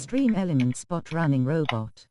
Extreme Element Spot Running Robot.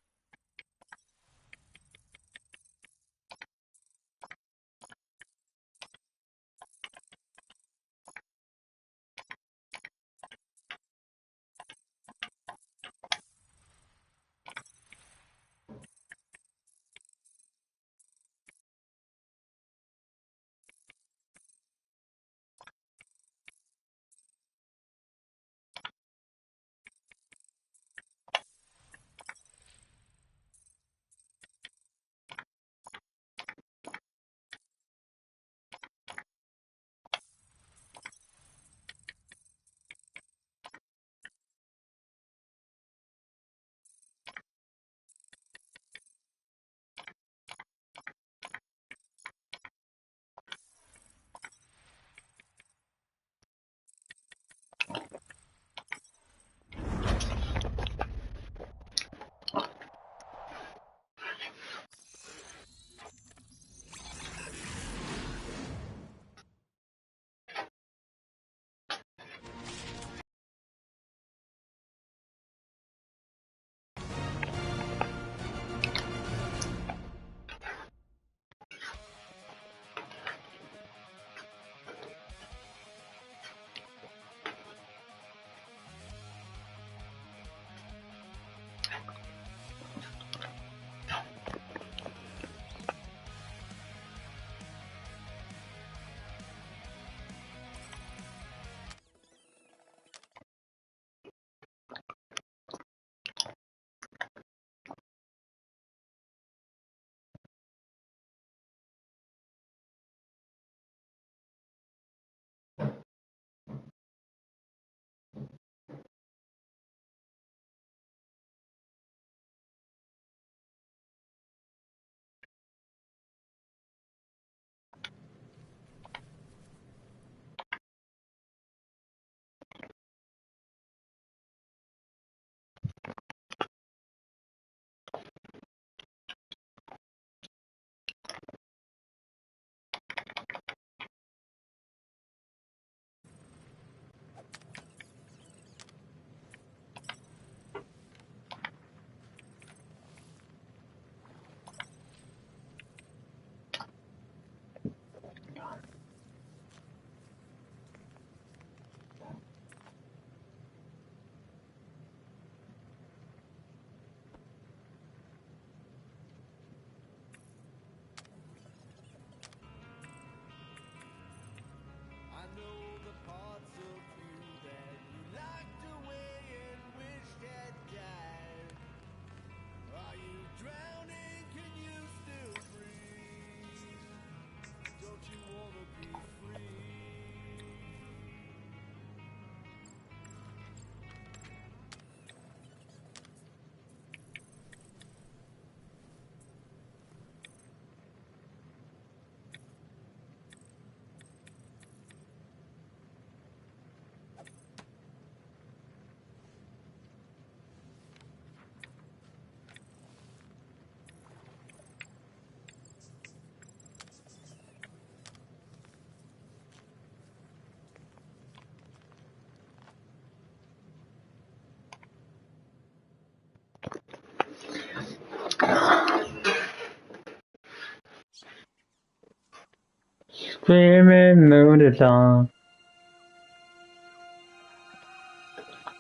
Screaming mood is on.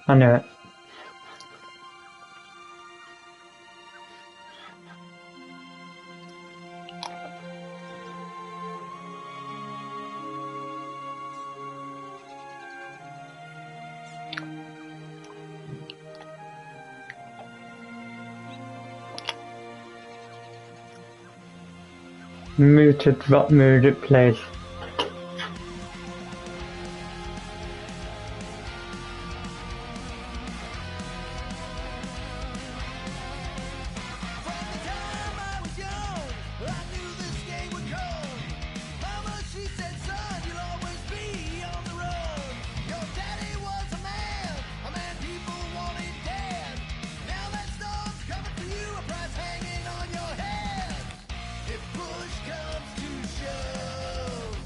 I knew it. Muted what mood it plays. If push comes to shove,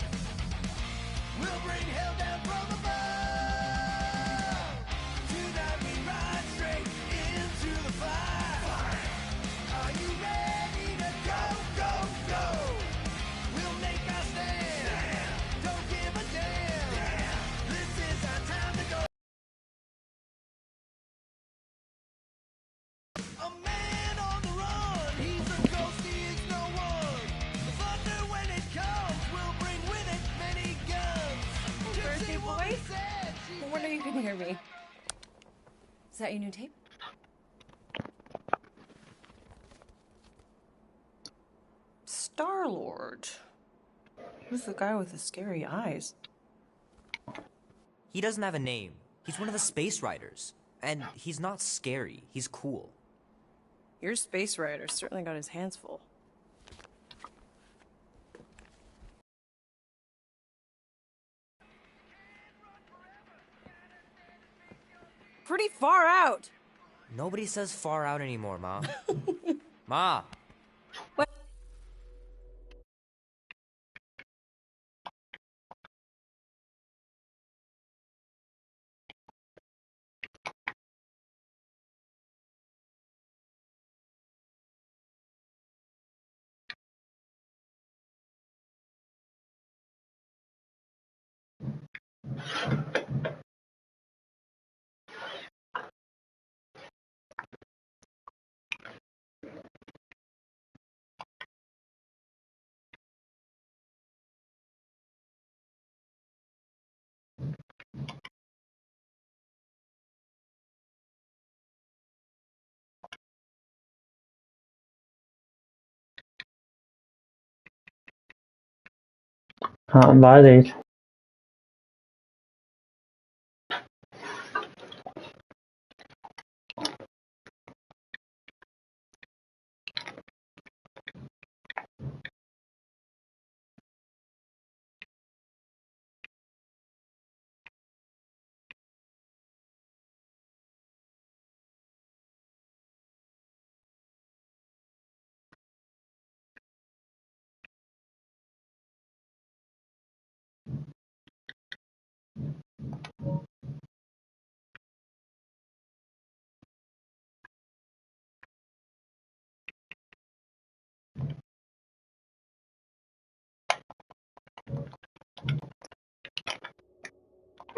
couldn't hear me. Is that your new tape? Star-Lord. Who's the guy with the scary eyes? He doesn't have a name. He's one of the space riders. And he's not scary. He's cool. Your space rider certainly got his hands full. Pretty far out. Nobody says far out anymore, Ma. Ma! What? Can't buy these.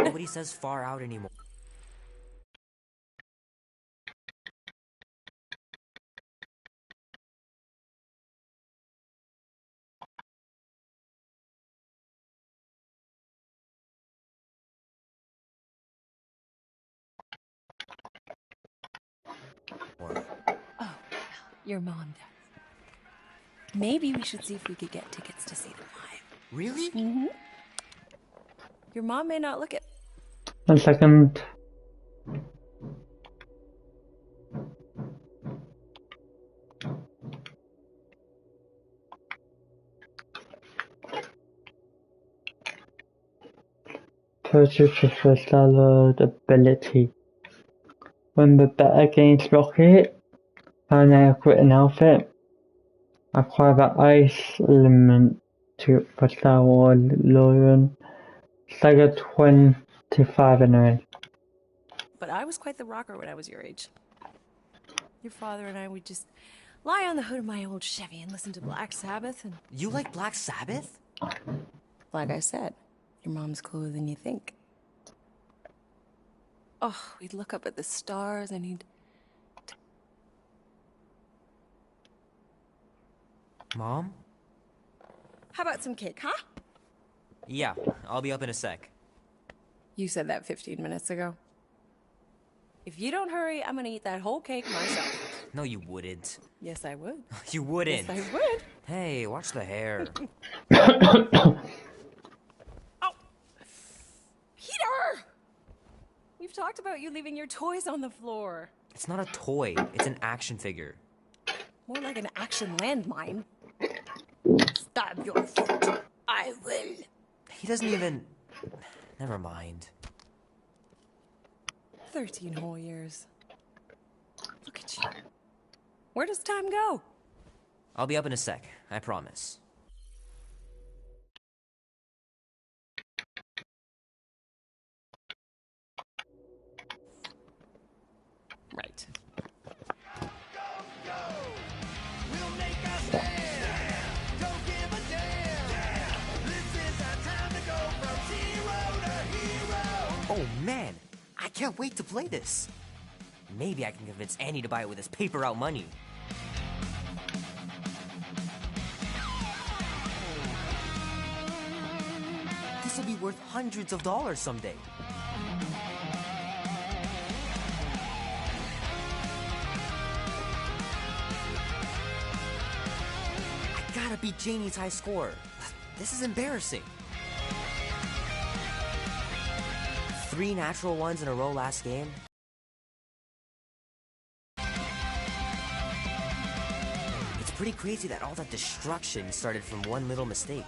Nobody says far out anymore. Oh, your mom does. Maybe we should see if we could get tickets to see them live. Really? Mm-hmm. Your mom may not look it. 1 second. Purchase your first Star-Lord ability. When the bet against Rocket, find an equipping outfit. Acquire the ice element to for Star-Lord Lauren. Stagger 25 anyway. But I was quite the rocker when I was your age. Your father and I would just lie on the hood of my old Chevy and listen to Black Sabbath and... You like Black Sabbath? Like I said, your mom's cooler than you think. Oh, we'd look up at the stars and he'd... Mom? How about some cake, huh? Yeah, I'll be up in a sec. You said that 15 minutes ago. If you don't hurry, I'm gonna eat that whole cake myself. No, you wouldn't. Yes, I would. You wouldn't. Yes, I would. Hey, watch the hair. Oh! Peter! We've talked about you leaving your toys on the floor. It's not a toy. It's an action figure. More like an action landmine. Stab your foot. I will. He doesn't even... Never mind. 13 whole years. Look at you. Where does time go? I'll be up in a sec. I promise. Right. Oh man, I can't wait to play this. Maybe I can convince Annie to buy it with his paper out money. This will be worth hundreds of dollars someday. gotta beat Janie's high score. This is embarrassing. 3 natural ones in a row last game. It's pretty crazy that all that destruction started from one little mistake.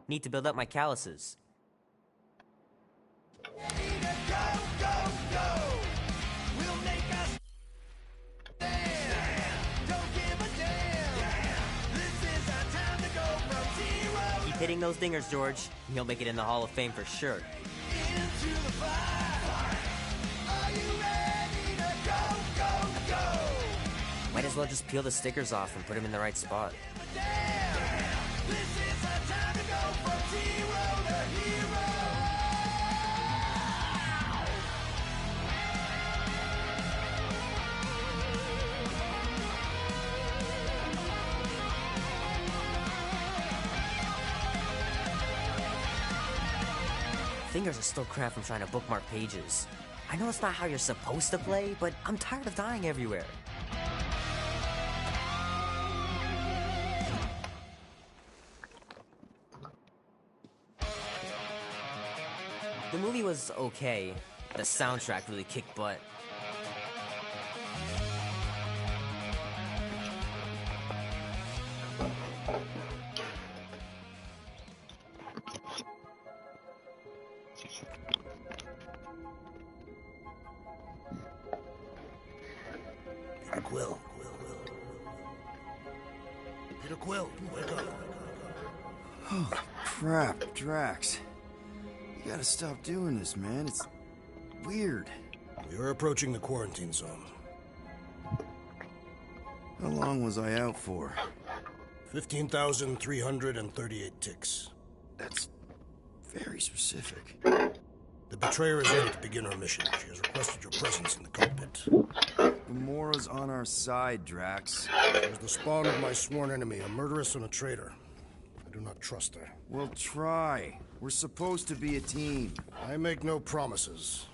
Need to build up my calluses. Keep hitting those dingers, George. You'll make it in the Hall of Fame for sure. Might as well just peel the stickers off and put them in the right spot. Fingers are still cramped from trying to bookmark pages. I know it's not how you're supposed to play, but I'm tired of dying everywhere. The movie was okay. The soundtrack really kicked butt. Oh, crap, Drax. You gotta stop doing this, man. It's weird. We are approaching the quarantine zone. How long was I out for? 15,338 ticks. That's very specific. The betrayer is ready to begin her mission. She has requested your presence in the cockpit. Gamora's on our side, Drax. She is the spawn of my sworn enemy, a murderess and a traitor. I do not trust her. We'll try. We're supposed to be a team. I make no promises.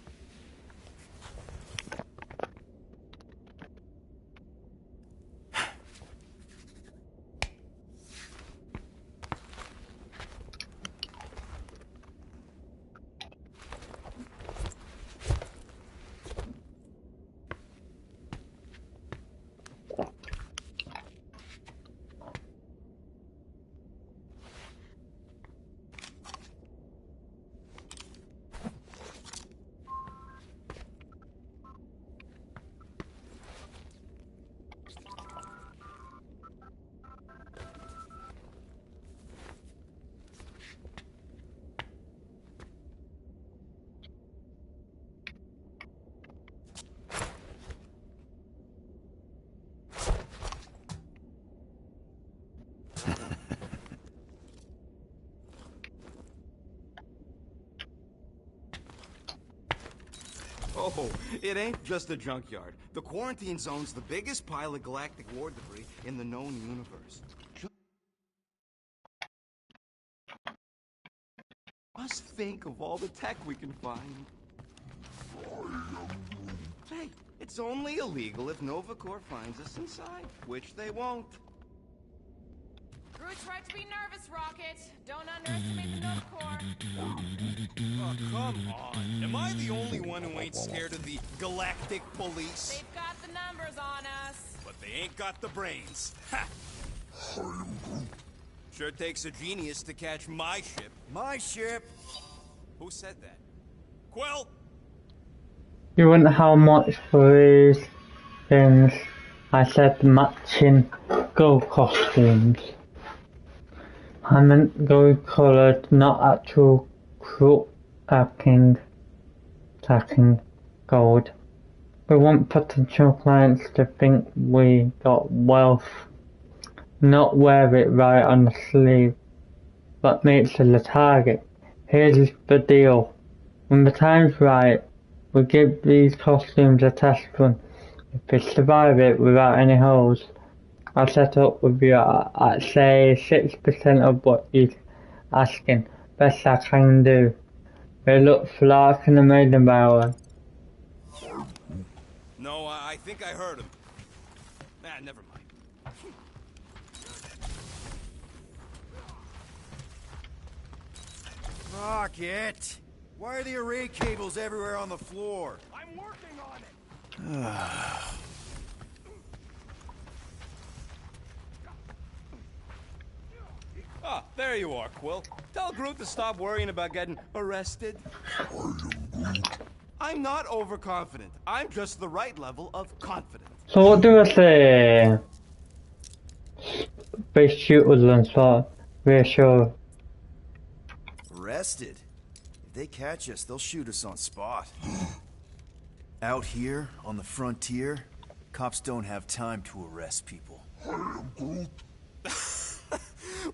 Oh, it ain't just a junkyard. The quarantine zone's the biggest pile of galactic war debris in the known universe. Just think of all the tech we can find. Hey, it's only illegal if Nova Corps finds us inside, which they won't. Groot's right to be nervous, Rocket. Don't underestimate the Nova Corps. Oh, come on. Am I the only one who ain't scared of the galactic police? They've got the numbers on us. But they ain't got the brains. Ha! Sure takes a genius to catch my ship. My ship? Who said that? Quill? You wonder how much for these things I said matching gold costumes. I meant gold coloured, not actual tacking gold. We want potential clients to think we got wealth, not wear it right on the sleeve, but makes it a target. Here's the deal. When the time's right, we give these costumes a test run. If they survive it without any holes, I'll set up with you at say 6% of what you're asking. Best I can do. It looks like an amazing barrel. No, I think I heard him. Never mind. Rocket! Why are the array cables everywhere on the floor? I'm working on it. Ah, there you are, Quill. Tell Groot to stop worrying about getting arrested. I'm not overconfident. I'm just the right level of confident. So what do I say? Base shooters and so reassure. Arrested? If they catch us, they'll shoot us on spot. Out here, on the frontier, cops don't have time to arrest people.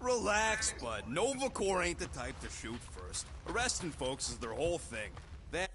Relax, bud. Nova Corps ain't the type to shoot first. Arresting folks is their whole thing. That...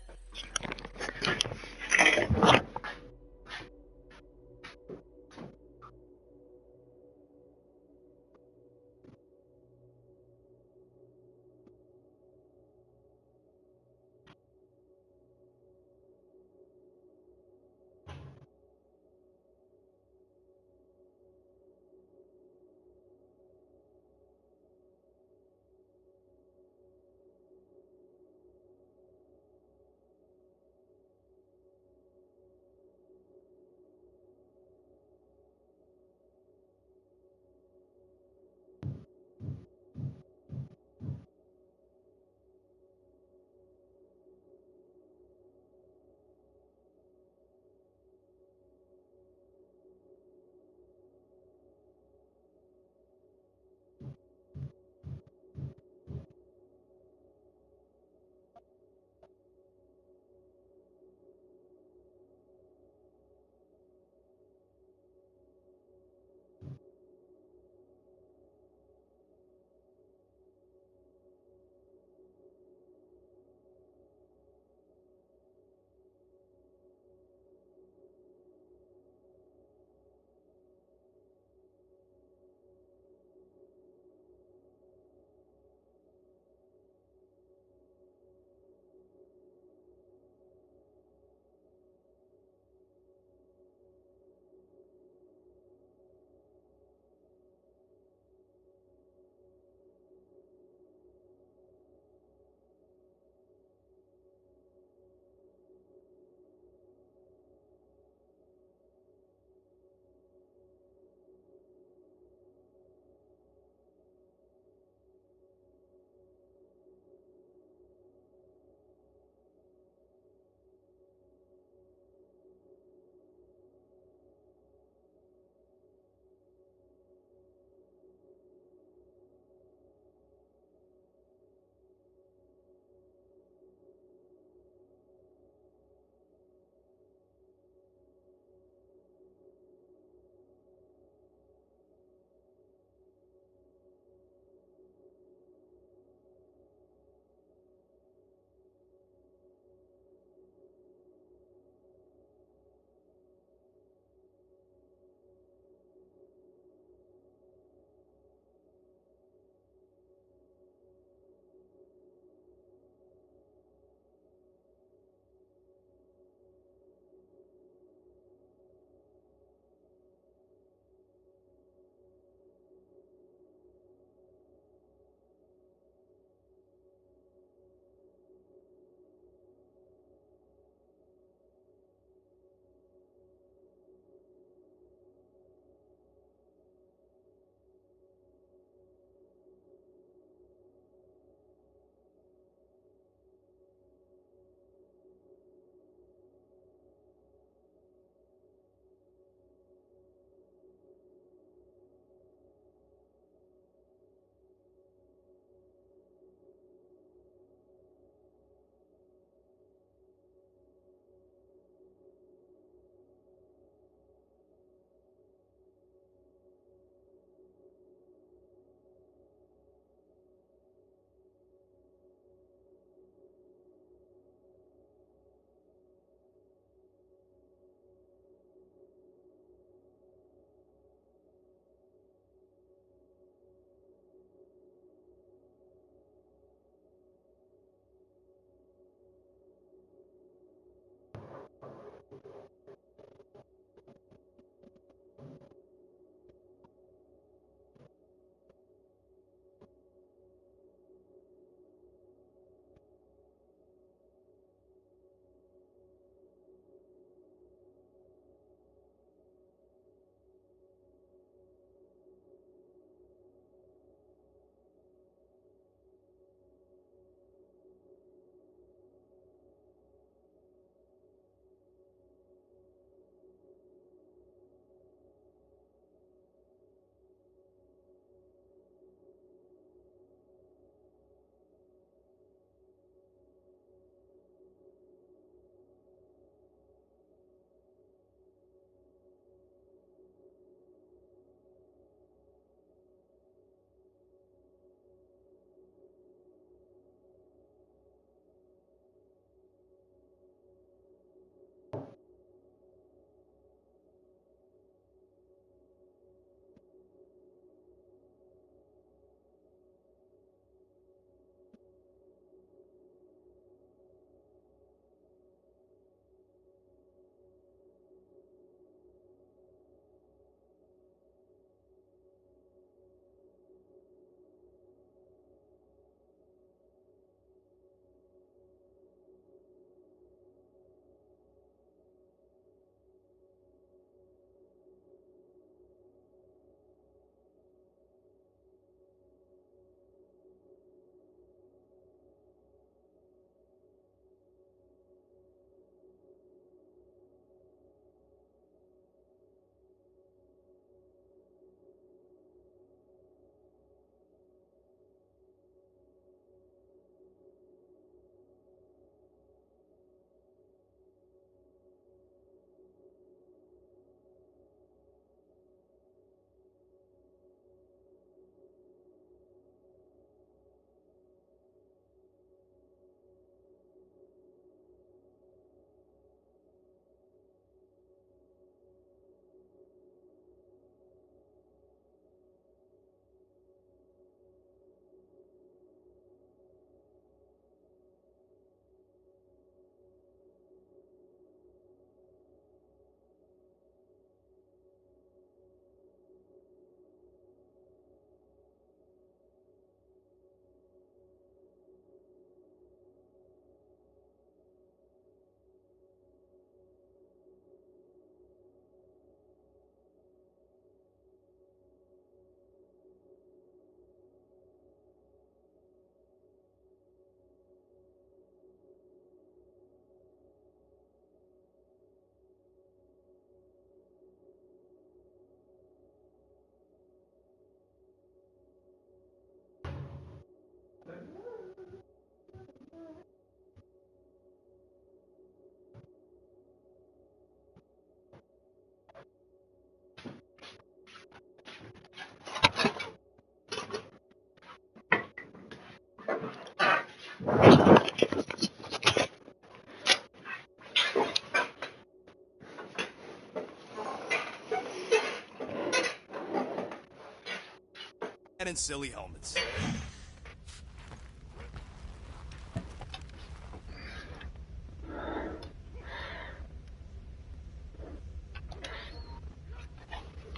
And silly helmets.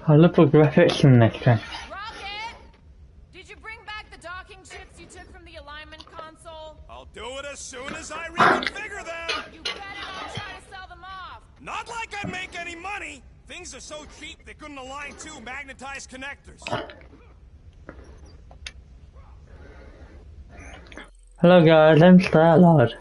I love the graphics in this thing. Rocket! Did you bring back the docking chips you took from the alignment console? I'll do it as soon as I reconfigure them! You better not try to sell them off! Not like I make any money! Things are so cheap they couldn't align two magnetized connectors. Hello guys, I'm Starlord.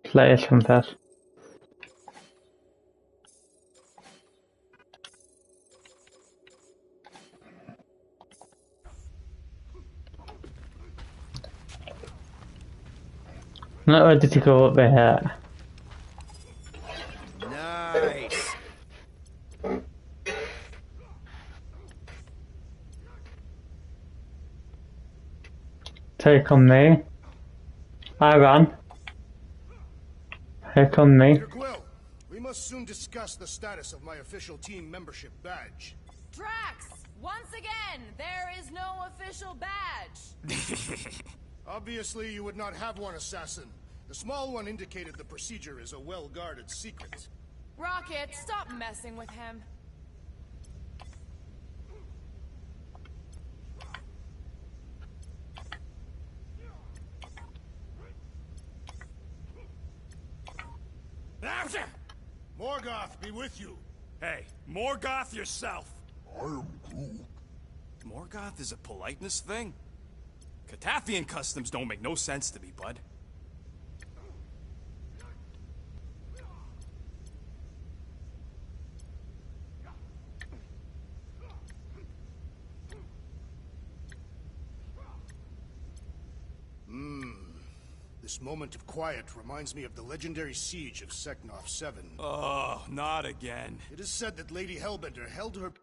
Players confess. Not ready to go up there. Nice. Take on me. I ran. Here come me. Peter Quill, we must soon discuss the status of my official team membership badge. Drax! Once again, there is no official badge! Obviously, you would not have one, Assassin. The small one indicated the procedure is a well-guarded secret. Rocket, stop messing with him. Morgoth be with you. Hey, Morgoth yourself. I am Groot. Morgoth is a politeness thing? Catathian customs don't make no sense to me, bud. This moment of quiet reminds me of the legendary siege of Seknov 7. Oh, not again. It is said that Lady Hellbender held her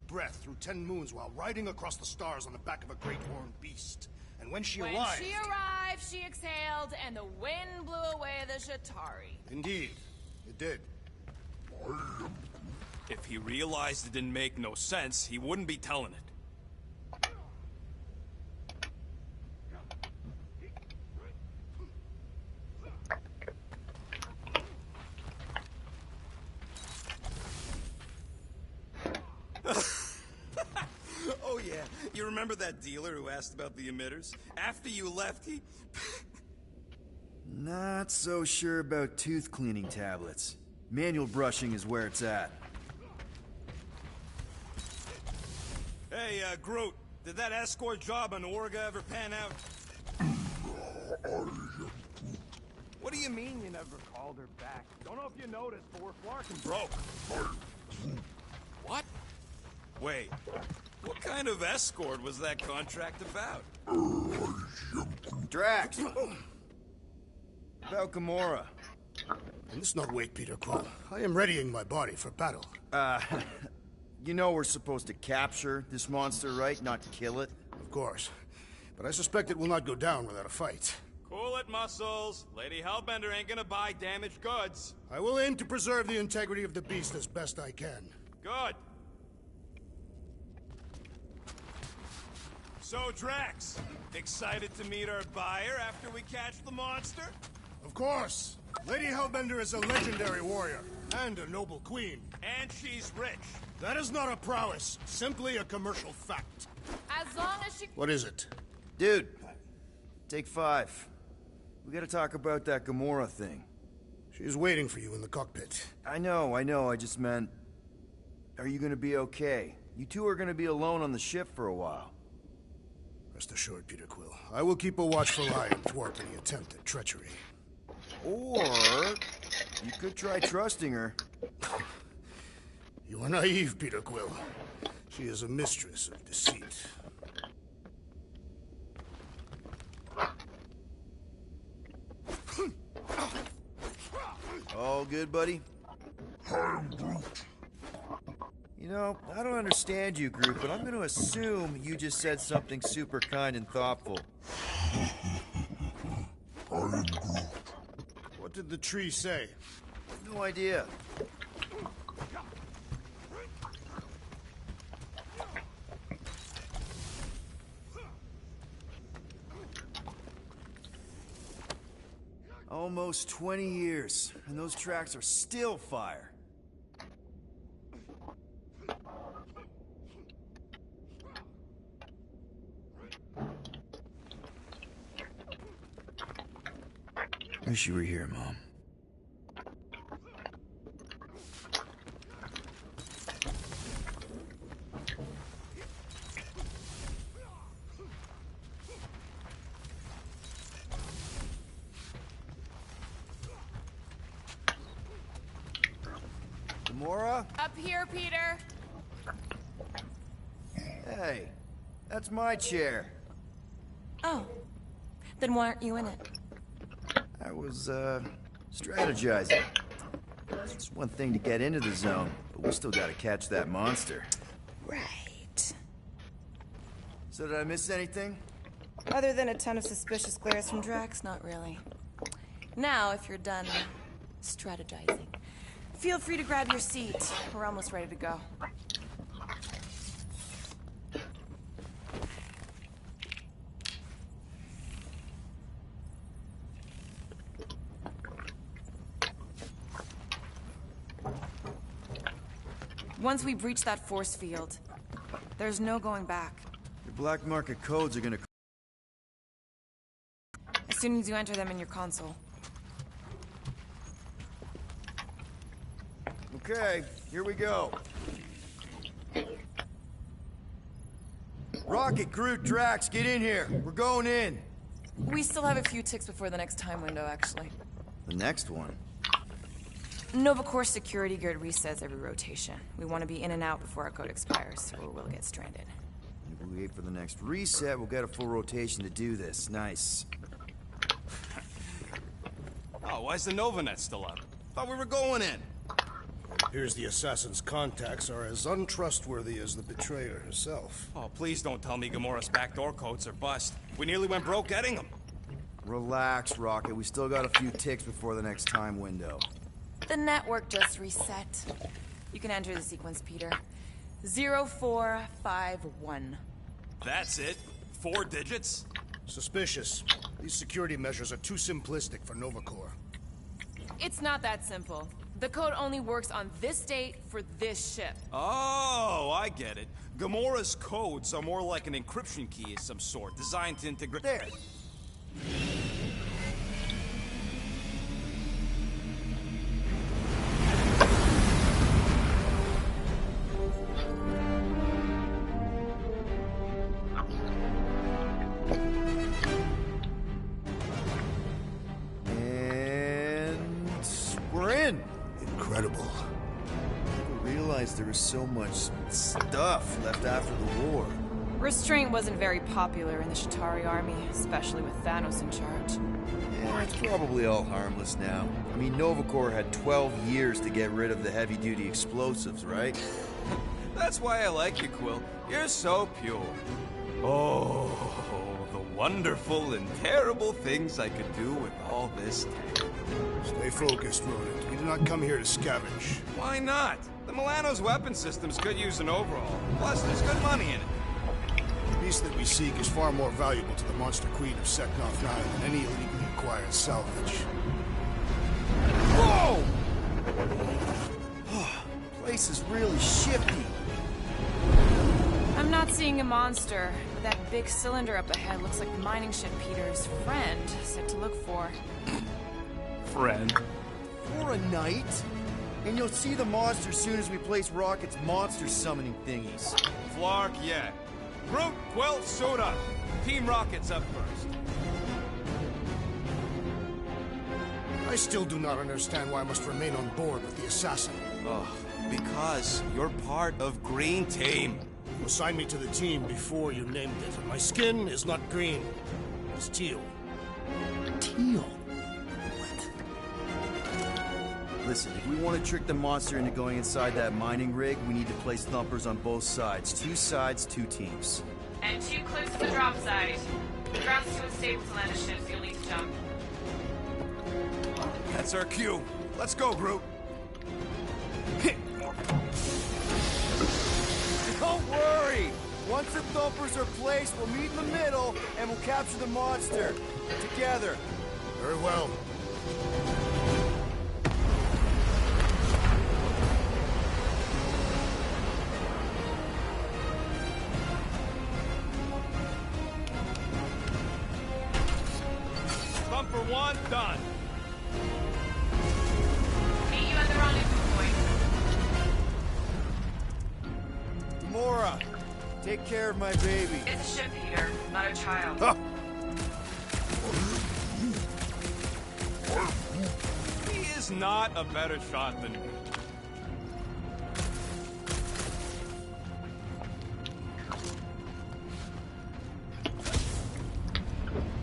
breath through 10 moons while riding across the stars on the back of a great horned beast. And when she arrived, she exhaled, and the wind blew away the Shatari. Indeed, it did. If he realized it didn't make no sense, he wouldn't be telling it. Oh yeah, you remember that dealer who asked about the emitters? After you left, he... Not so sure about tooth cleaning tablets. Manual brushing is where it's at. Hey, Groot, did that escort job on Orga ever pan out? What do you mean you never called her back? Don't know if you noticed, but we're flarking broke. What? Wait, what kind of escort was that contract about? Drax! About Gamora. Let's not wait, Peter Quill. I am readying my body for battle. You know we're supposed to capture this monster, right? Not kill it? Of course. But I suspect it will not go down without a fight. Cool it, Muscles. Lady Hellbender ain't gonna buy damaged goods. I will aim to preserve the integrity of the beast as best I can. Good. So, Drax, excited to meet our buyer after we catch the monster? Of course. Lady Hellbender is a legendary warrior, and a noble queen. And she's rich. That is not a prowess, simply a commercial fact. As long as she... What is it? Dude, take 5. We gotta talk about that Gamora thing. She is waiting for you in the cockpit. I know, I just meant... Are you gonna be okay? You two are gonna be alone on the ship for a while. Rest assured, Peter Quill. I will keep a watchful eye and thwart any attempt at treachery. Or you could try trusting her. You are naive, Peter Quill. She is a mistress of deceit. All good, buddy? You know, I don't understand you, Groot, but I'm going to assume you just said something super kind and thoughtful. What did the tree say? No idea. Almost 20 years, and those tracks are still fire. Wish you were here, Mom. Gamora? Up here, Peter. Hey, that's my chair. Oh. Then why aren't you in it? I was, strategizing. It's one thing to get into the zone, but we still gotta catch that monster. Right. So did I miss anything? Other than a ton of suspicious glares from Drax, not really. Now, if you're done strategizing, feel free to grab your seat. We're almost ready to go. Once we breach that force field, there's no going back. Your black market codes are gonna... As soon as you enter them in your console. Okay, here we go. Rocket, Groot, Drax, get in here. We're going in. We still have a few ticks before the next time window, actually. The next one? Nova Corps security grid resets every rotation. We want to be in and out before our code expires, or we'll get stranded. If we wait for the next reset, we'll get a full rotation to do this. Nice. Oh, why's the Novanet still up? Thought we were going in. Here's the assassin's contacts are as untrustworthy as the betrayer herself. Oh, please don't tell me Gamora's backdoor codes are bust. We nearly went broke getting them. Relax, Rocket. We still got a few ticks before the next time window. The network just reset. You can enter the sequence, Peter. 0451. That's it? 4 digits? Suspicious. These security measures are too simplistic for Nova Corps. It's not that simple. The code only works on this date for this ship. Oh, I get it. Gamora's codes are more like an encryption key of some sort, designed to integrate... There. Incredible. People realized there was so much stuff left after the war. Restraint wasn't very popular in the Shatari army, especially with Thanos in charge. Yeah, it's probably all harmless now. I mean, Nova Corps had 12 years to get rid of the heavy-duty explosives, right? That's why I like you, Quill. You're so pure. Oh, the wonderful and terrible things I could do with all this tech. Stay focused, Rodent. We did not come here to scavenge. Why not? The Milano's weapon systems could use an overhaul. Plus, there's good money in it. The beast that we seek is far more valuable to the Monster Queen of Seknov 9 than any illegally acquired salvage. Whoa! Place is really shifty. I'm not seeing a monster. That big cylinder up ahead looks like the mining ship Peter's friend said to look for. Friend. For a night? And you'll see the monster soon as we place Rocket's monster summoning thingies. Flark, yeah. Groot, Quill, suit up. Team Rocket's up first. I still do not understand why I must remain on board with the assassin. Oh, because you're part of Green Team. You assigned me to the team before you named it, and my skin is not green. It's teal. Teal? What? Listen, if we want to trick the monster into going inside that mining rig, we need to place thumpers on both sides. 2 sides, 2 teams. And 2 clips to the drop side. The ground's too unstable to land a ship, so you'll need to jump. That's our cue. Let's go, Groot. Don't worry! Once the thumpers are placed, we'll meet in the middle, and we'll capture the monster. Together. Very well. Thumper 1, done. Meet you at the rendezvous point. Mora, take care of my baby. It's a ship, Peter, not a child. Huh. He is not a better shot than me.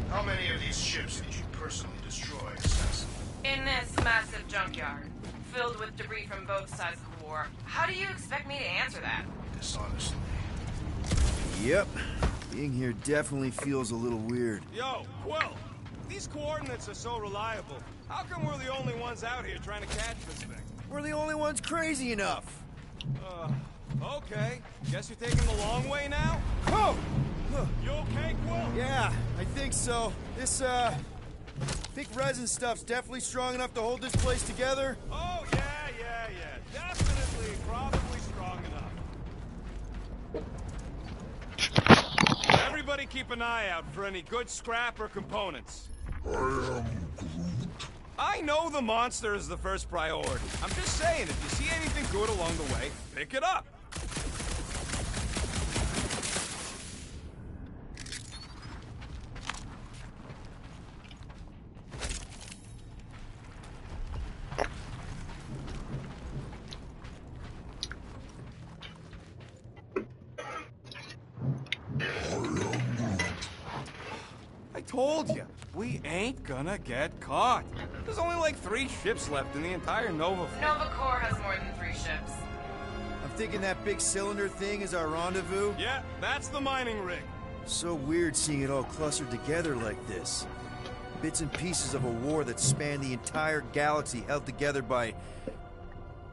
How many of these ships did you personally destroy, assassin? In this massive junkyard, filled with debris from both sides of the war, how do you expect me to answer that? Dishonestly. Yep. Being here definitely feels a little weird. Yo, Quill, these coordinates are so reliable. How come we're the only ones out here trying to catch this thing? We're the only ones crazy enough. Okay. Guess you're taking the long way now? Oh! You okay, Quill? Yeah, I think so. This, thick resin stuff's definitely strong enough to hold this place together. Oh, yeah. Definitely, probably strong enough. Everybody keep an eye out for any good scrap or components. I know the monster is the first priority. I'm just saying, if you see anything good along the way, pick it up. I told you, we ain't gonna get caught. There's only like 3 ships left in the entire Nova fleet. Nova Corps has more than 3 ships. I'm thinking that big cylinder thing is our rendezvous. Yeah, that's the mining rig. So weird seeing it all clustered together like this. Bits and pieces of a war that spanned the entire galaxy held together by...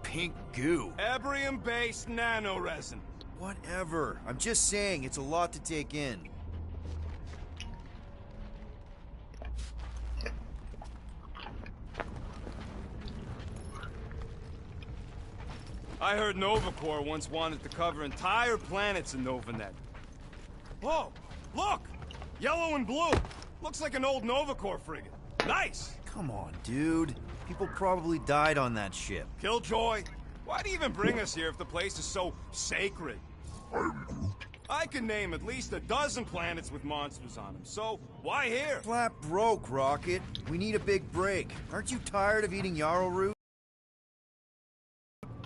pink goo. Ebrium-based nanoresin. Whatever. I'm just saying, it's a lot to take in. I heard Nova Corps once wanted to cover entire planets in NovaNet. Whoa! Look! Yellow and blue! Looks like an old Nova Corps frigate. Nice! Come on, dude. People probably died on that ship. Killjoy, why do you even bring us here if the place is so sacred? I can name at least a dozen planets with monsters on them, so why here? Flat broke, Rocket. We need a big break. Aren't you tired of eating yarrow root?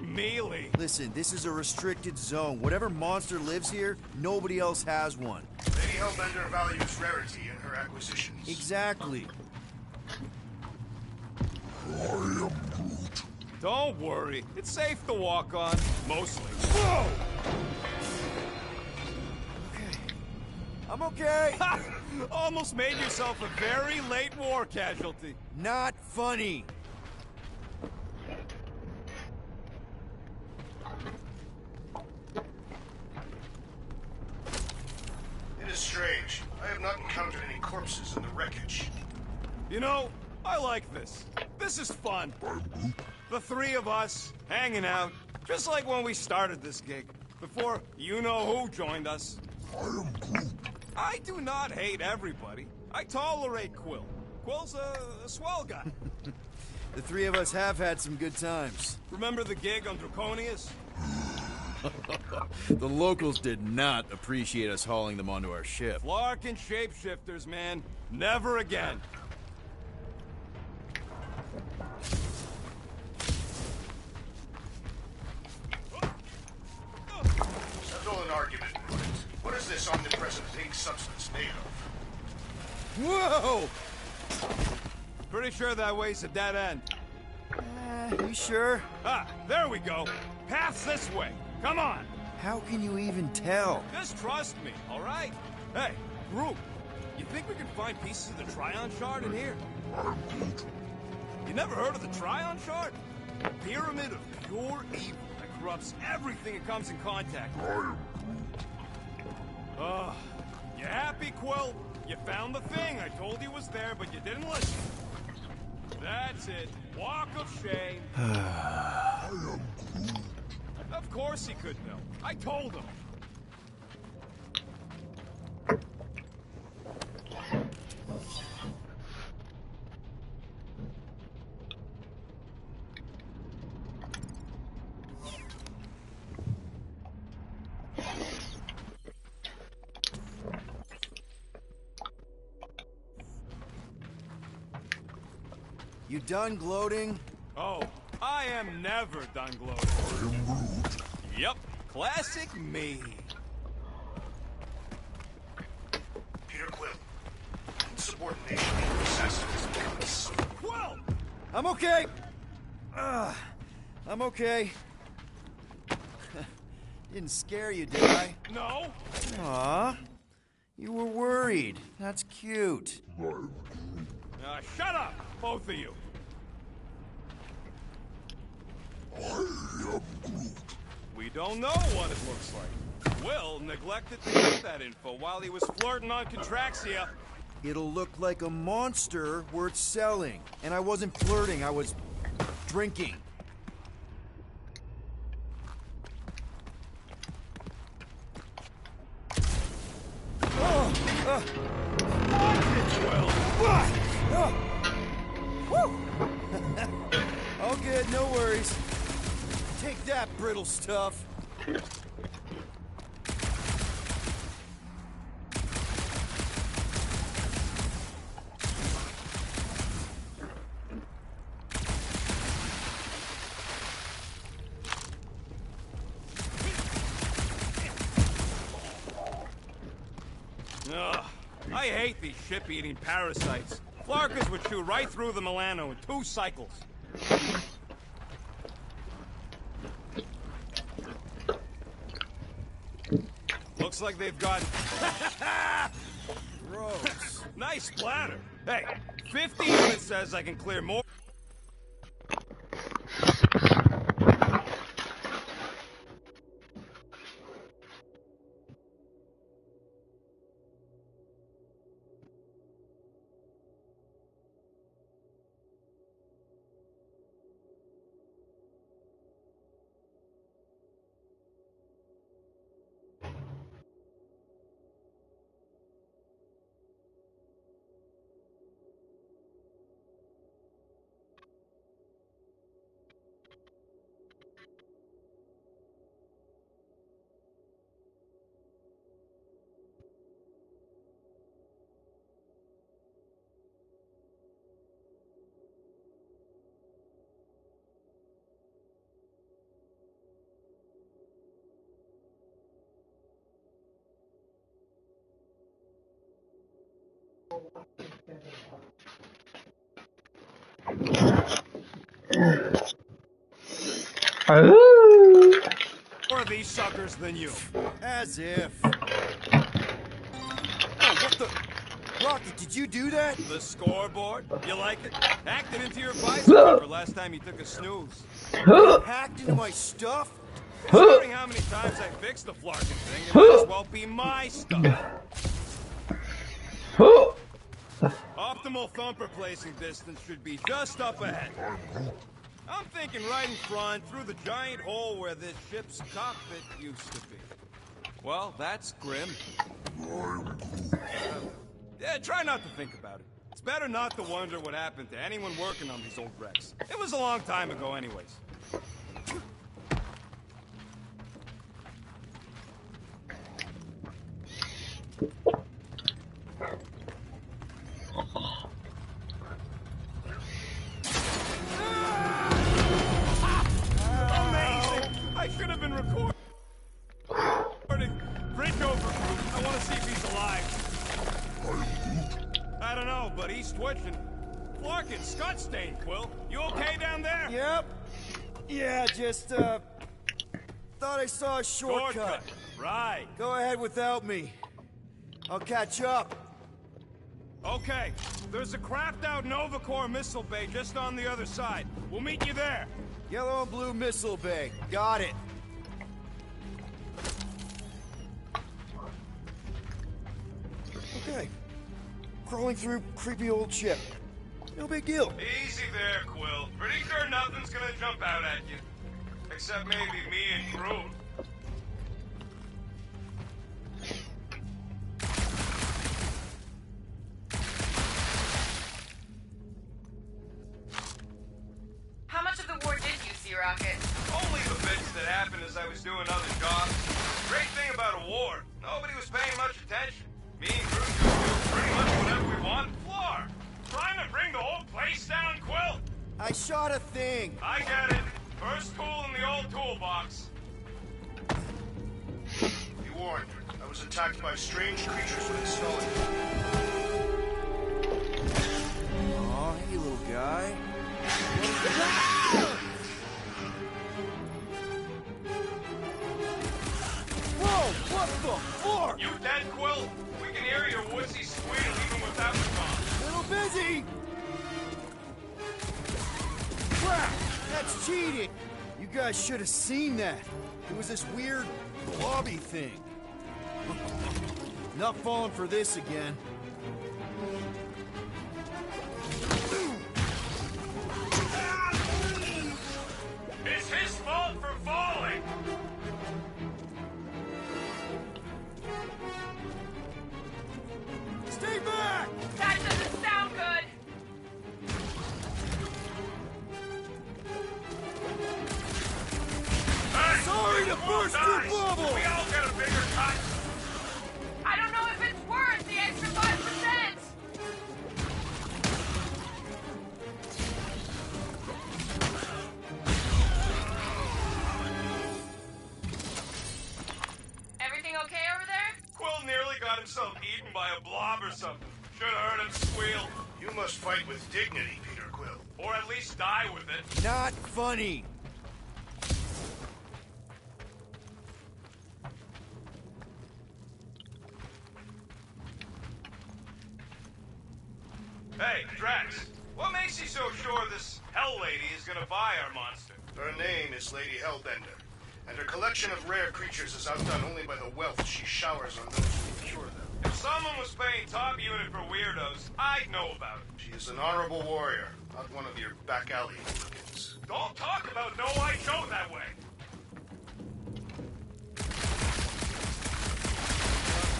Mealy. Listen, this is a restricted zone. Whatever monster lives here, nobody else has one. Lady Hellbender values rarity in her acquisitions. Exactly. Don't worry, it's safe to walk on, mostly. Whoa! I'm okay. Ha! Almost made yourself a very late war casualty. Not funny. It is strange. I have not encountered any corpses in the wreckage. You know, I like this. This is fun. The 3 of us, hanging out, just like when we started this gig, before you-know-who joined us. I do not hate everybody. I tolerate Quill. Quill's a swell guy. The 3 of us have had some good times. Remember the gig on Draconius? The locals did not appreciate us hauling them onto our ship. Flark and shapeshifters, man. Never again. Settle an argument. What is this omnipresent pink substance made of? Whoa! Pretty sure that way's a dead end. You sure? Ah, there we go. Path's this way. Come on. How can you even tell? Just trust me, all right? Hey, group. You think we can find pieces of the Tryon Shard in here? You never heard of the Tryon Shard? A pyramid of pure evil that corrupts everything it comes in contact with. You happy, Quill? You found the thing. I told you was there, but you didn't listen. That's it. Walk of shame. Of course he could know. I told him. You done gloating? Oh, I am never done gloating. I am Groot. Yep, classic me. Peter Quill. Insubordination and assassins. Quill! I'm okay. I'm okay. Didn't scare you, did I? No. Aw. You were worried. That's cute. Shut up, both of you. We don't know what it looks like. Will neglected to get that info while he was flirting on Contraxia. It'll look like a monster worth selling. And I wasn't flirting, I was drinking. All good, no worries. Take that, brittle stuff. Ugh, I hate these ship-eating parasites. Flarkers would chew right through the Milano in 2 cycles. Looks like they've got... Gross. Nice splatter. Hey, 50 units says I can clear more... More of these suckers than you. As if. Oh, what the... Rocky, did you do that? The scoreboard? You like it? Hacked it into your visor last time you took a snooze. Hacked into my stuff? Considering how many times I fixed the flarking thing, it might as well be my stuff. Optimal thumper placing distance should be just up ahead. I'm thinking right in front, through the giant hole where this ship's cockpit used to be. Well, that's grim. Yeah, try not to think about it. It's better not to wonder what happened to anyone working on these old wrecks. It was a long time ago anyways. I don't know, but he's twitching. Flarkin, Scutstain, Quill. You okay down there? Yep. Yeah, just, thought I saw a shortcut. Right. Go ahead without me. I'll catch up. Okay, there's a crapped-out Nova Corps missile bay just on the other side. We'll meet you there. Yellow and blue missile bay. Got it. Okay. Crawling through creepy old ship. No big deal. Easy there, Quill. Pretty sure nothing's gonna jump out at you. Except maybe me and Groot. How much of the war did you see, Rocket? Only the bits that happened as I was doing other jobs. Great thing about a war, nobody was paying much attention. Me and Groot just do pretty much whatever we want. Floor, trying to bring the whole place down, Quill? I shot a thing. I get it. First tool in the old toolbox. Be warned, I was attacked by strange creatures within Scully. Aw, hey, little guy. Whoa, what the floor? You dead, Quill? We can hear your woodsy squeal even without the bomb. Little busy. Crap, that's cheating. You guys should have seen that. It was this weird blobby thing. Not falling for this again. It's his fault for falling. Stay back! That doesn't sound good! Hey, Sorry to we won't burst die. your bubble! We all get a bigger cut. I don't know if it's worth the extra 5%! Everything okay over there? Quill nearly got himself eaten by a blob or something. Should have heard him squeal. You must fight with dignity, Peter Quill. Or at least die with it. Not funny. Hey, Drax, what makes you so sure this Hell Lady is gonna buy our monster? Her name is Lady Hellbender, and her collection of rare creatures is outdone only by the wealth she showers on those who procure them. If someone was paying top unit for weirdos, I'd know about it. She is an honorable warrior, not one of your back alley hooligans. Don't talk about No White Joe that way.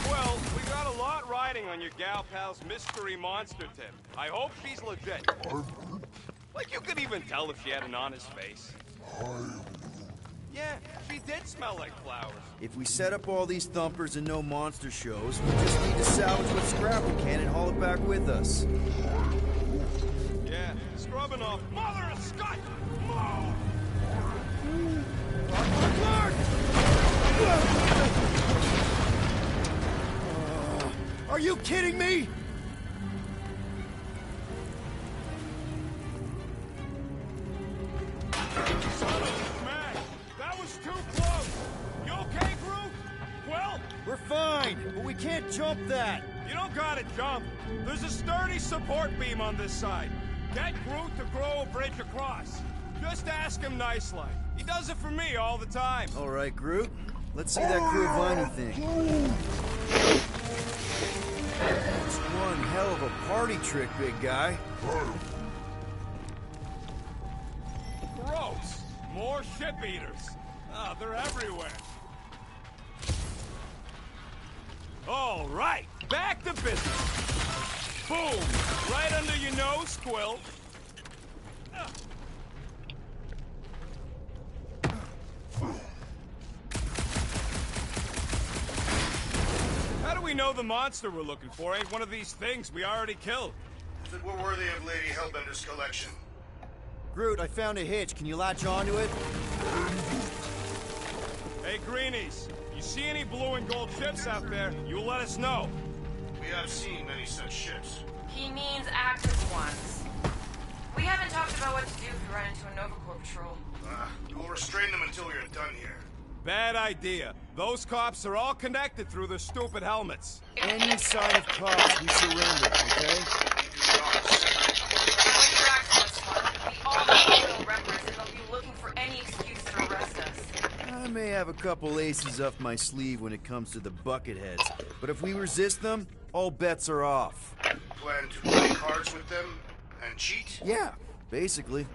Well, we got a lot riding on your gal pal's mystery monster tip. I hope she's legit. Like, you could even tell if she had an honest face. Yeah, she did smell like flowers. If we set up all these thumpers and no monster shows, we just need to salvage what scrap we can and haul it back with us. Yeah, scrubbing off Mother of Scott! Whoa! Are you kidding me? Man, that was too close! You okay, Groot? Well, We're fine, but we can't jump that. you don't gotta jump. There's a sturdy support beam on this side. Get Groot to grow a bridge across. Just ask him nice like. He does it for me all the time. All right, Groot. Let's see that cool viney thing. It's one hell of a party trick, big guy. Gross. More ship eaters. Oh, they're everywhere. All right, back to business. Boom! Right under your nose, Quill. How do we know the monster we're looking for ain't one of these things we already killed? If it were worthy of Lady Hellbender's collection. Groot, I found a hitch. Can you latch onto it? Hey, Greenies, you see any blue and gold ships out there, you let us know. We have seen many such ships. He means active ones. We haven't talked about what to do if we run into a Nova Corps patrol. We'll restrain them until we are done here. Bad idea. Those cops are all connected through their stupid helmets. Any sign of cops, we surrender, okay? When Drax this one, we all have criminal records and they'll be looking for any excuse to arrest us. I may have a couple aces up my sleeve when it comes to the bucketheads, but if we resist them, all bets are off. Plan to play cards with them and cheat? Yeah, basically.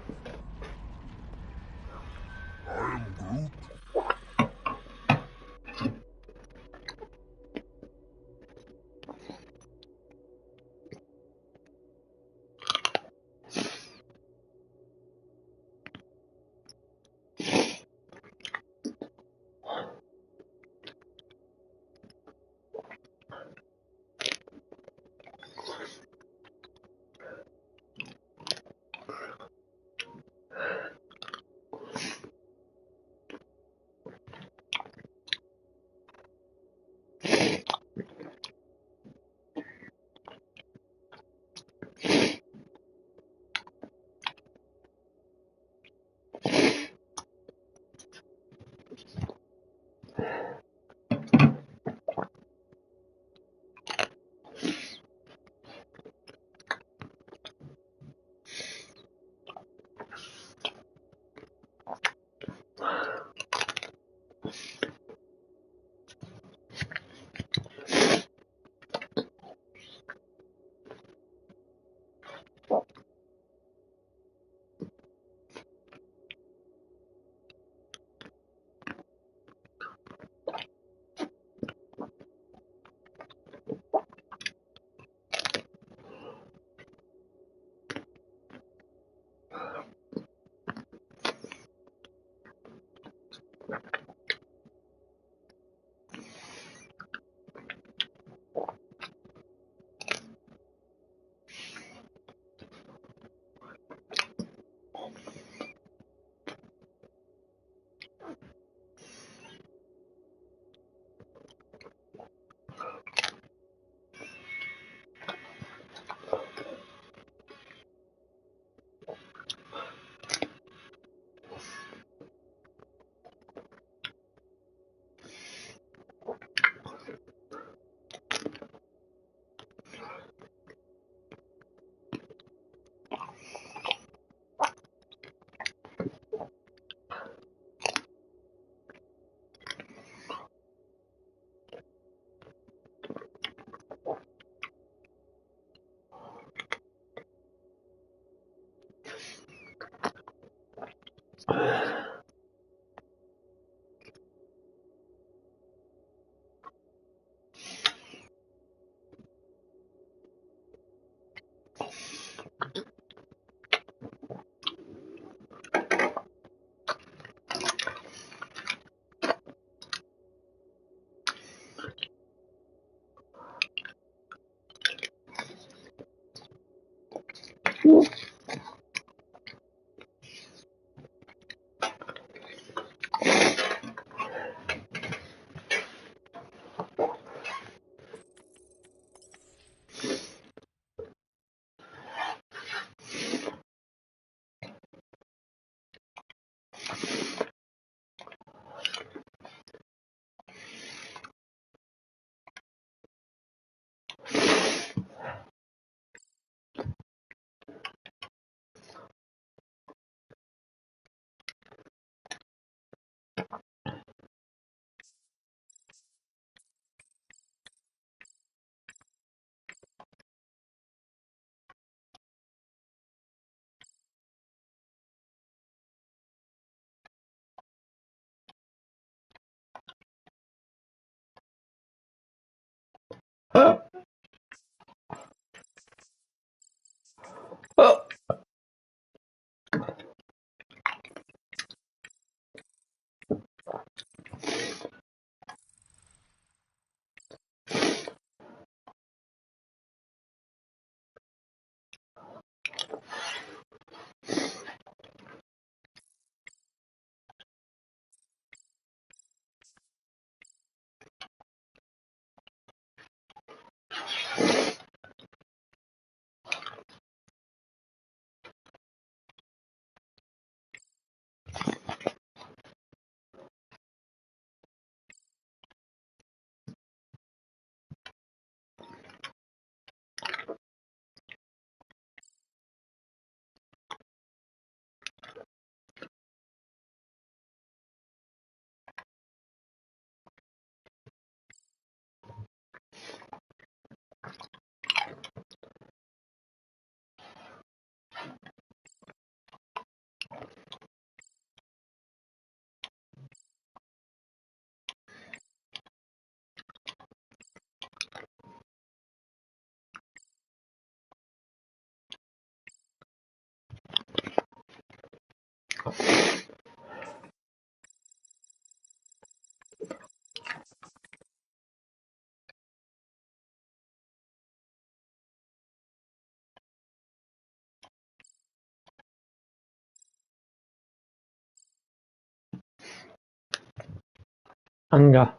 Anger.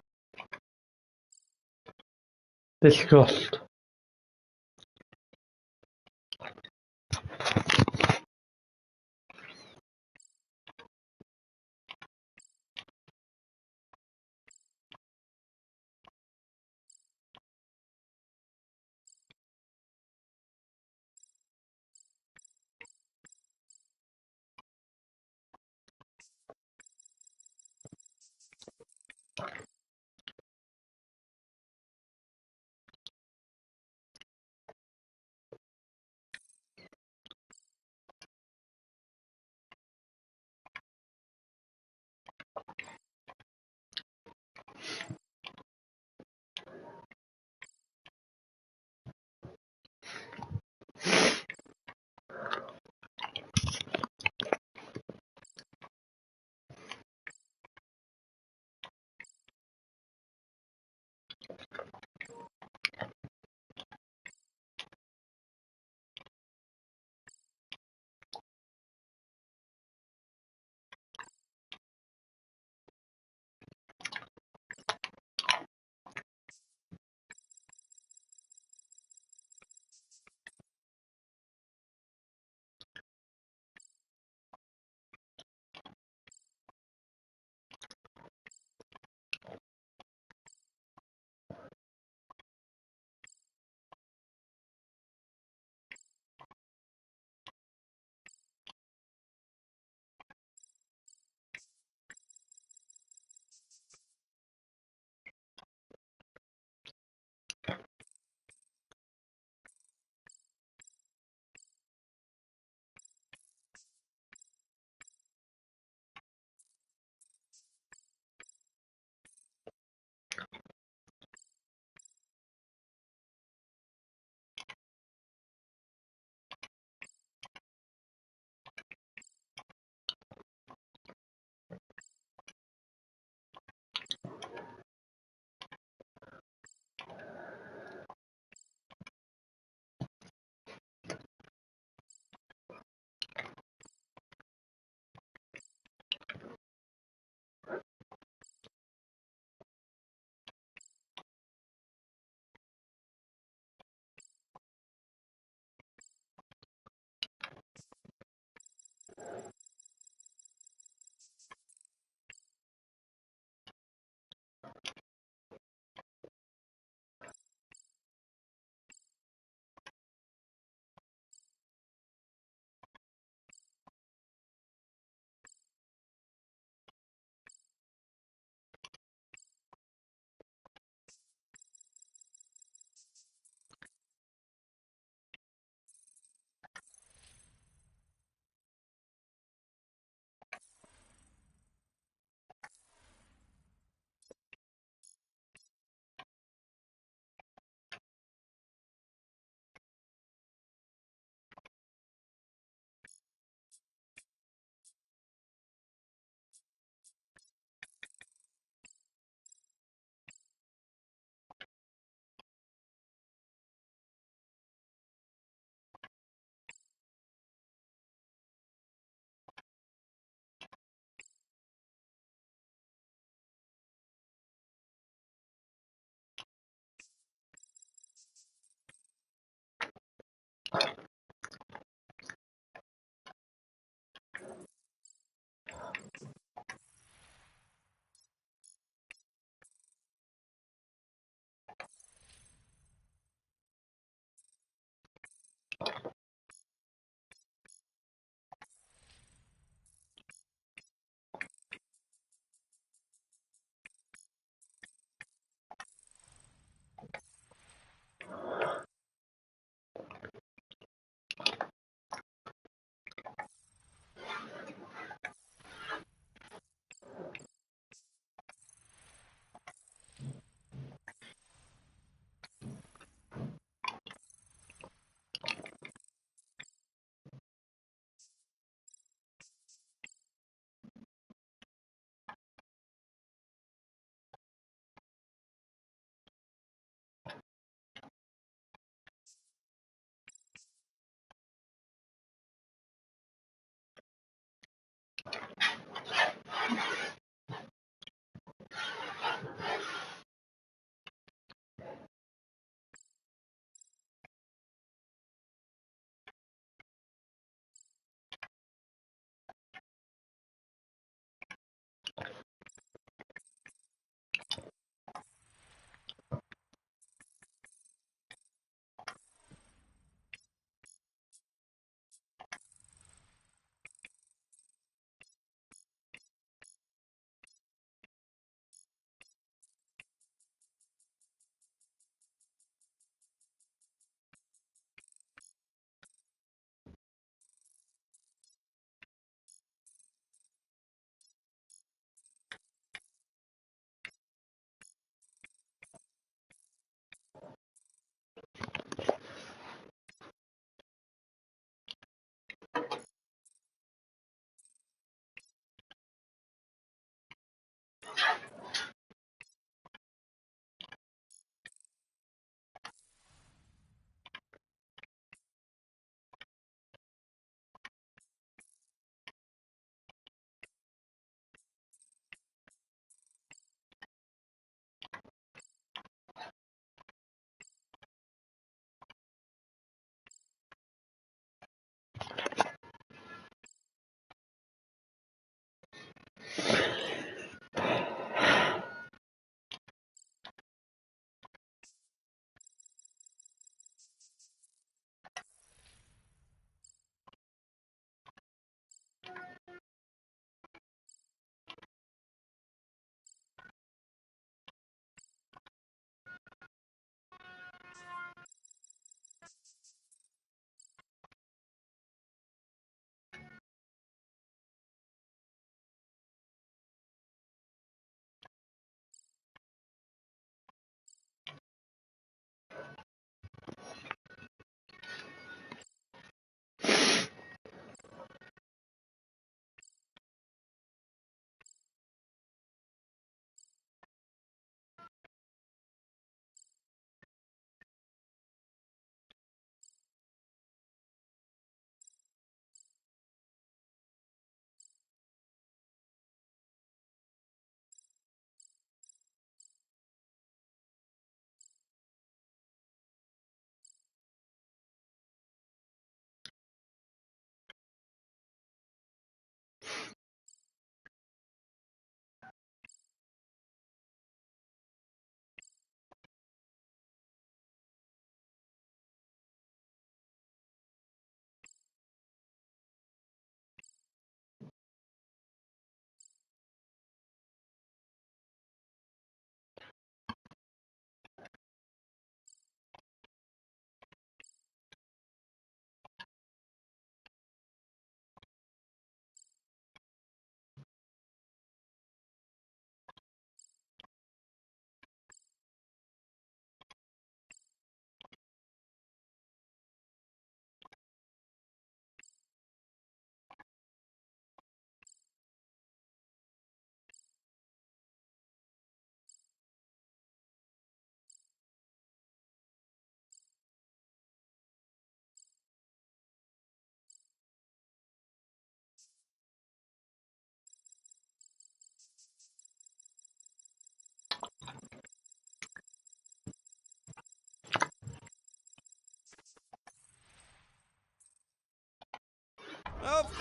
Disgust.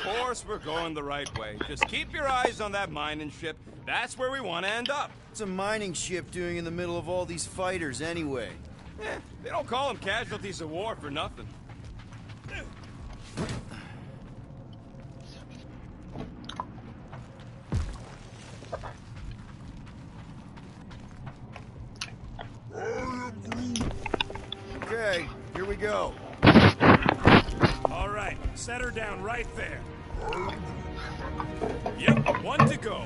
course we're going the right way. Just keep your eyes on that mining ship. That's where we want to end up. What's a mining ship doing in the middle of all these fighters anyway? They don't call them casualties of war for nothing. Okay, here we go. All right, set her down right there. Yep, one to go.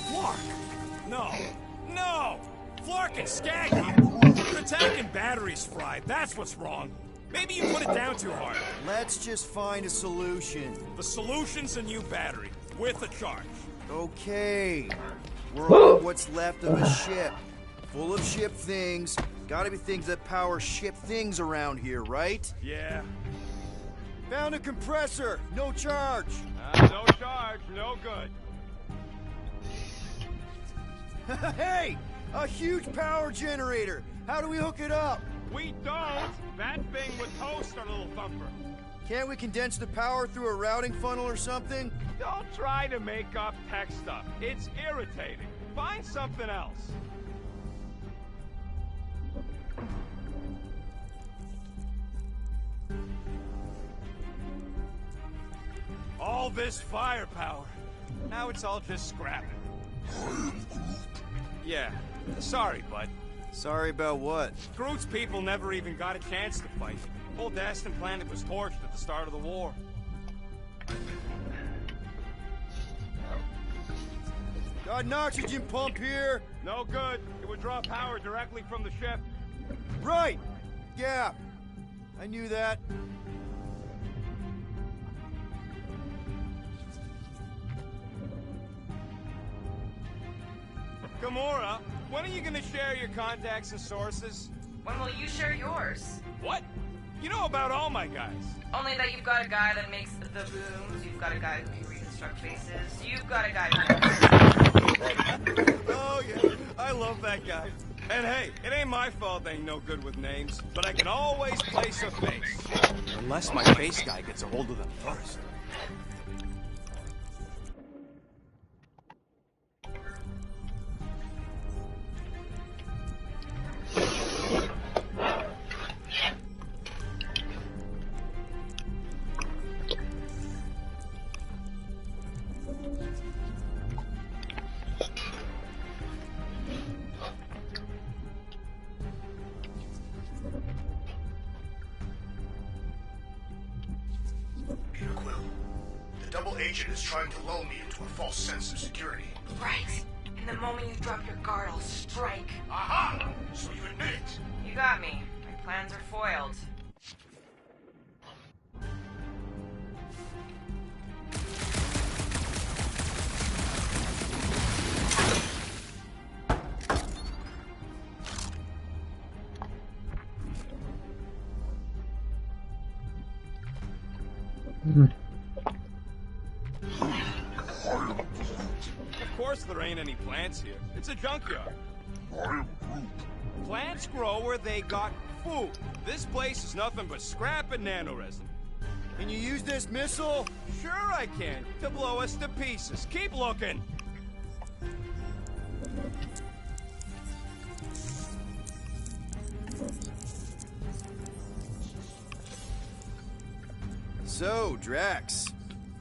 Flark! No! No! Flark and Skaggy! You're attacking batteries, Fried. That's what's wrong. Maybe you put it down too hard. Let's just find a solution. The solution's a new battery, with a charge. Okay. We're on what's left of a ship. Full of ship things. Gotta be things that power ship things around here, right? Yeah. Found a compressor. No charge. No charge, no good. Hey! A huge power generator. How do we hook it up? We don't. That thing would toast our little thumper. Can't we condense the power through a routing funnel or something? Don't try to make up tech stuff. It's irritating. Find something else. All this firepower. Now it's all just scrapping. Yeah. Sorry, bud. Sorry about what? Groot's people never even got a chance to fight. Whole Daston planet was torched at the start of the war. Got an oxygen pump here. No good. It would draw power directly from the ship. Right. Yeah. I knew that. Gamora, when are you gonna share your contacts and sources? When will you share yours? What? You know about all my guys. Only that you've got a guy that makes the booms, you've got a guy who can reconstruct faces, you've got a guy who... Oh, yeah. I love that guy. And hey, it ain't my fault they ain't no good with names, but I can always place a face. Unless my face guy gets a hold of them first. Double agent is trying to lull me into a false sense of security. Right. And the moment you drop your guard, I'll strike. Aha! So you admit it. You got me. My plans are foiled. Of course there ain't any plants here. It's a junkyard. Plants grow where they got food. This place is nothing but scrap and nanoresin. Can you use this missile? Sure I can, to blow us to pieces. Keep looking. So, Drax,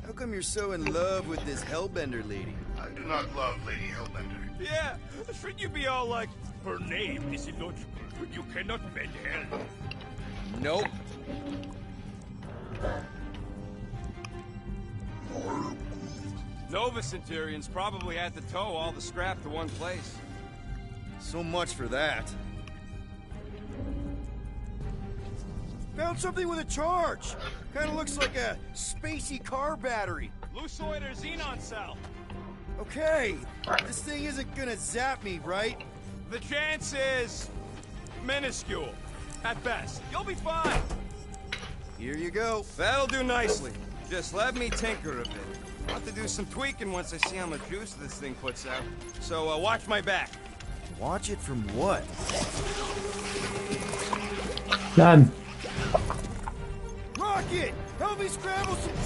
how come you're so in love with this Hellbender lady? I do not love Lady Hellbender. Yeah, shouldn't you be all like, her name is illogical. You cannot bend hell. Nope. Nova Centurions probably had to tow all the scrap to one place. So much for that. Found something with a charge. Kind of looks like a spacey car battery. Lusoid or xenon cell. Okay, this thing isn't gonna zap me, right? The chance is minuscule, at best. You'll be fine. Here you go. That'll do nicely. Just let me tinker a bit. I'll have to do some tweaking once I see how much juice this thing puts out. So watch my back. Watch it from what? Done. Rocket! Help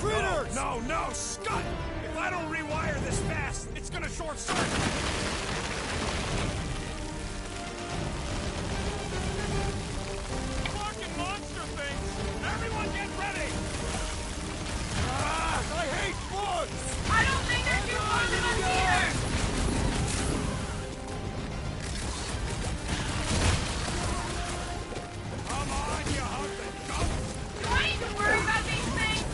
critters! No, no, Scott! If I don't rewire this fast, it's gonna short circuit! Fucking monster things! Everyone get ready! Ah, I hate bugs! I don't think they're too fond of us either! Come on, you humping dump! Do I need to worry about these things?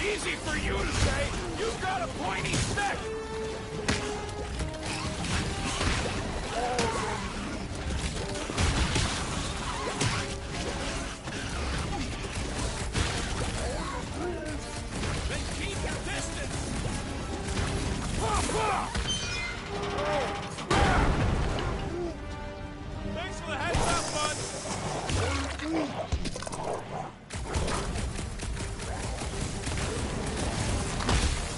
Easy for you to say! You've got a pointy stick! Then keep your distance! Thanks for the heads up, bud!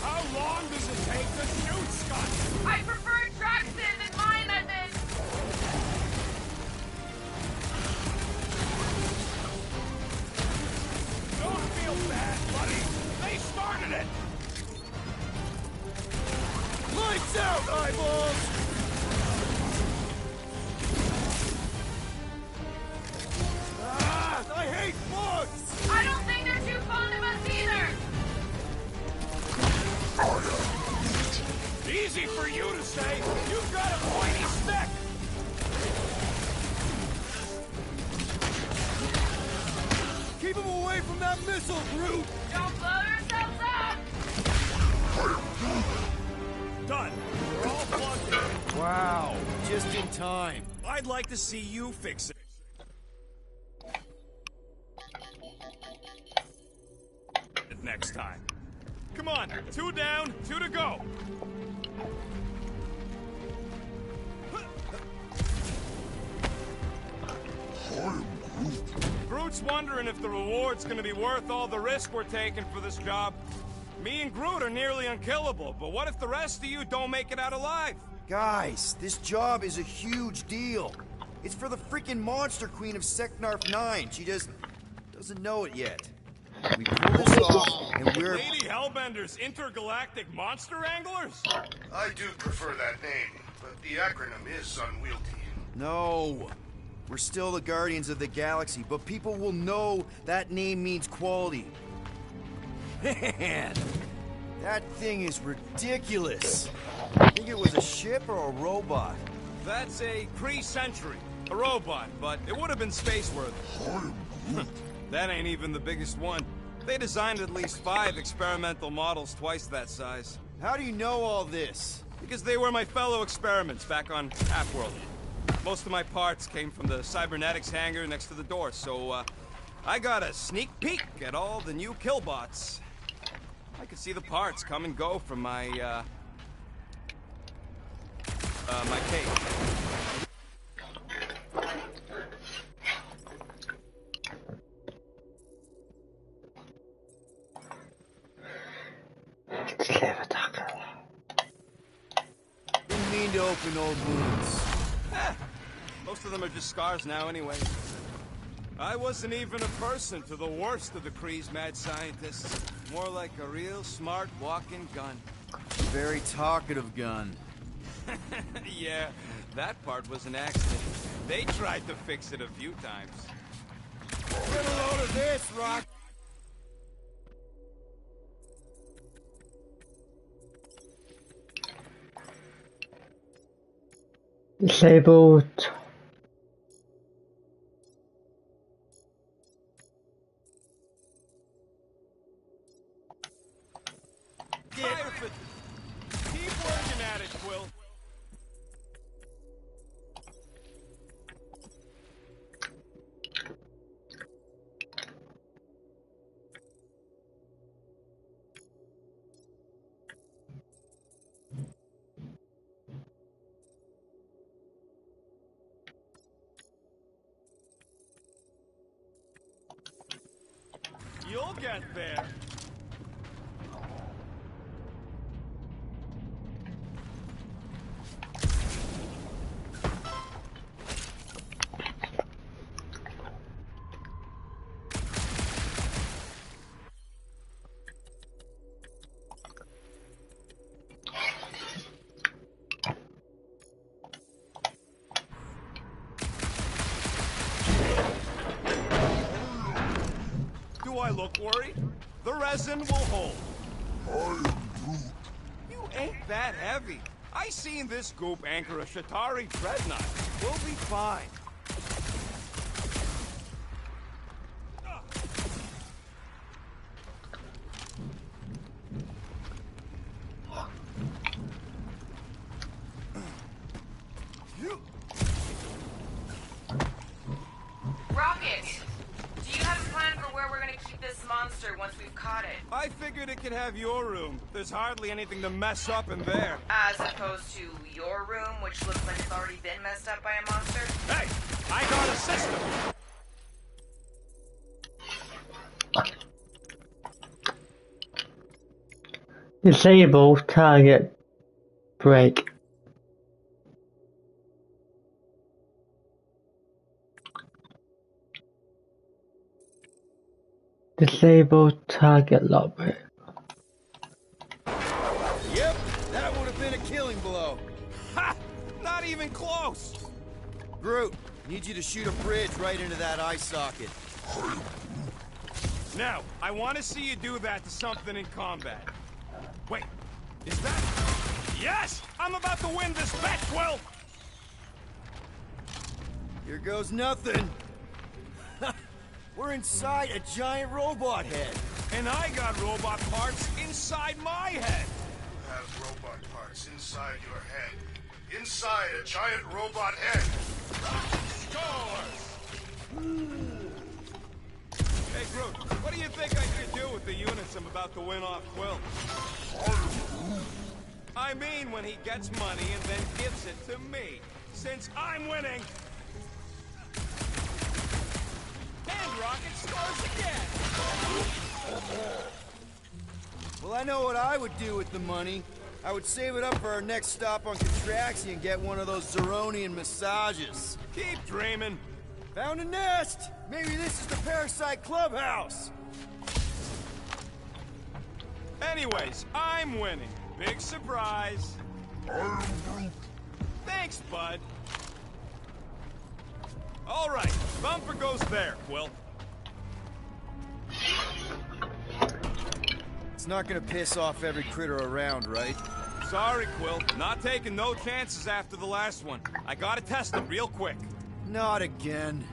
How long does it take to shoot, Scott? I prefer Traxxas in my method! Don't feel bad, buddy! They started it! Lights out, eyeballs! Ah, I hate bugs! I don't think they're too fond of us either! Easy for you to say! You've got a pointy stick! Keep him away from that missile, Groot! Don't blow yourselves up! Done. We're all plugged in. Wow, just in time. I'd like to see you fix it. Next time. Come on, 2 down, 2 to go. Groot's wondering if the reward's gonna be worth all the risk we're taking for this job. Me and Groot are nearly unkillable, but what if the rest of you don't make it out alive? Guys, this job is a huge deal. It's for the freaking monster queen of Seknarf 9. She just doesn't know it yet. We pull this off, and we're... Lady Hellbender's intergalactic monster anglers? I do prefer that name, but the acronym is unwieldy. No. We're still the Guardians of the Galaxy, but people will know that name means quality. Man, that thing is ridiculous. Think it was a ship or a robot? That's a Kree-Sentry, a robot, but it would have been space-worthy. That ain't even the biggest one. They designed at least 5 experimental models twice that size. How do you know all this? Because they were my fellow experiments back on Half-World. Most of my parts came from the cybernetics hangar next to the door, so I got a sneak peek at all the new killbots. I could see the parts come and go from my cage. Didn't mean to open old wounds. Most of them are just scars now anyway. I wasn't even a person to the worst of the Kree's mad scientists. More like a real smart walking gun. Very talkative gun. Yeah, that part was an accident. They tried to fix it a few times. Get a load of this, Rock! Disabled. Keep working at it, Quill. You'll get there. do I look worried? The resin will hold. You ain't that heavy. I seen this goop anchor a Shatari dreadnought. We'll be fine. Rocket! Do you have a plan for where we're gonna keep this monster once we've caught it? I figured it could have your room. There's hardly anything to mess up in there. As opposed to your room, which looks like it's already been messed up by a monster? Hey, I got a system. Disable target break. Disable target lock break. Yep, that would have been a killing blow. Ha! Not even close. Groot, need you to shoot a bridge right into that eye socket. Now, I want to see you do that to something in combat. Wait, is that... Yes! I'm about to win this bet, Quill! Here goes nothing. We're inside a giant robot head. And I got robot parts inside my head. You have robot parts inside your head. Inside a giant robot head. Scores! Hey, Groot, what do you think I should do with the units I'm about to win off Quill? I mean when he gets money and then gives it to me. Since I'm winning... And Rocket scores again! Well, I know what I would do with the money. I would save it up for our next stop on Contraxi and get one of those Zeronian massages. Keep dreaming. Found a nest! Maybe this is the Parasite Clubhouse! Anyways, I'm winning. Big surprise. Thanks, bud. All right, bumper goes there, Quill. It's not gonna piss off every critter around, right? Sorry, Quill. Not taking no chances after the last one. I gotta test it real quick. Not again.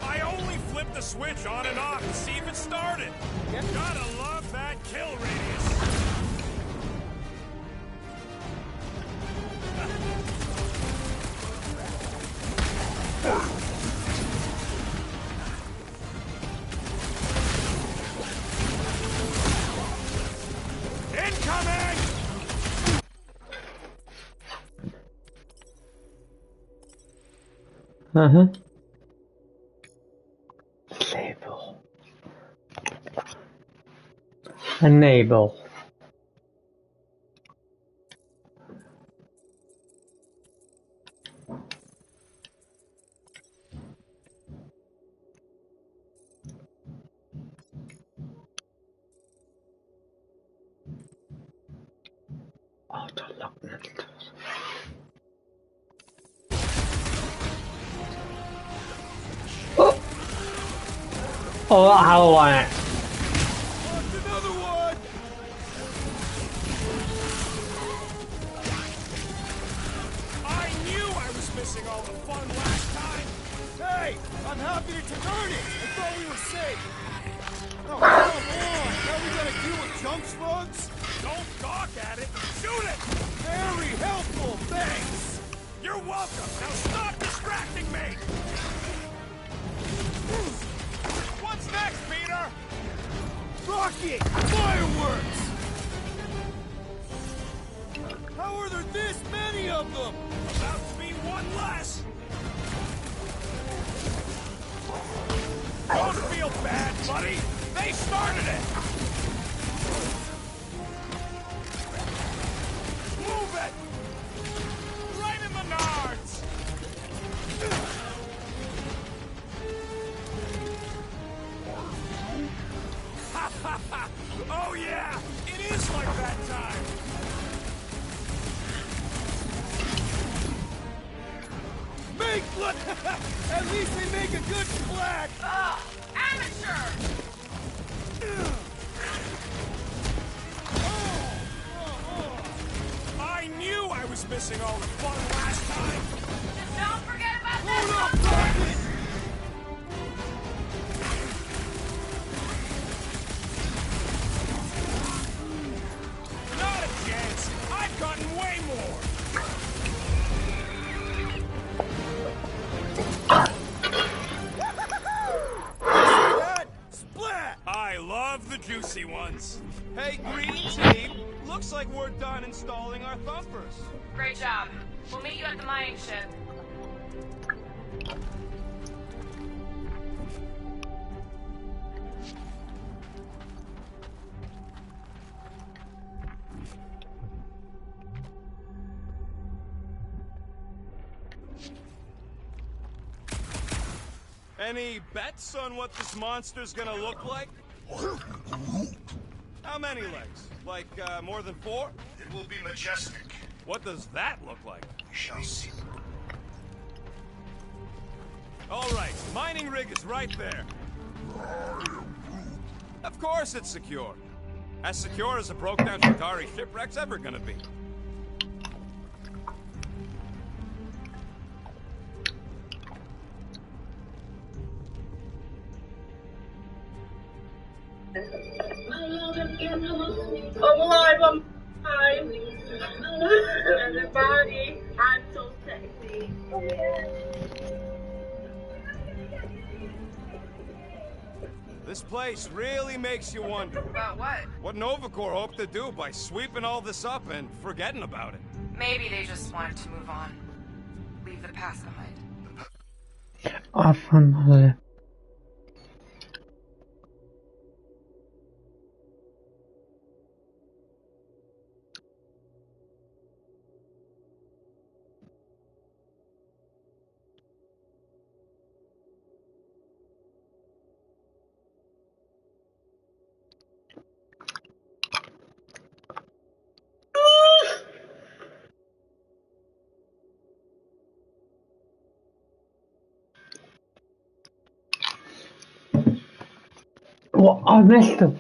I only flipped the switch on and off to see if it started. Gotta love that kill radius. Incoming! Disable. Enable. Auto lock next. Oh, how I want it. Lost another one! I knew I was missing all the fun last time. Hey! I'm happy to turn it! I thought we were safe! Oh, come on! Now we gotta deal with junk slugs? Don't gawk at it. Shoot it! Very helpful, thanks! You're welcome. Now stop distracting me. What's next, Peter? Rocket! Fireworks! How are there this many of them? About to be one less. Don't feel bad, buddy. They started it. Move it. Right in the nards. Oh yeah, it is like that time. Fake blood! At least they make a good splat! Ugh! Amateur! I knew I was missing all the fun last time! Just don't forget about that! Hold up, Rocket! Not a chance! I've gotten way more! Splat! I love the juicy ones. Hey, green team, looks like we're done installing our thumpers. Great job. We'll meet you at the mining ship. Any bets on what this monster's gonna look like? How many legs? Like, more than 4? It will be majestic. What does that look like? We shall see. All right, mining rig is right there. Of course it's secure. As secure as a broke-down Shatari shipwreck's ever gonna be. I'm alive, I'm alive. And the body, I'm so sexy. This place really makes you wonder. About what? What Novacore hoped to do by sweeping all this up and forgetting about it. Maybe they just wanted to move on. Leave the past behind. Afan What? I missed him.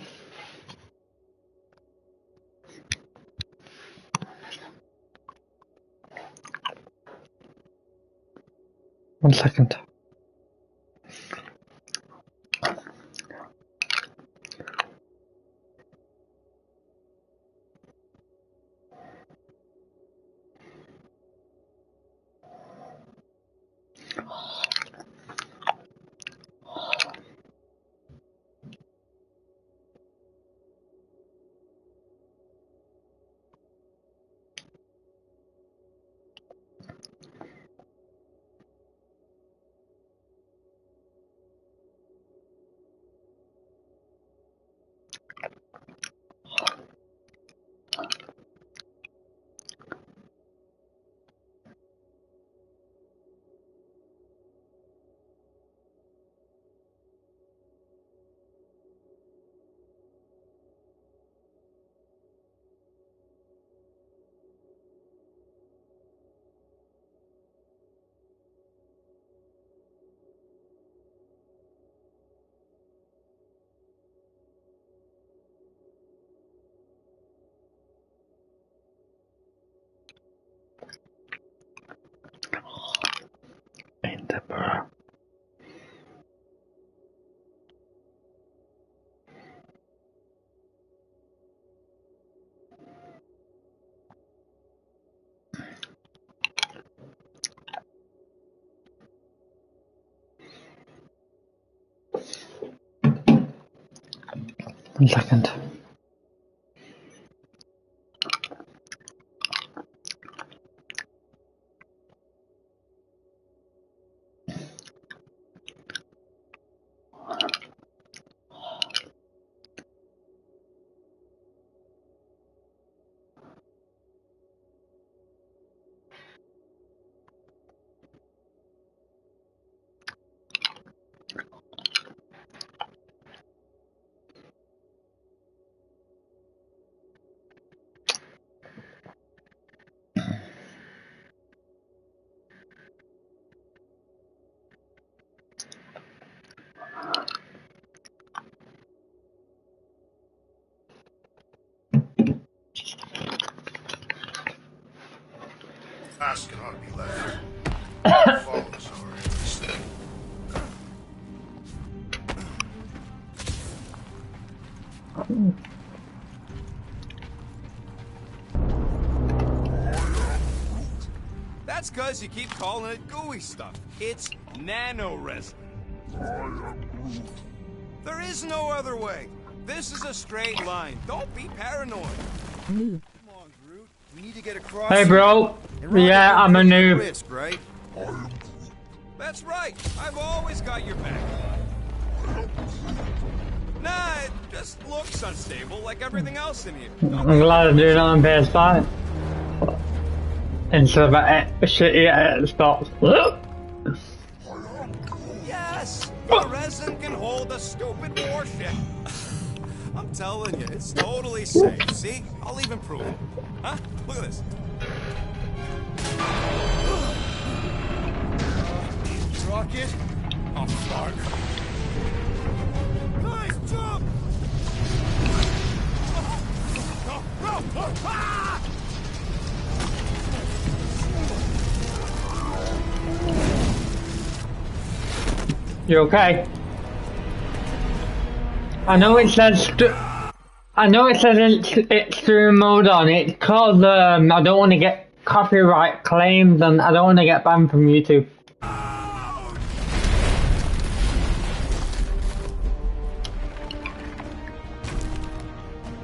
One second. In the borough. One second. past cannot be left. What follows are instead. That's because you keep calling it gooey stuff. It's nanoresin. There is no other way. This is a straight line. Don't be paranoid. Noob. Come on, Groot. We need to get across. Hey, here. bro. And Rocket Yeah, won't I'm a take the noob. risk, right? That's right. I've always got your back. Nah, it just looks unstable like everything else in here. I'm glad I'm doing it on PS5. Instead of at shitty at Xbox. Yes, the resin can hold a stupid warship. I'm telling you, it's totally safe. See? I'll even prove it. Huh? Look at this. Rocket? Oh, fuck. Nice jump! No! Ah! You okay? I know it says it's through mode on it because I don't want to get copyright claims and I don't want to get banned from YouTube.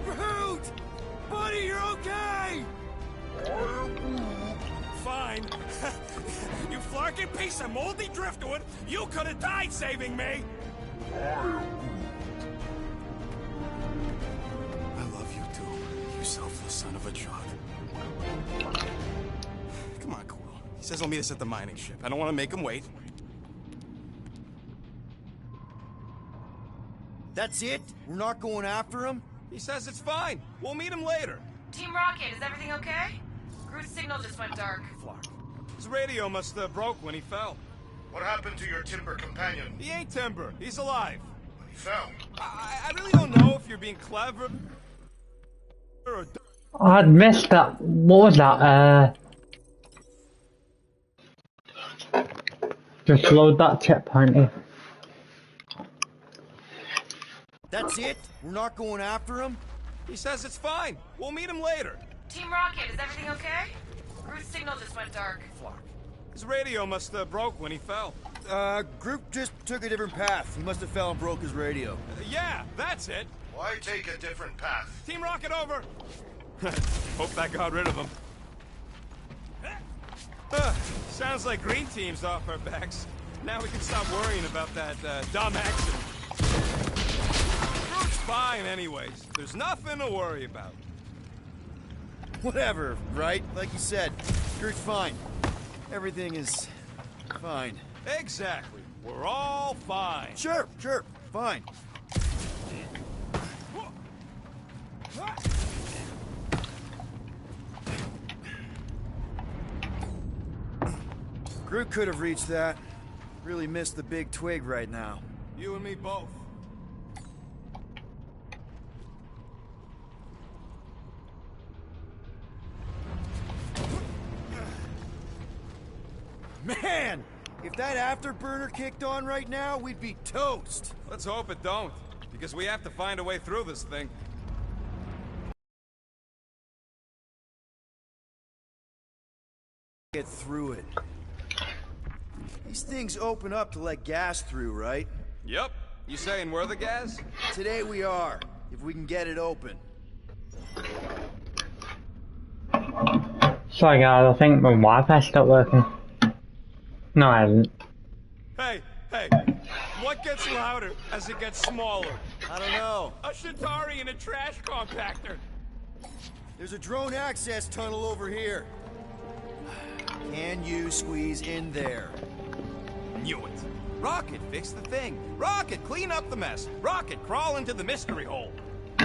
Groot! Buddy, you're okay! Fine. You flarking piece of moldy driftwood! You could have died saving me! I love you too, you selfless son of a truck. Come on, Quill. He says he'll meet us at the mining ship. I don't want to make him wait. That's it? We're not going after him? He says it's fine. We'll meet him later. Team Rocket, is everything okay? Groot's signal just went dark. Flark. His radio must have broke when he fell. What happened to your timber companion? He ain't Timber. He's alive. He fell. I really don't know if you're being clever or I'd missed that. What was that? Just load that checkpoint in. That's it? We're not going after him? He says it's fine. We'll meet him later. Team Rocket, is everything okay? Groot's signal just went dark. Flark. His radio must have broke when he fell. Groot just took a different path. He must have fell and broke his radio. Yeah, that's it. Why take a different path? Team Rocket over. Hope that got rid of him. Sounds like Green Team's off our backs. Now we can stop worrying about that dumb accident. Groot's fine anyways. There's nothing to worry about. Whatever, right? Like you said, Groot's fine. Everything is fine. Exactly. We're all fine. Sure, fine. Groot could have reached that. Really missed the big twig right now. You and me both. Man! If that afterburner kicked on right now, we'd be toast. Let's hope it don't, because we have to find a way through this thing. Get through it. These things open up to let gas through, right? Yep. You saying we're the gas? Today we are, if we can get it open. Sorry guys, I think my Wi-Fi stopped working. No, I haven't. Hey, what gets louder as it gets smaller? I don't know. A Shatari and a trash compactor. There's a drone access tunnel over here. Can you squeeze in there? Knew it. Rocket, fix the thing. Rocket, clean up the mess. Rocket, crawl into the mystery hole.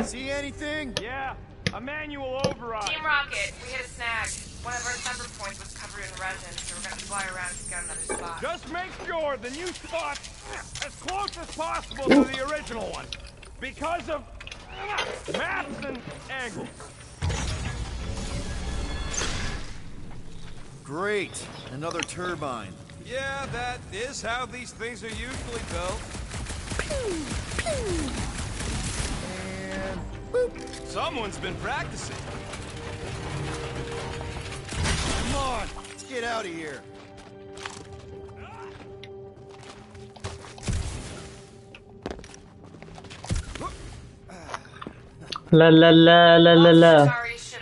See anything? Yeah, a manual override. Team Rocket, we hit a snag. One of our temper points was covered in resin, so we're gonna fly around and scout another spot. Just make sure the new spot's as close as possible to the original one. Because of maths and angles. Great, another turbine. Yeah, that is how these things are usually built. And boop. Someone's been practicing. Come on, let's get out of here. La la la la la la. Sorry, ship.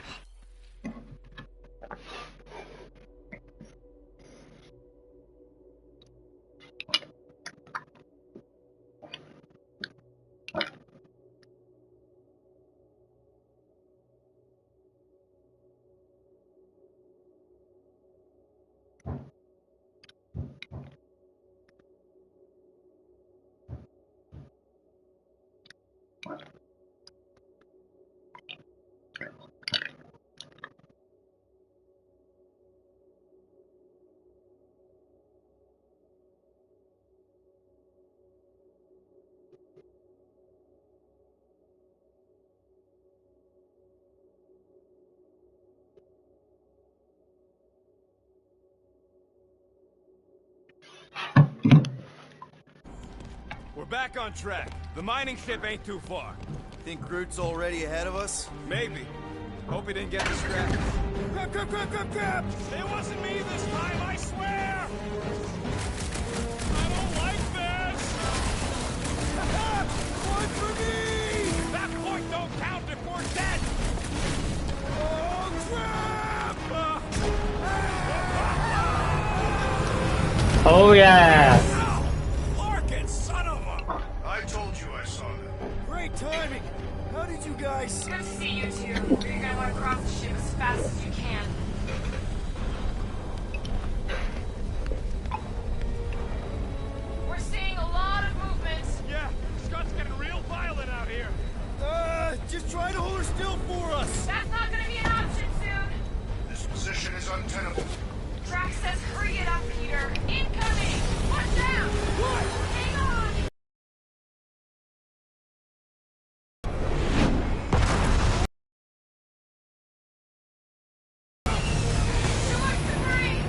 We're back on track. The mining ship ain't too far. Think Groot's already ahead of us? Maybe. Hope he didn't get distracted. Crap, crap, crap, crap, crap! It wasn't me this time, I swear! I don't like this! One for me! That point don't count if we're dead! Oh, crap! Oh yeah. Larkin, son of a... I told you I saw that. Great timing! How did you guys... Good to see you two. You're gonna want to cross the ship as fast as you can. We're seeing a lot of movement. Yeah, Scott's getting real violent out here. Just try to hold her still for us! That's not gonna be an option soon. This position is untenable. Drax says hurry it up, Peter. Incoming! Watch out! What? Hang on! Too much debris!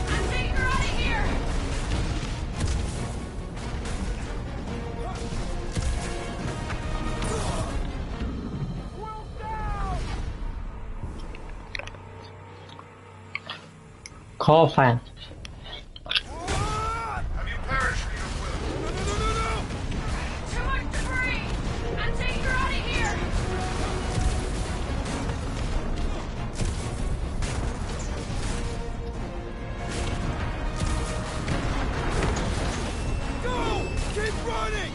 I'm taking her out of here! Call fan. Have you perished, Peter Quill? Too much debris! I'm taking her out of here! Go! Keep running!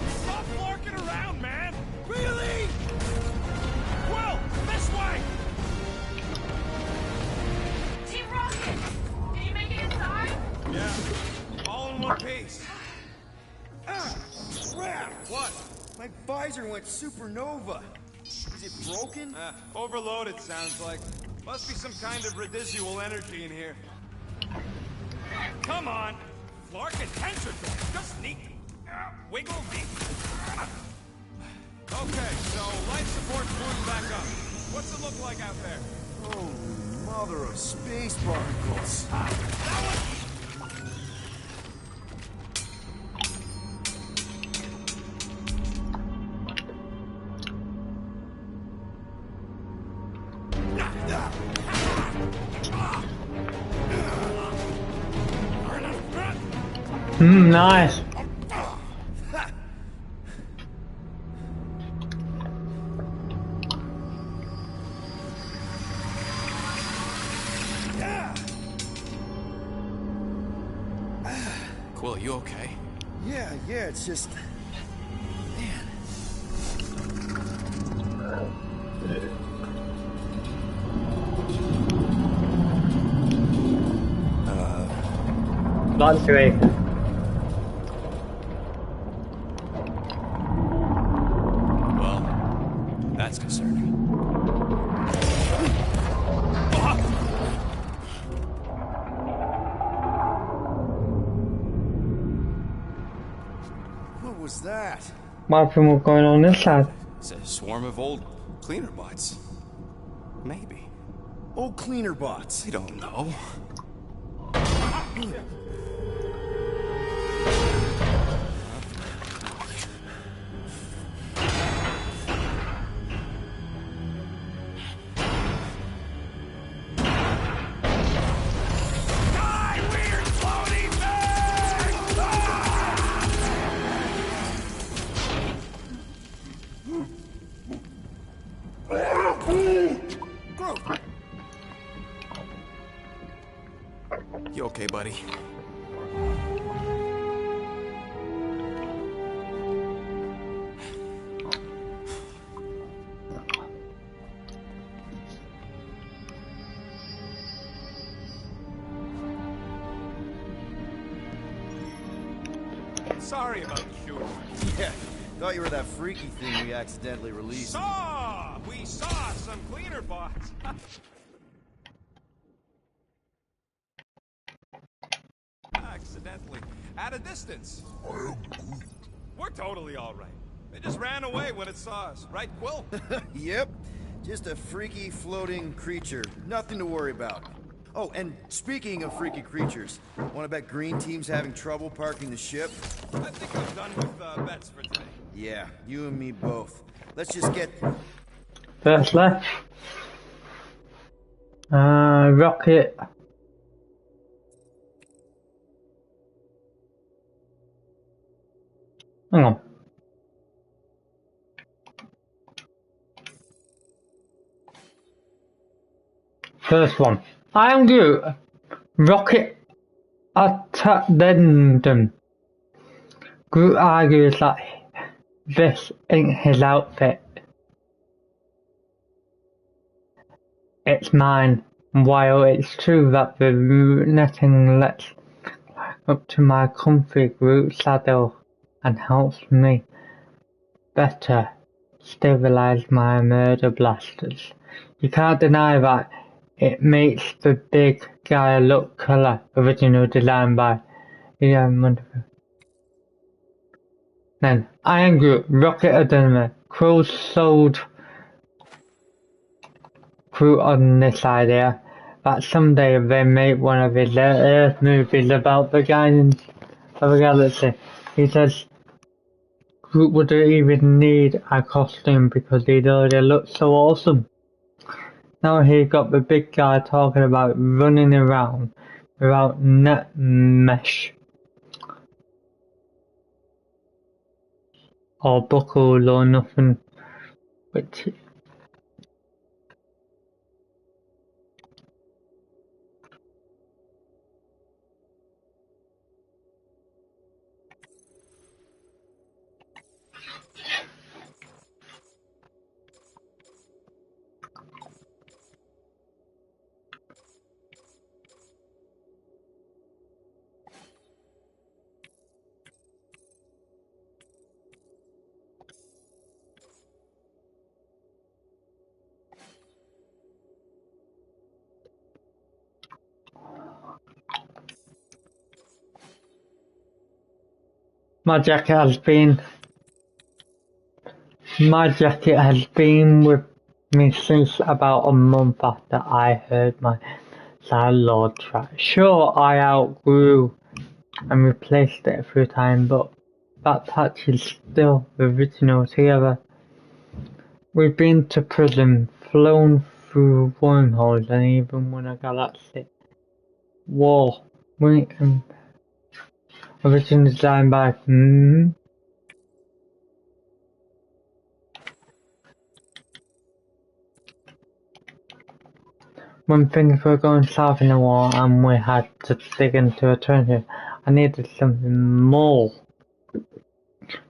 Stop larking around, man! Really? Well, this way! Team Rocket! Did you make it inside? Yeah, all in one piece. Ah! Crap! What? My visor went supernova. Is it broken? Overloaded, sounds like. Must be some kind of residual energy in here. Come on! Larkin tensor door, just sneak. Wiggle me. Okay, so life support's moving back up. What's it look like out there? Oh, mother of space particles. Nice. Quill, you okay? Yeah, it's just... Man. Not great. Well, that's concerning. What was that? What from what's going on this side? It's a swarm of old cleaner bots. Maybe. Old cleaner bots. I don't know. You okay, buddy? Sorry about the shooting. Yeah, thought you were that freaky thing we accidentally released. We saw some cleaner bots. Accidentally. At a distance. We're totally all right. They just ran away when it saw us. Right, Quill? Yep, just a freaky floating creature. Nothing to worry about. Oh, and speaking of freaky creatures, wanna bet Green Team's having trouble parking the ship? I think I'm done with bets for today. Yeah, you and me both. Let's just get... First left. Rocket. Hang on. First one. I am good. Rocket addendum. Groot argues that this ain't his outfit. It's mine. While it's true that the netting lets up to my comfy Groot saddle and helps me better stabilize my murder blasters, you can't deny that it makes the big guy look colour. Original design by Ian. Then Iron Groot, Rocket Adama, Crow sold Groot on this idea that someday they make one of his Earth movies about the Guardians of the Galaxy. He says Groot wouldn't even need a costume because he'd already look so awesome. Now he got the big guy talking about running around without net mesh or buckles or nothing, which my jacket has been with me since about a month after I heard my landlord try. Sure, I outgrew and replaced it through time, but that patch is still the original together. We've been to prison, flown through wormholes, and even won a Galaxy war. Originally designed by When things were going south in the war and we had to dig into a treasure, I needed something more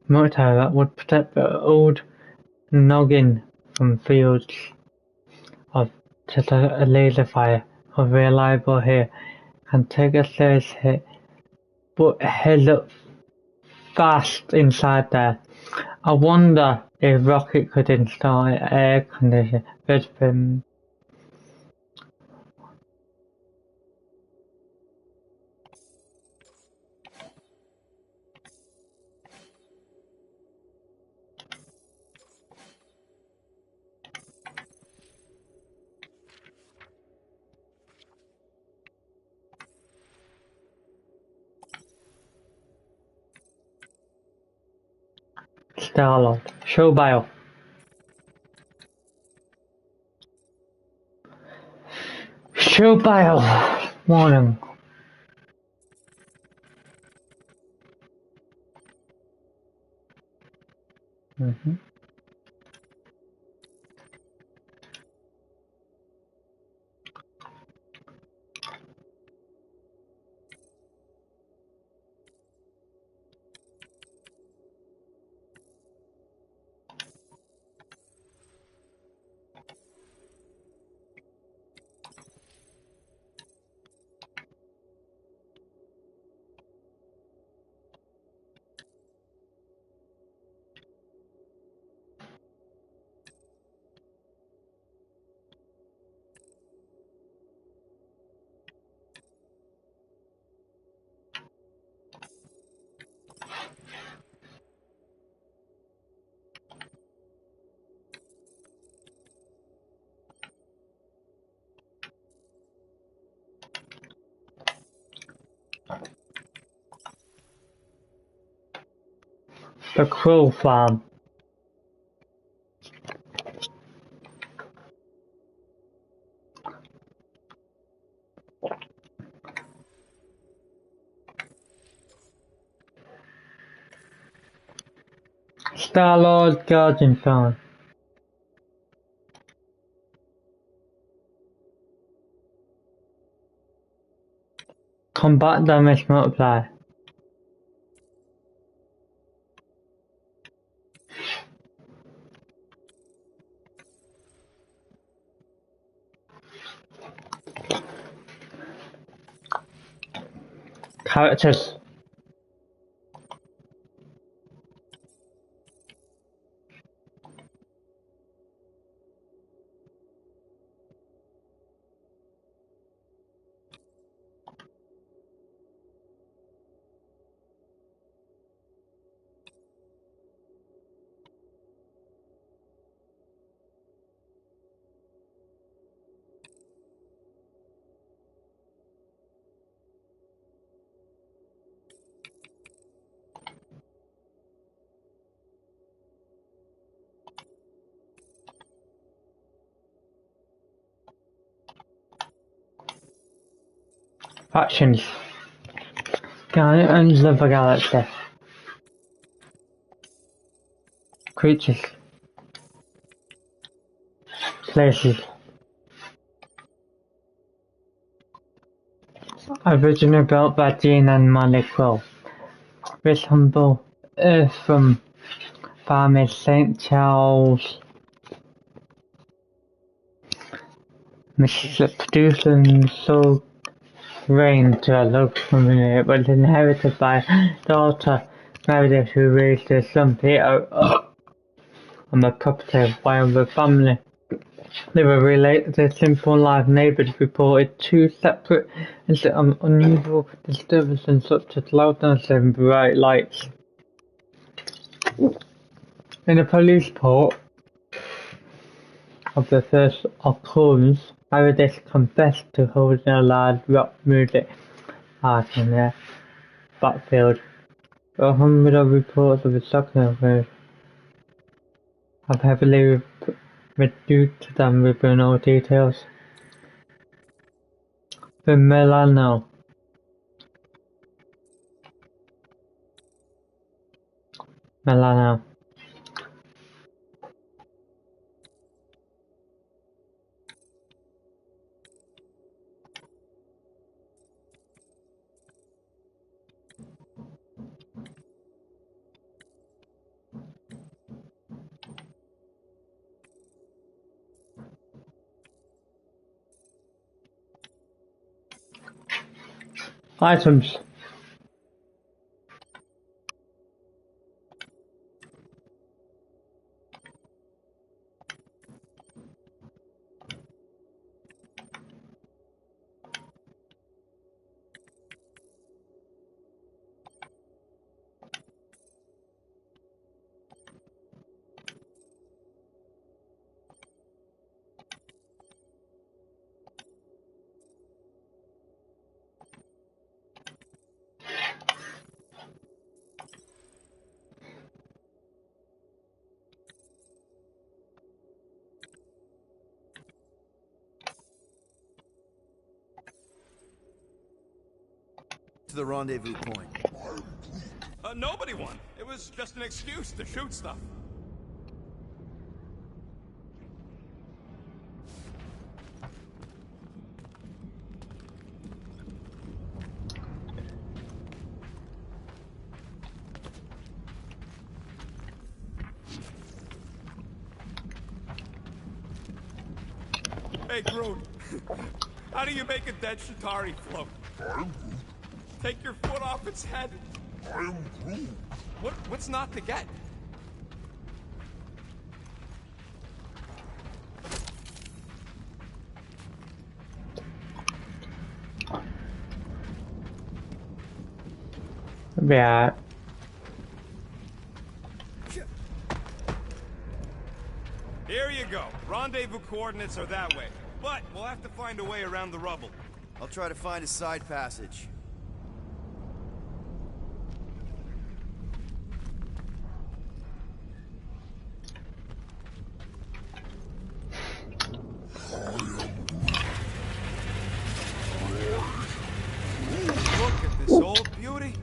motile that would protect the old noggin from fields of just a laser fire. A reliable here can take a serious hit, but heads up fast inside there. I wonder if Rocket could install an air conditioner. Good for him. Star-Lord. Show bio. Show bio. Warning. The Crow Farm. Star-Lord Guardian Farm. Combat damage multiply. Characters. Factions. Guardians of the Galaxy. Creatures. Places. Originally built by Dean and Molly Crow. This humble earth from farm is St. Charles, Mississippi, produced and sold grain to a local community. It was inherited by daughter Meredith, who raised her son Peter on the property while the family. They were related to simple life. Neighbors reported two separate incidents of unusual disturbances such as loudness and bright lights. In a police report of the first occurrence, Meredith confessed to holding a large rock music party in their backfield. A hundred of reports of the shocking event have heavily reduced them with no details. The Milano items. to the rendezvous point? Nobody won. It was just an excuse to shoot stuff. Hey, Groot. How do you make a dead Shatari float? Take your foot off its head. What's not to get? Yeah. Here you go. Rendezvous coordinates are that way. But we'll have to find a way around the rubble. I'll try to find a side passage. Look at this old beauty.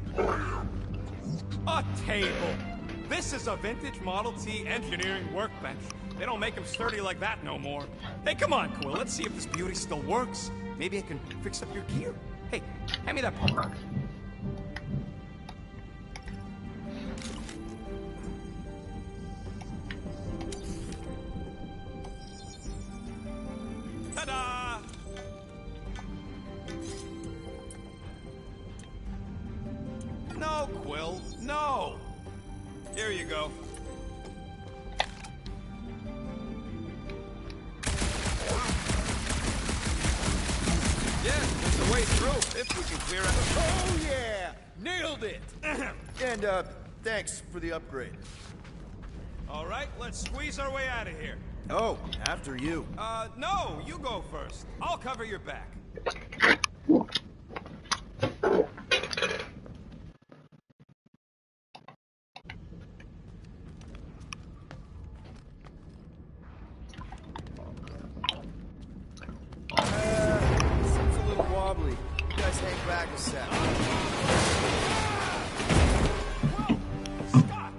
A table. This is a vintage Model T engineering workbench. They don't make them sturdy like that no more. Hey, come on, Quill. Let's see if this beauty still works. Maybe I can fix up your gear. Hey, hand me that part. Ta-da! No, Quill. No. Here you go. Yeah, there's a way through, if we can clear it. Oh yeah! Nailed it! And, thanks for the upgrade. All right, let's squeeze our way out of here. Oh, after you. No, you go first. I'll cover your back. Seems a little wobbly. You guys hang back a sec. Whoa! Stop!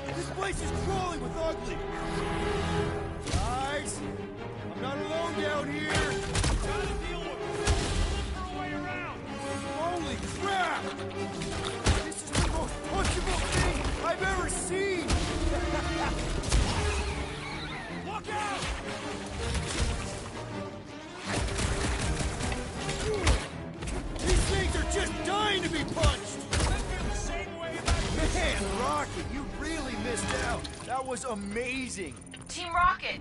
This place is crawling with ugly. Guys, I'm not alone down here. Gotta deal with it. Look for a way around. Holy crap! This is the most punchable thing I've ever seen. Look out! These things are just dying to be punched. I feel the same way about this. Man, Rocket, you really missed out. That was amazing. Team Rocket!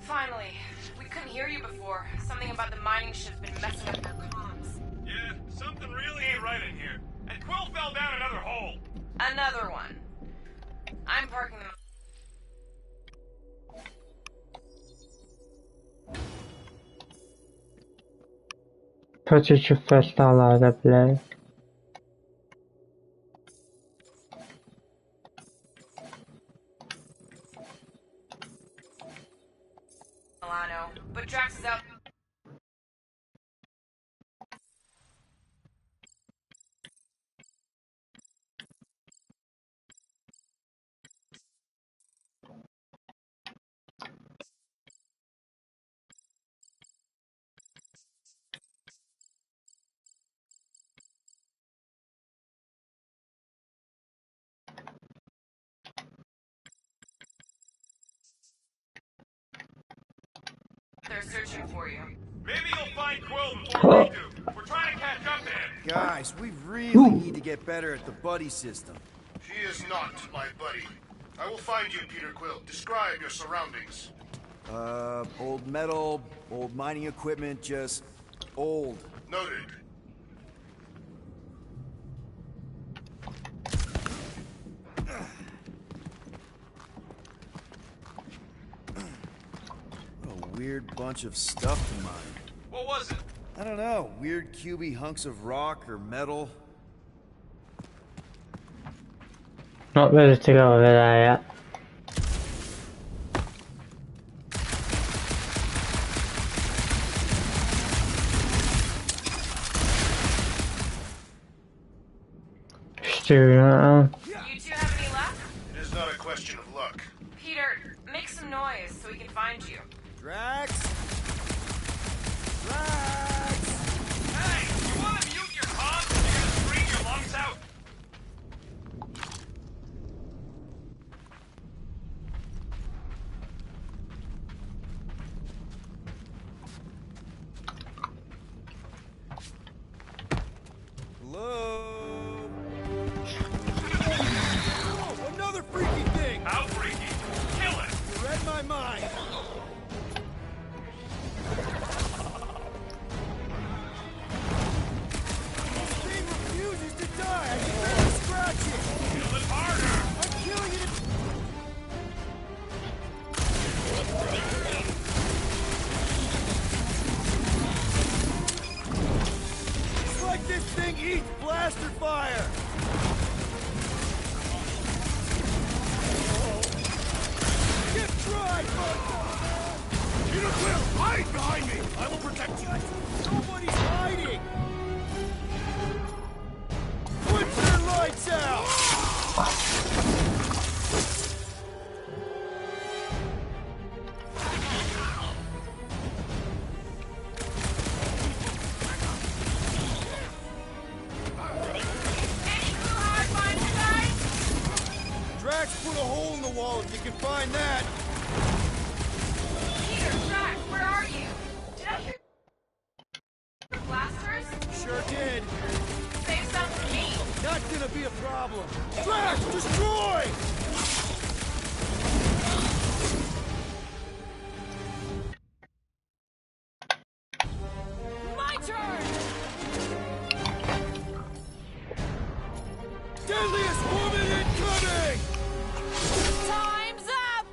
Finally. We couldn't hear you before. Something about the mining ship's been messing up their comms. Yeah, something really ain't right in here. And Quill fell down another hole. Another one. I'm parking them. Put your first all out of play. Milano. But Drax is out. They're searching for you. Maybe you'll find Quill before we do. We're Guys, we really need to get better at the buddy system. He is not my buddy. I will find you, Peter Quill. Describe your surroundings. Old metal, old mining equipment, just old. Noted. What a weird bunch of stuff to mine. What was it? I don't know, weird cubey hunks of rock or metal. Not ready to go over there yet. Steering around. You two have any luck? It is not a question of luck. Peter, make some noise so we can find you. Drax? Drax! Hey, you want to mute your comms? You're gonna scream your lungs out. Hello? Oh, another freaky thing! How freaky. Kill it. You read my mind. This thing refuses to die. I can barely scratch it. Kill it harder. I'm killing it. It's like this thing eats blaster fire. Get tried, bud. Peter Quill, hide behind me. I will protect you. Nobody's hiding. Put their lights out. Any clue how I find you guys? Drax put a hole in the wall if you can find that. Peter, Drax, where are you? Did I hear blasters? Sure did. Save some for me. Not gonna be a problem. Drax, destroy! My turn! Deadliest woman incoming! Time's up!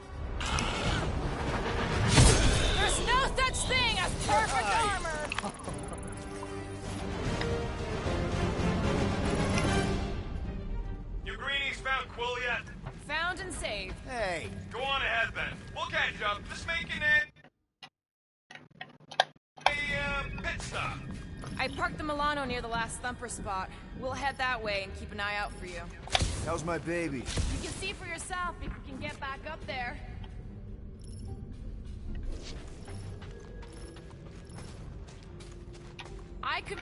There's no such thing as perfect armor! You greenies found Quill yet? Found and saved. Hey, Go on ahead then. We'll catch up. Just making it a pit stop. I parked the Milano near the last thumper spot. We'll head that way and keep an eye out for you. how's my baby? You can see for yourself if we can get back up there. I could...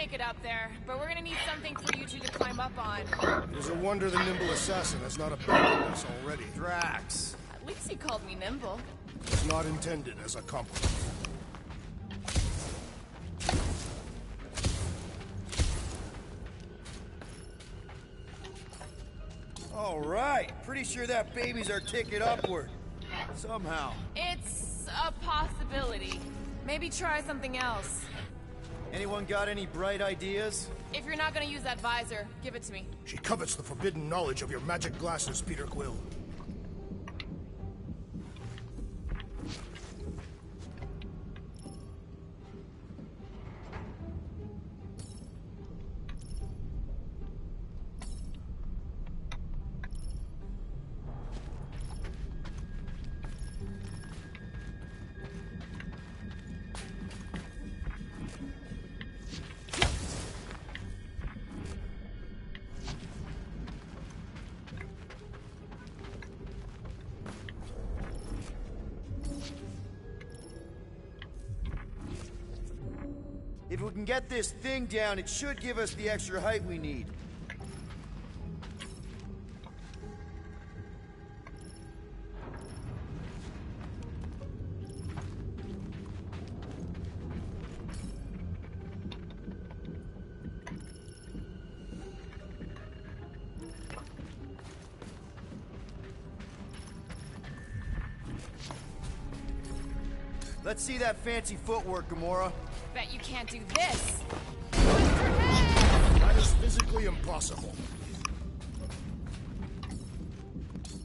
make it up there, but we're gonna need something for you two to climb up on. It is a wonder the nimble assassin has not abandoned us already. Drax. At least he called me nimble. It's not intended as a compliment. All right. Pretty sure that baby's our ticket upward. Somehow. It's a possibility. Maybe try something else. Anyone got any bright ideas? If you're not gonna use that visor, give it to me. She covets the forbidden knowledge of your magic glasses, Peter Quill. If we can get this thing down, it should give us the extra height we need. Let's see that fancy footwork, Gamora. Bet you can't do this. That is physically impossible.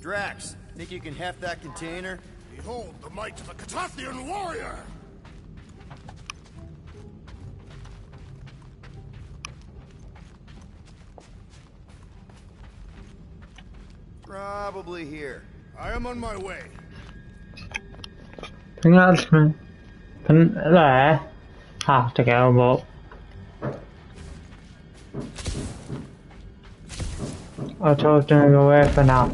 Drax, think you can heft that container? Behold the might of a Catathian warrior! Probably here. I am on my way. I think that's me. There. Have to go, but I told him to go away for now.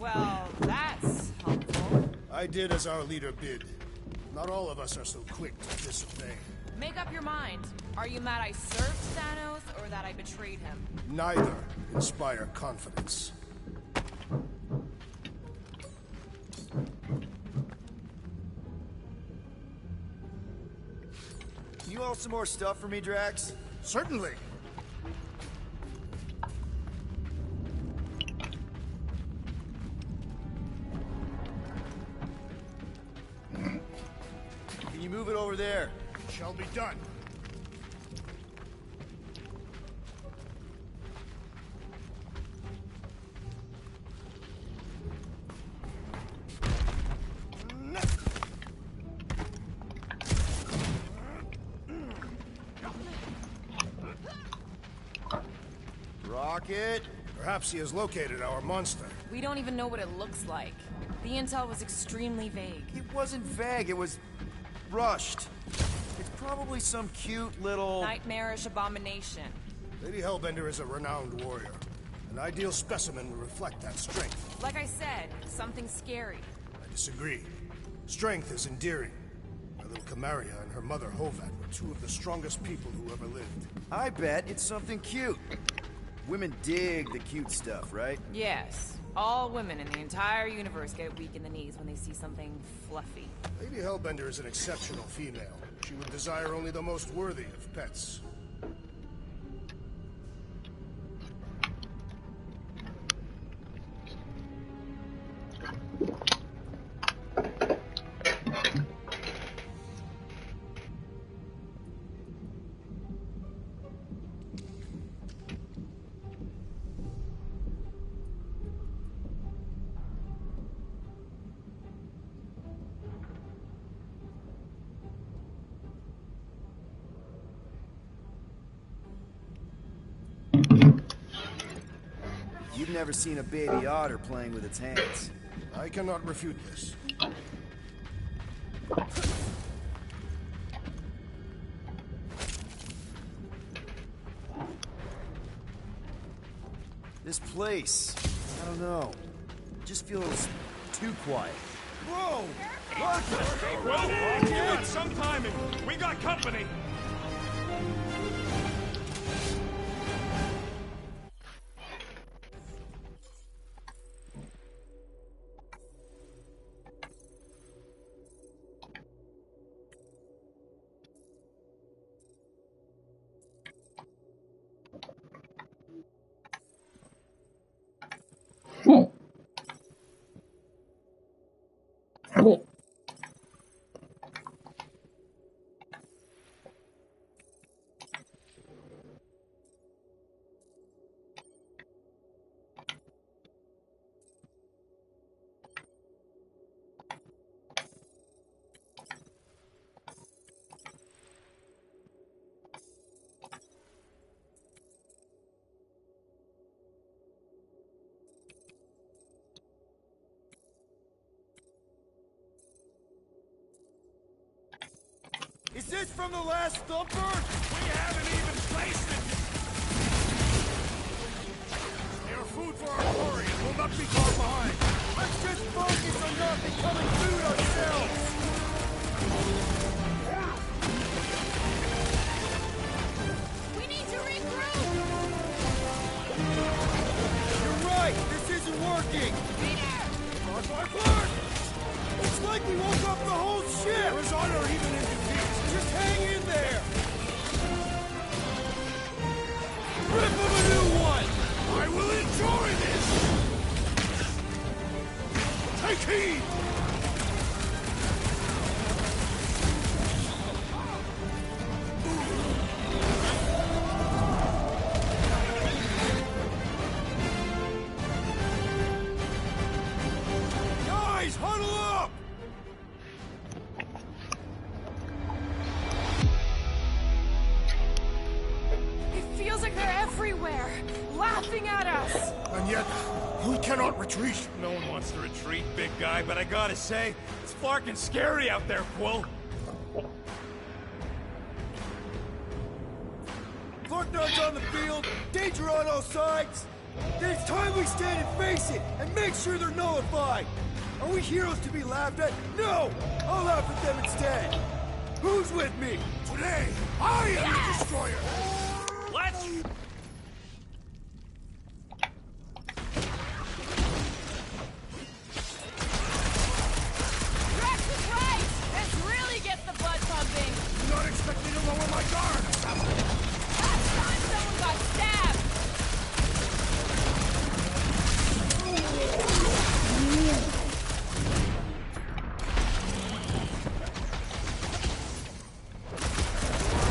Well, that's helpful. I did as our leader bid. Not all of us are so quick to disobey. Make up your mind. Are you mad I served Thanos or that I betrayed him? Neither inspire confidence. You all some more stuff for me, Drax? Certainly. Can you move it over there? Shall be done. Rocket? Perhaps he has located our monster. We don't even know what it looks like. The intel was extremely vague. It wasn't vague, it was rushed. It's probably some cute little... Nightmarish abomination. Lady Hellbender is a renowned warrior. An ideal specimen would reflect that strength. Like I said, something scary. I disagree. Strength is endearing. My little Camaria and her mother Hovat were two of the strongest people who ever lived. I bet it's something cute. Women dig the cute stuff, right? Yes. All women in the entire universe get weak in the knees when they see something fluffy. Lady Hellbender is an exceptional female. She would desire only the most worthy of pets. You've never seen a baby otter playing with its hands. I cannot refute this. This place, I don't know. It just feels too quiet. Whoa! Look! Well, give it some timing. We got company. this from the last thumper? We haven't even placed it. They are food for our quarry and will not be far behind. Let's just focus on not becoming food ourselves. We need to regroup! You're right. This isn't working. Peter! Clark! It's like we woke up the whole ship. There is honor even in defeat. Just hang in there. Rip him a new one. I will enjoy this! Take heed! Guys, huddle up. It feels like they're everywhere, laughing at us! And yet, we cannot retreat. No one wants to retreat, big guy, but I gotta say, it's fucking scary out there, Quill. Clark Nunn's on the field. Danger on all sides. Then it's time we stand and face it, and make sure they're nullified. Are we heroes to be laughed at? No! I'll laugh at them instead. Who's with me? Today, I am the destroyer. Let's... Rex is right! This really gets the blood pumping! Do not expect me to lower my guard. Last time someone got stabbed!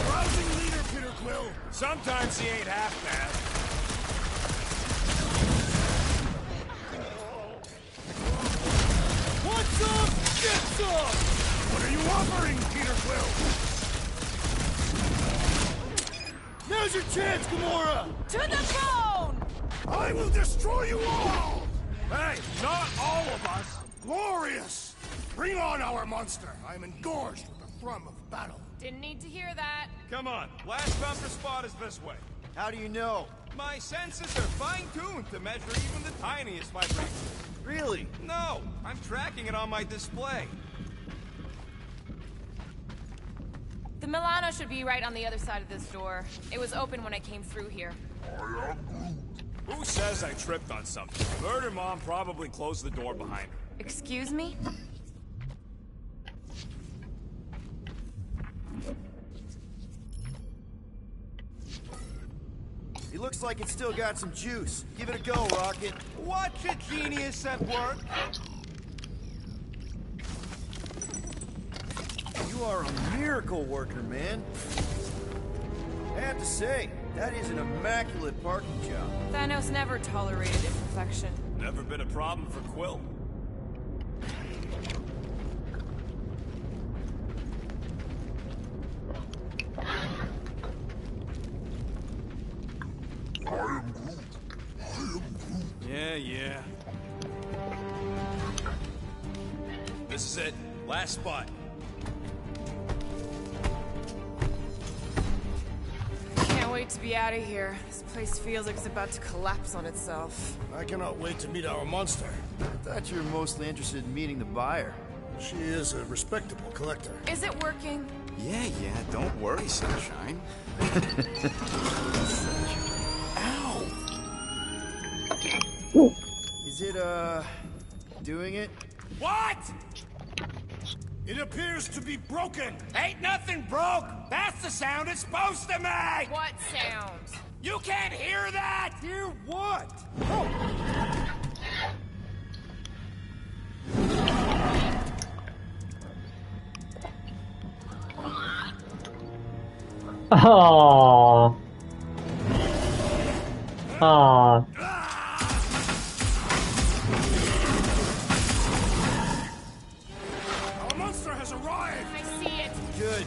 Rousing leader, Peter Quill. Sometimes he ain't half bad. Want some? Get some! What are you offering, Peter Quill? Now's your chance, Gamora! To the bone! I will destroy you all! Hey, not all of us. Glorious! Bring on our monster. I am engorged with the thrum of battle. Didn't need to hear that. Come on, last bumper spot is this way. How do you know? My senses are fine-tuned to measure even the tiniest vibrations. Really? No, I'm tracking it on my display. The Milano should be right on the other side of this door. It was open when I came through here. Who says I tripped on something? Murder Mom probably closed the door behind her. Excuse me? It looks like it's still got some juice. Give it a go, Rocket. Watch a genius at work. You are a miracle worker, man. I have to say, that is an immaculate parking job. Thanos never tolerated imperfection. Never been a problem for Quill. Yeah. This is it. Last spot. Can't wait to be out of here. This place feels like it's about to collapse on itself. I cannot wait to meet our monster. I thought you were mostly interested in meeting the buyer. She is a respectable collector. Is it working? Yeah, don't worry, Sunshine. Ow! Is it, doing it? What? It appears to be broken. Ain't nothing broke. That's the sound it's supposed to make. What sound? You can't hear that. Hear what? Oh. Oh. Our monster has arrived. I see it. Good.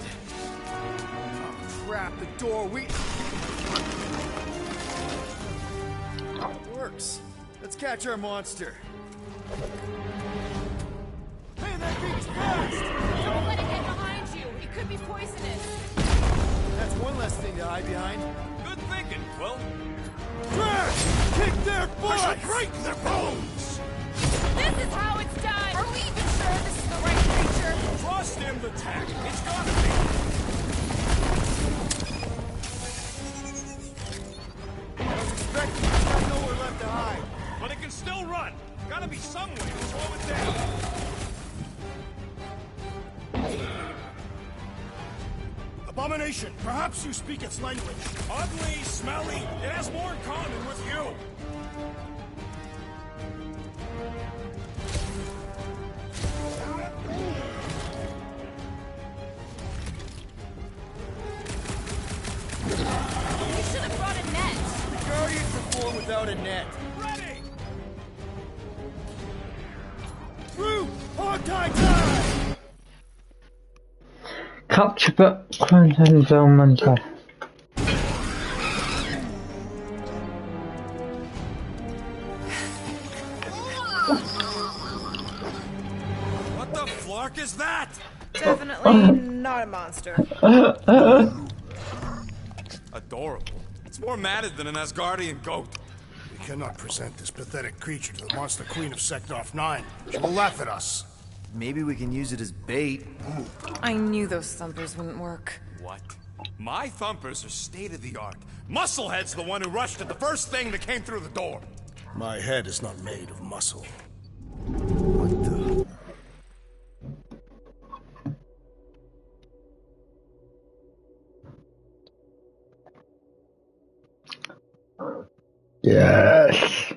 Oh, crap, the door, It works. Let's catch our monster. Hey, that thing's fast! Don't let it get behind you. It could could be poisonous. That's one less thing to hide behind. Good thinking, Quill. Trash! Kick their I butts! shall break their bones! This is how it's done! Are we even sure this is the right creature? Trust him to tack. It's gotta be. I was expecting he's got nowhere left to hide. But it can still run. Gotta be some way to slow it down. Abomination, perhaps you speak its language. Ugly, smelly. It has more in common with you. We should have brought a net. The Guardians perform without a net. Ready! Through! Hog-tie time! Capture the content element. What the flark is that? Definitely not a monster. Adorable. It's more matted than an Asgardian goat. We cannot present this pathetic creature to the monster queen of Sector 9. She will laugh at us. Maybe we can use it as bait. I knew those thumpers wouldn't work. What? My thumpers are state-of-the-art. Musclehead's the one who rushed at the first thing that came through the door. My head is not made of muscle. Yes.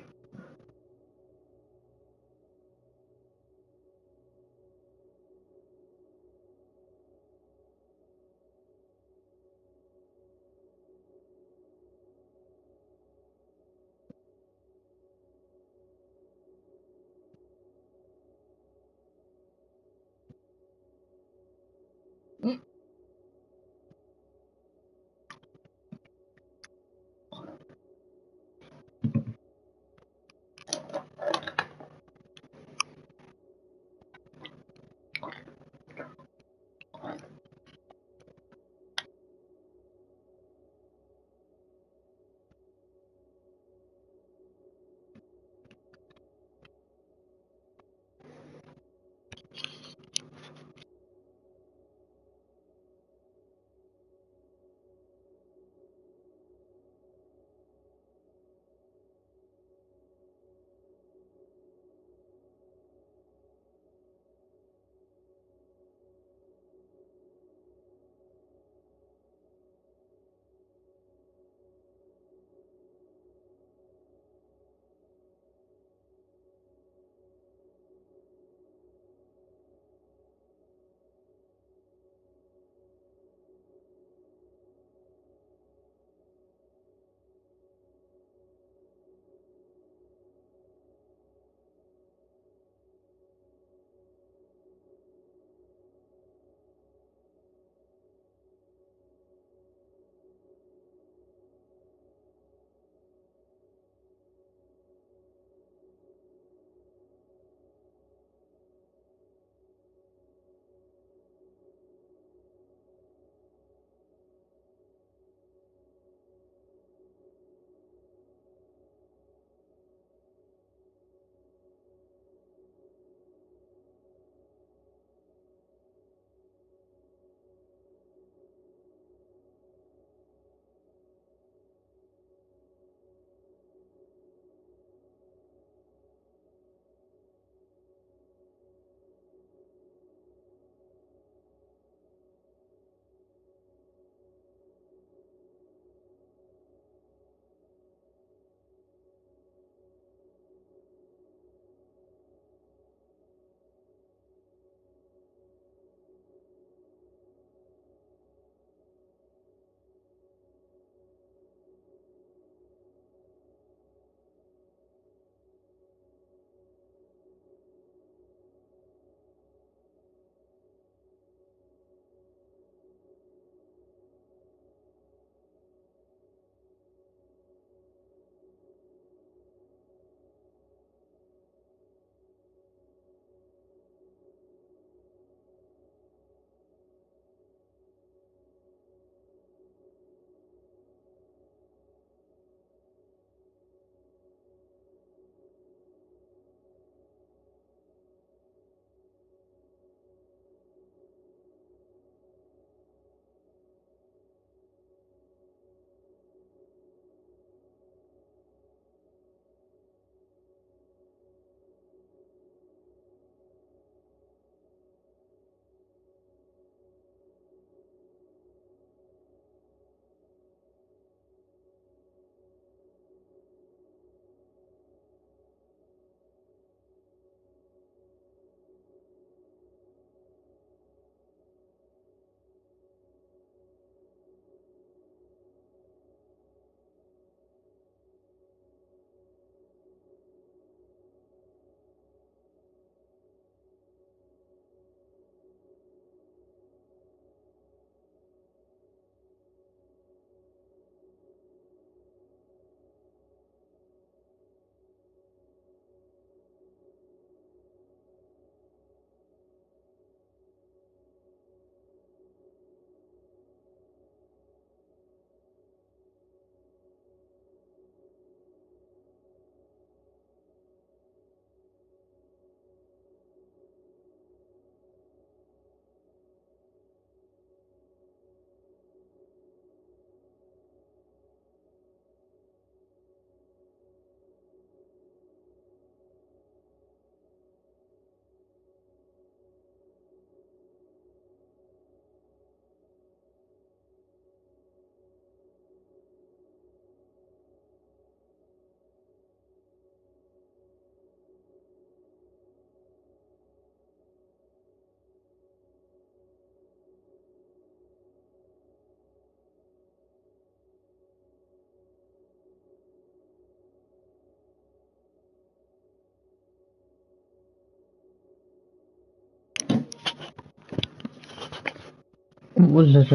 was it?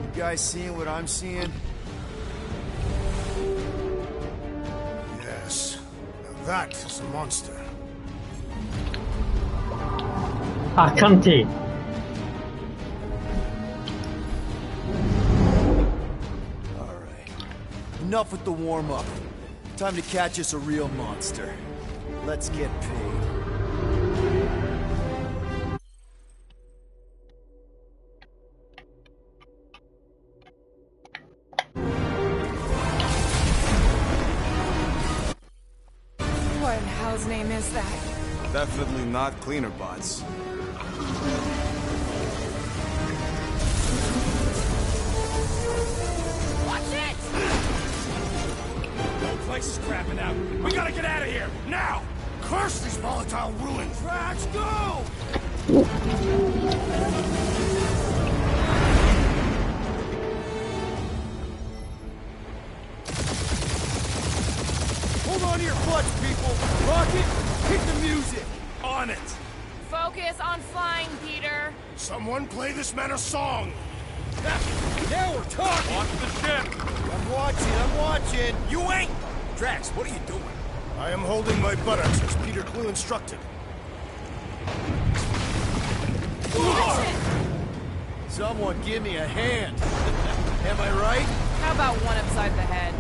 You guys seeing what I'm seeing? Yes. Now that is a monster. I can't see. Alright. Enough with the warm-up. Time to catch us a real monster. Let's get paid. What in hell's name is that? Definitely not cleaner bots. Watch it! The whole place is crapping out. We gotta get out of here, now! Curse these volatile ruins! Drax, go! Hold on to your butts, people! Rocket, hit the music! On it! Focus on flying, Peter. Someone play this man a song! Now we're talking! Watch the ship! I'm watching! You ain't! Drax, what are you doing? I am holding my buttocks as Peter Quill instructed. Someone give me a hand. Am I right? How about one upside the head?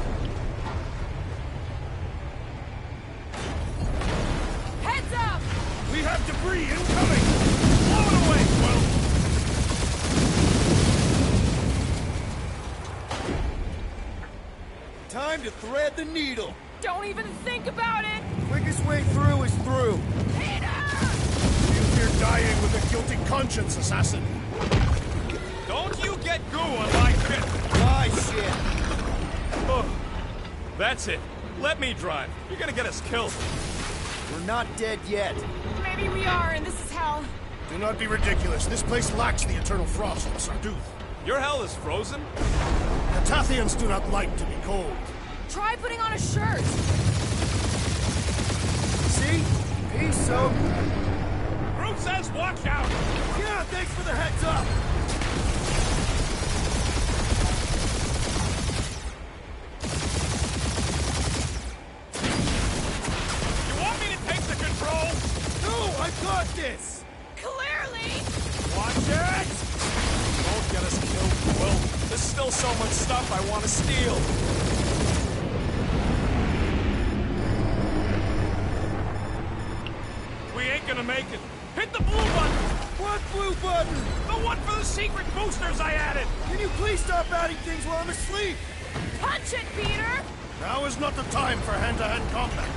Heads up! We have debris incoming! Blow it away, Quill! Time to thread the needle. Don't even think about it! Quickest way through is through. You fear dying with a guilty conscience, assassin. Don't you get goo on my ship! My shit. Oh, that's it. Let me drive. You're gonna get us killed. We're not dead yet. Maybe we are, and this is hell. Do not be ridiculous. This place lacks the eternal frost of Sarduth. Your hell is frozen? The Tathians do not like to be cold. Try putting on a shirt. See? He's so... Groot says watch out! Yeah, thanks for the heads up. You want me to take the controls? No, I got this. Clearly! Watch it! Don't get us killed, Will. There's still so much stuff I want to steal. We ain't gonna make it. Hit the blue button! What blue button? The one for the secret boosters I added! Can you please stop adding things while I'm asleep? Punch it, Peter! Now is not the time for hand-to-hand combat.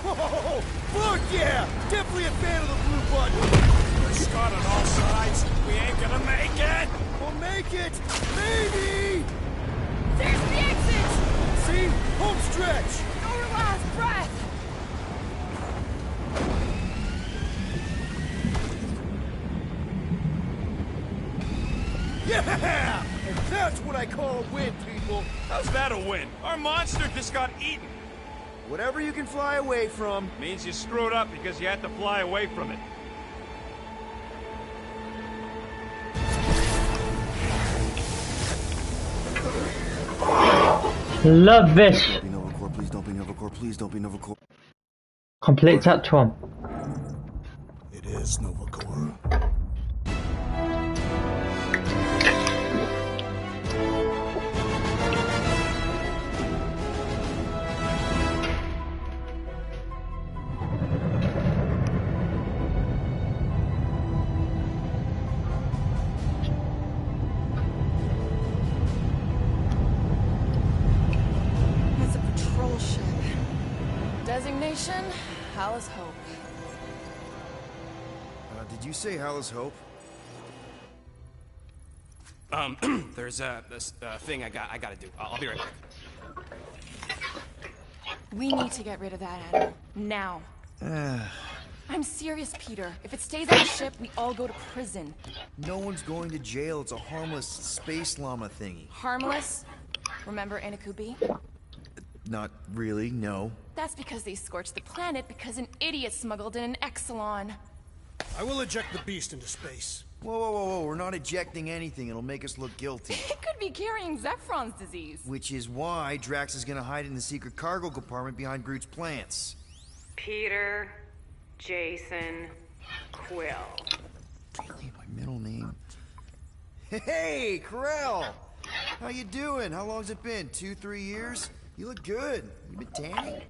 Whoa! Fuck yeah! Definitely a fan of the blue button. We're Scott on all sides. We ain't gonna make it! We'll make it! Maybe! There's the exit! See? Home stretch! Our last breath! Yeah! And that's what I call a win, people! How's that a win? Our monster just got eaten. Whatever you can fly away from. Means you screwed up because you had to fly away from it. Love this. Don't be Novacore, please don't be Novacore, please don't be Novacore. Complete that one. It is Novacore. It's a patrol ship. Designation, Alice Hope. Do Did you say Hala's Hope? There's this thing I gotta do. I'll be right back. We need to get rid of that animal. Now. I'm serious, Peter. If it stays on the ship, we all go to prison. No one's going to jail. It's a harmless space llama thingy. Harmless? Remember Inakubi? Not really, no. That's because they scorched the planet because an idiot smuggled in an Exelon. I will eject the beast into space. Whoa, whoa, whoa, whoa. We're not ejecting anything. It'll make us look guilty. It could be carrying Zephron's disease. Which is why Drax is gonna hide in the secret cargo compartment behind Groot's plants. Peter, Jason, Quill. Really, my middle name? Hey, Corell! How you doing? How long's it been? 2-3 years? You look good. You been tanning?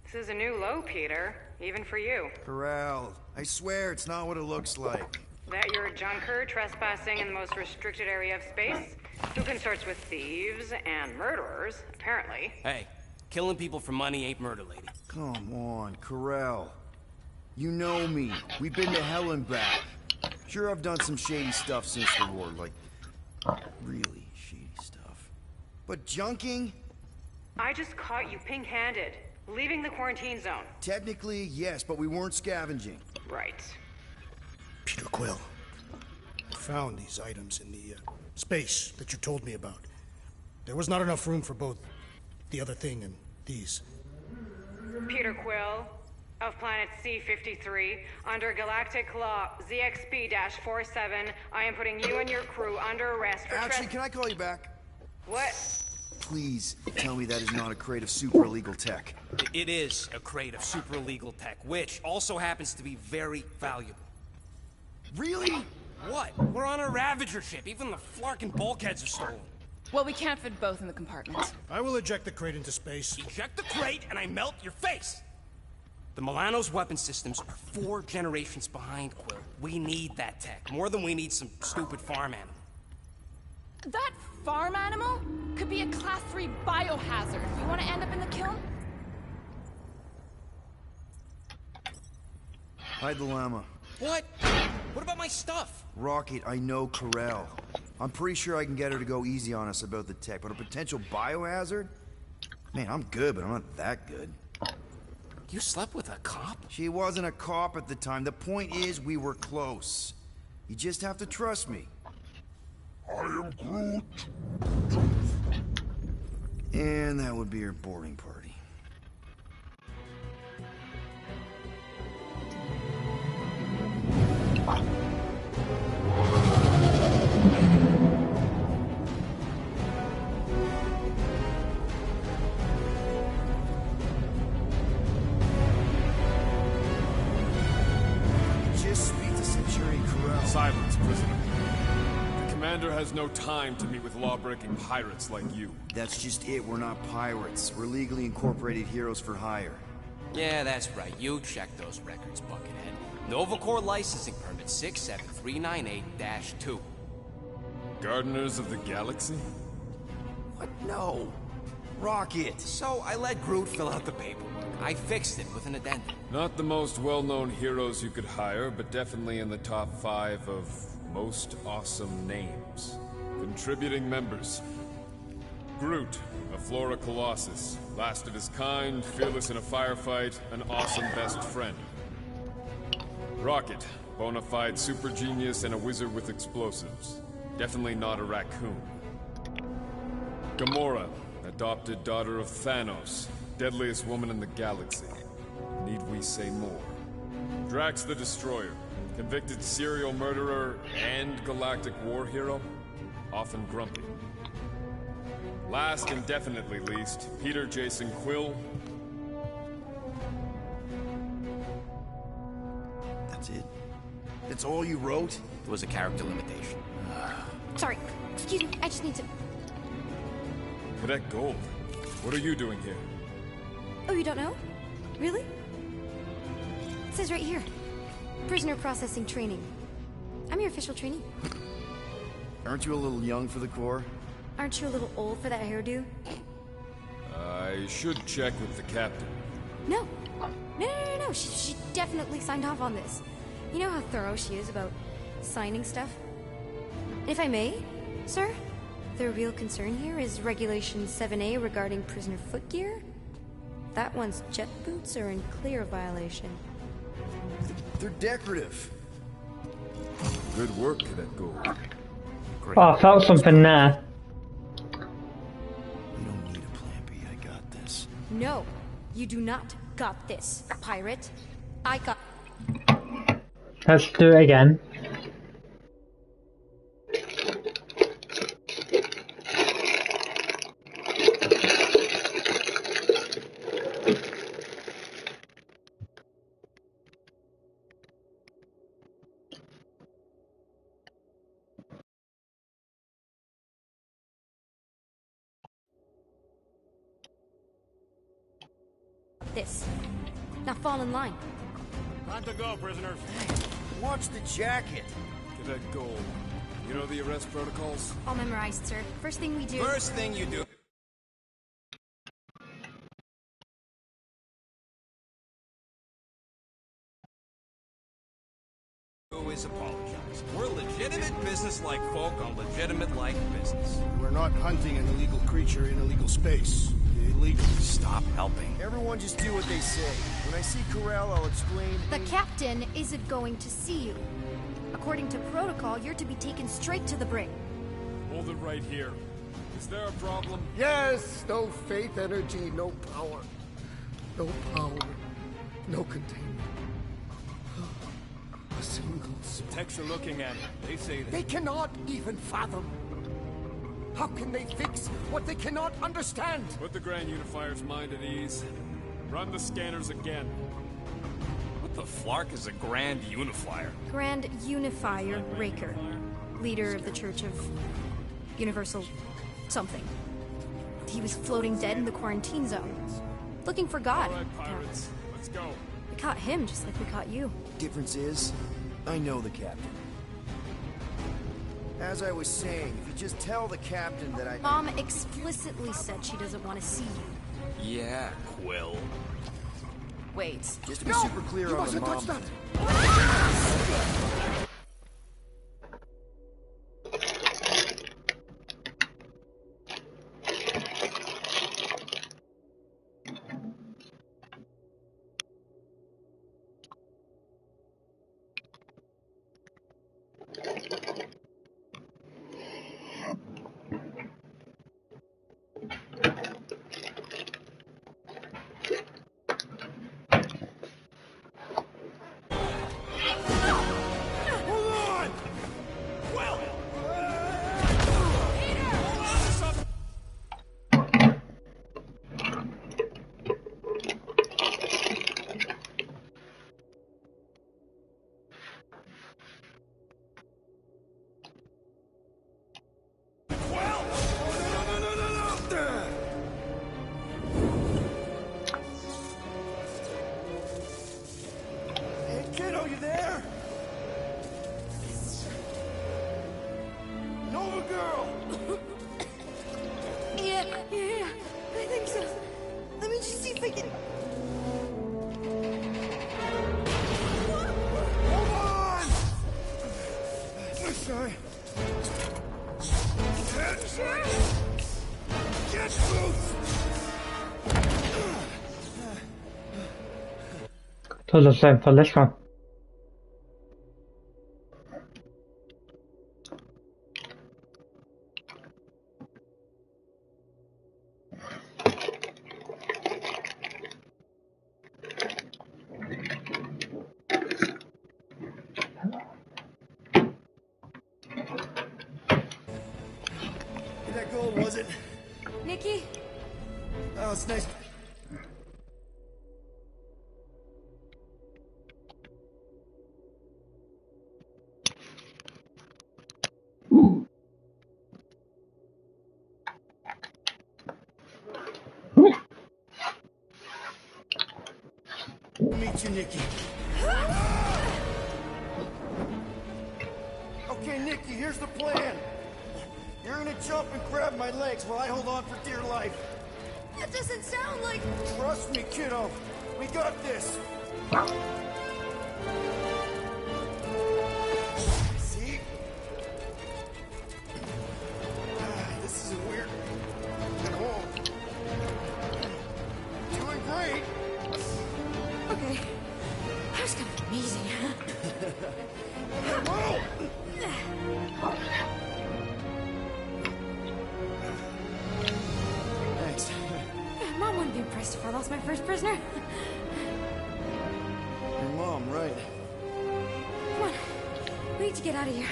This is a new low, Peter. Even for you. Corell, I swear it's not what it looks like. That you're a junker trespassing in the most restricted area of space, who consorts with thieves and murderers, apparently. Hey, killing people for money ain't murder, lady. Come on, Corell. You know me. We've been to hell and back. Sure, I've done some shady stuff since the war, like really shady stuff. But junking? I just caught you pink-handed, leaving the quarantine zone. Technically, yes, but we weren't scavenging. Right. Peter Quill. I found these items in the space that you told me about. There was not enough room for both the other thing and these. Peter Quill, of planet C-53, under Galactic Law ZXP-47, I am putting you and your crew under arrest for Actually, can I call you back? What? Please tell me that is not a crate of super illegal tech. It is a crate of super illegal tech, which also happens to be very valuable. Really? What? We're on a Ravager ship. Even the flarkin' bulkheads are stolen. Well, we can't fit both in the compartment. I will eject the crate into space. Eject the crate and I melt your face! The Milano's weapon systems are 4 generations behind, Quill. We need that tech, more than we need some stupid farm animal. That farm animal could be a Class 3 biohazard. You want to end up in the kiln? Hide the llama. What? What about my stuff? Rocket, I know Corell. I'm pretty sure I can get her to go easy on us about the tech, but a potential biohazard? Man, I'm good, but I'm not that good. You slept with a cop? She wasn't a cop at the time. The point is, we were close. You just have to trust me. I am Groot. And that would be her boarding party. Just speak to Centurion Corell. Silence, prisoner. The commander has no time to meet with law-breaking pirates like you. That's just it. We're not pirates. We're legally incorporated heroes for hire. Yeah, that's right. You check those records, Buckethead. Novacore licensing permit 67398-2. Gardeners of the Galaxy? What? No. Rocket! So I let Groot fill out the paperwork. I fixed it with an addendum. Not the most well-known heroes you could hire, but definitely in the top 5 of most awesome names. Contributing members. Groot, a Flora Colossus, last of his kind, fearless in a firefight, an awesome best friend. Rocket, bona fide super genius and a wizard with explosives. Definitely not a raccoon. Gamora, adopted daughter of Thanos, deadliest woman in the galaxy. Need we say more? Drax the Destroyer, convicted serial murderer and galactic war hero, often grumpy. Last and definitely least, Peter Jason Quill. That's it? That's all you wrote? It was a character limitation. Sorry, excuse me, I just need to... Cadet Gold, what are you doing here? Oh, you don't know? Really? It says right here. Prisoner processing training. I'm your official trainee. Aren't you a little young for the Corps? Aren't you a little old for that hairdo? I should check with the captain. No. No. She definitely signed off on this. You know how thorough she is about signing stuff? And if I may, sir, the real concern here is Regulation 7A regarding prisoner footgear. That one's jet boots are in clear violation. They're decorative. Good work, Cadet Gold. Oh, I felt something there. We don't need a plan B. I got this. No, you do not got this, pirate. I got... Let's do it again. this. Now fall in line. Time to go, prisoners. Watch the jacket. Cadet Gold. You know the arrest protocols? All memorized, sir. First thing we do... First thing you do... is apologize. We're legitimate business-like folk on legitimate-like business. We're not hunting an illegal creature in illegal space. Illegal. Stop helping. Everyone just do what they say. When I see Corral, I'll explain... The captain isn't going to see you. According to protocol, you're to be taken straight to the brig. Hold it right here. Is there a problem? Yes, no faith energy, no power. No power, no containment. A single soul. Techs are looking at it. They say that. They cannot even fathom. How can they fix what they cannot understand? Put the Grand Unifier's mind at ease. Run the scanners again. What the flark is a Grand Unifier? Grand Unifier Raker. Leader of the Church of... Universal... something. He was floating dead in the quarantine zone. Looking for God. All right, pirates. Let's go. We caught him just like we caught you. Difference is, I know the captain. As I was saying, if you just tell the captain that I... Mom explicitly said she doesn't want to see you. Yeah, Quill. Wait. Just to be super clear You on the mustn't mom... touch that! So the same for this one. That gold, was it? Nikki? Oh, it's nice. Meet you, Nikki. Okay, Nikki, here's the plan. You're gonna jump and grab my legs while I hold on for dear life. That doesn't sound like... Trust me, kiddo. We got this. impressed if I lost my first prisoner. Your mom, right? Come on. We need to get out of here.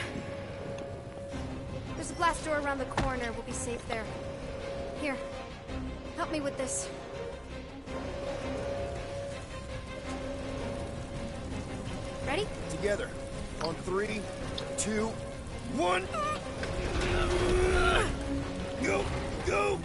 There's a glass door around the corner. We'll be safe there. Here. Help me with this. Ready? Together. On 3, 2, 1. Go! Go!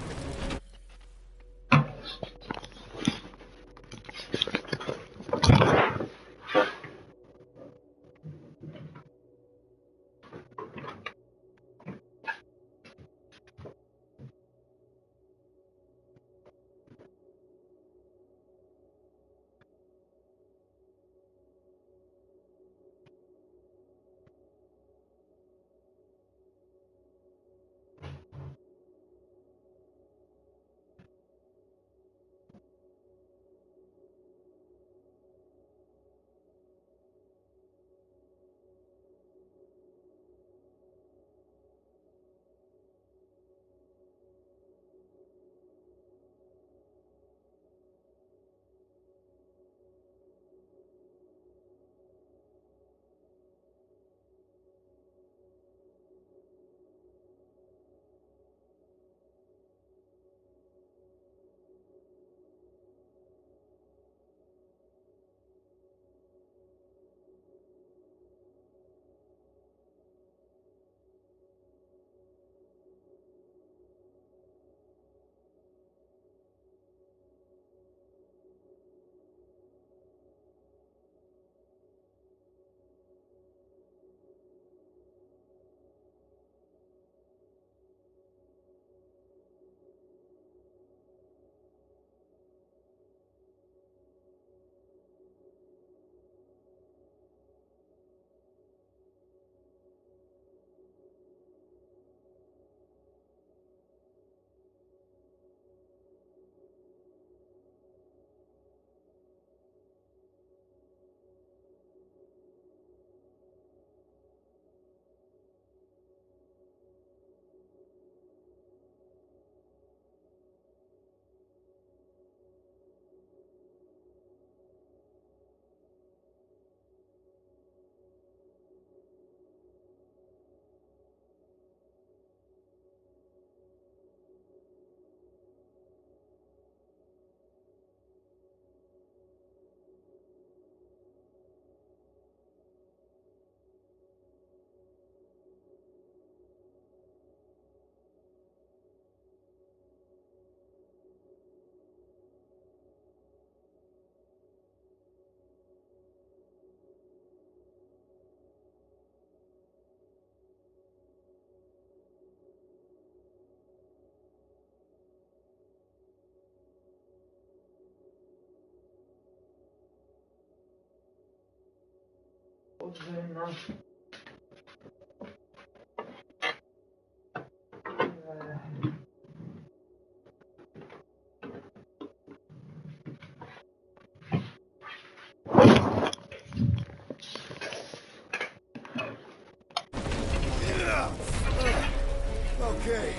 Okay.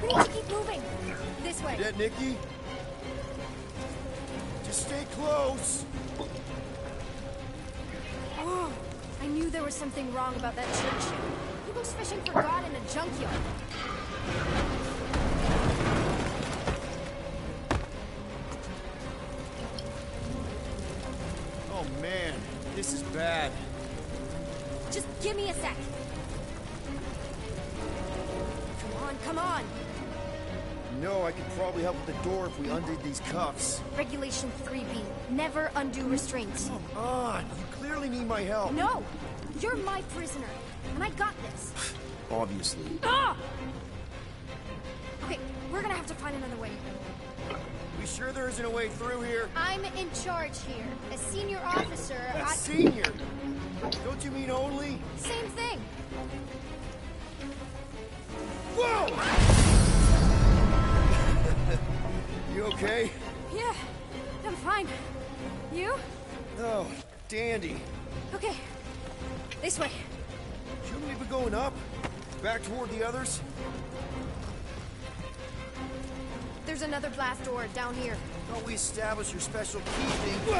We need to keep moving. This way. You dead, Nikki? Just stay close. Oh, I knew there was something wrong about that church. Who goes fishing for God in a junkyard? Oh man, this is bad. Just give me a sec. Come on, come on. No, I could probably help with the door if we undid these cuffs. Regulation 3B. Never undo restraints. Come on, you clearly need my help. No! You're my prisoner, and I got this. Obviously. Ah! Okay, we're gonna have to find another way. We sure there isn't a way through here? I'm in charge here. As senior officer, A senior? Don't you mean only? Same thing. Whoa! You okay? Yeah, I'm fine. You? Oh, dandy. Okay, this way. Shouldn't we be going up? Back toward the others? There's another blast door down here. Thought we established your special key thing.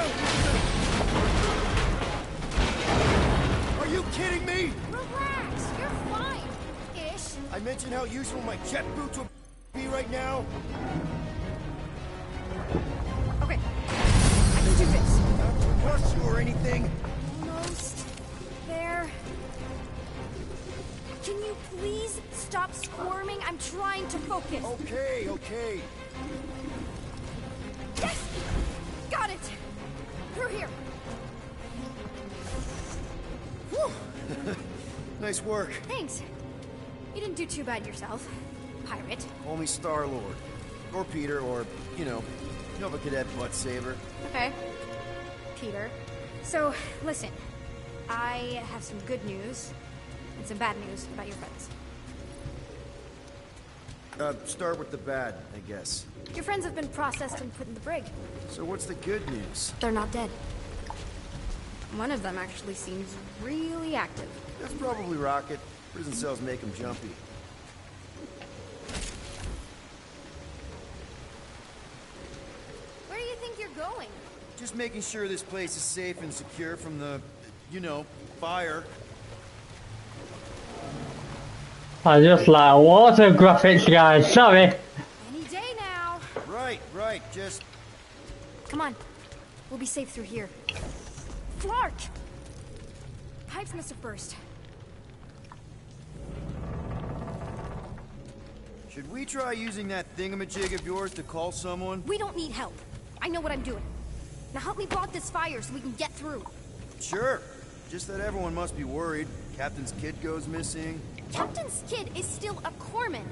Are you kidding me? Relax, you're fine. Ish. I mentioned how useful my jet boots will be right now. Okay, I can do this. Not to rush you or anything. Almost there. Can you please stop squirming? I'm trying to focus. Okay, okay. Yes! Got it! Through here. Whew. Nice work. Thanks. You didn't do too bad yourself, pirate. Only Star-Lord. Or Peter, or, you know the cadet butt saver. Okay. Peter. So, listen. I have some good news and some bad news about your friends. Start with the bad, I guess. Your friends have been processed and put in the brig. So what's the good news? They're not dead. One of them actually seems really active. That's probably Rocket. Prison cells make him jumpy. Where do you think you're going? Just making sure this place is safe and secure from the, fire. I just like water graphics, guys. Sorry. Any day now. Right. Just... Come on. We'll be safe through here. Flark! Pipes must have burst. Should we try using that thingamajig of yours to call someone? We don't need help. I know what I'm doing. Now help me block this fire so we can get through. Sure. Just that everyone must be worried. Captain's kid goes missing. Captain's kid is still a corpsman.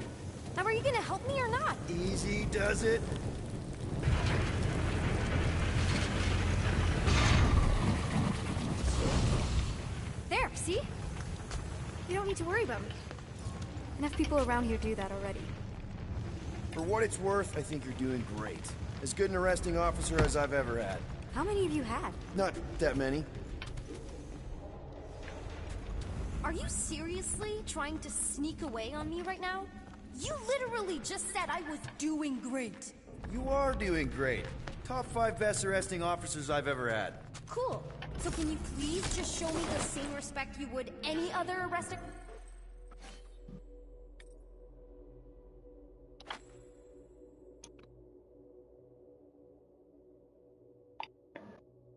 Now are you gonna help me or not? Easy does it. There, see? You don't need to worry about me. Enough people around here do that already. For what it's worth, I think you're doing great. As good an arresting officer as I've ever had. How many of you had? Not that many. Are you seriously trying to sneak away on me right now? You literally just said I was doing great. You are doing great. Top 5 best arresting officers I've ever had. Cool. So can you please just show me the same respect you would any other arresting...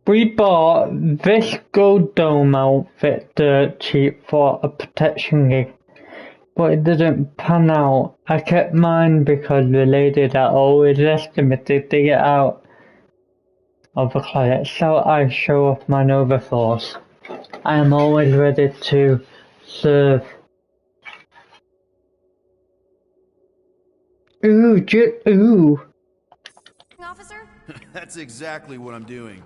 We bought this gold dome outfit dirt cheap for a protection gig, but it didn't pan out. I kept mine because the lady that always estimated to get out of the closet, so I show off my Nova Force. I am always ready to serve. Ooh. Officer? That's exactly what I'm doing.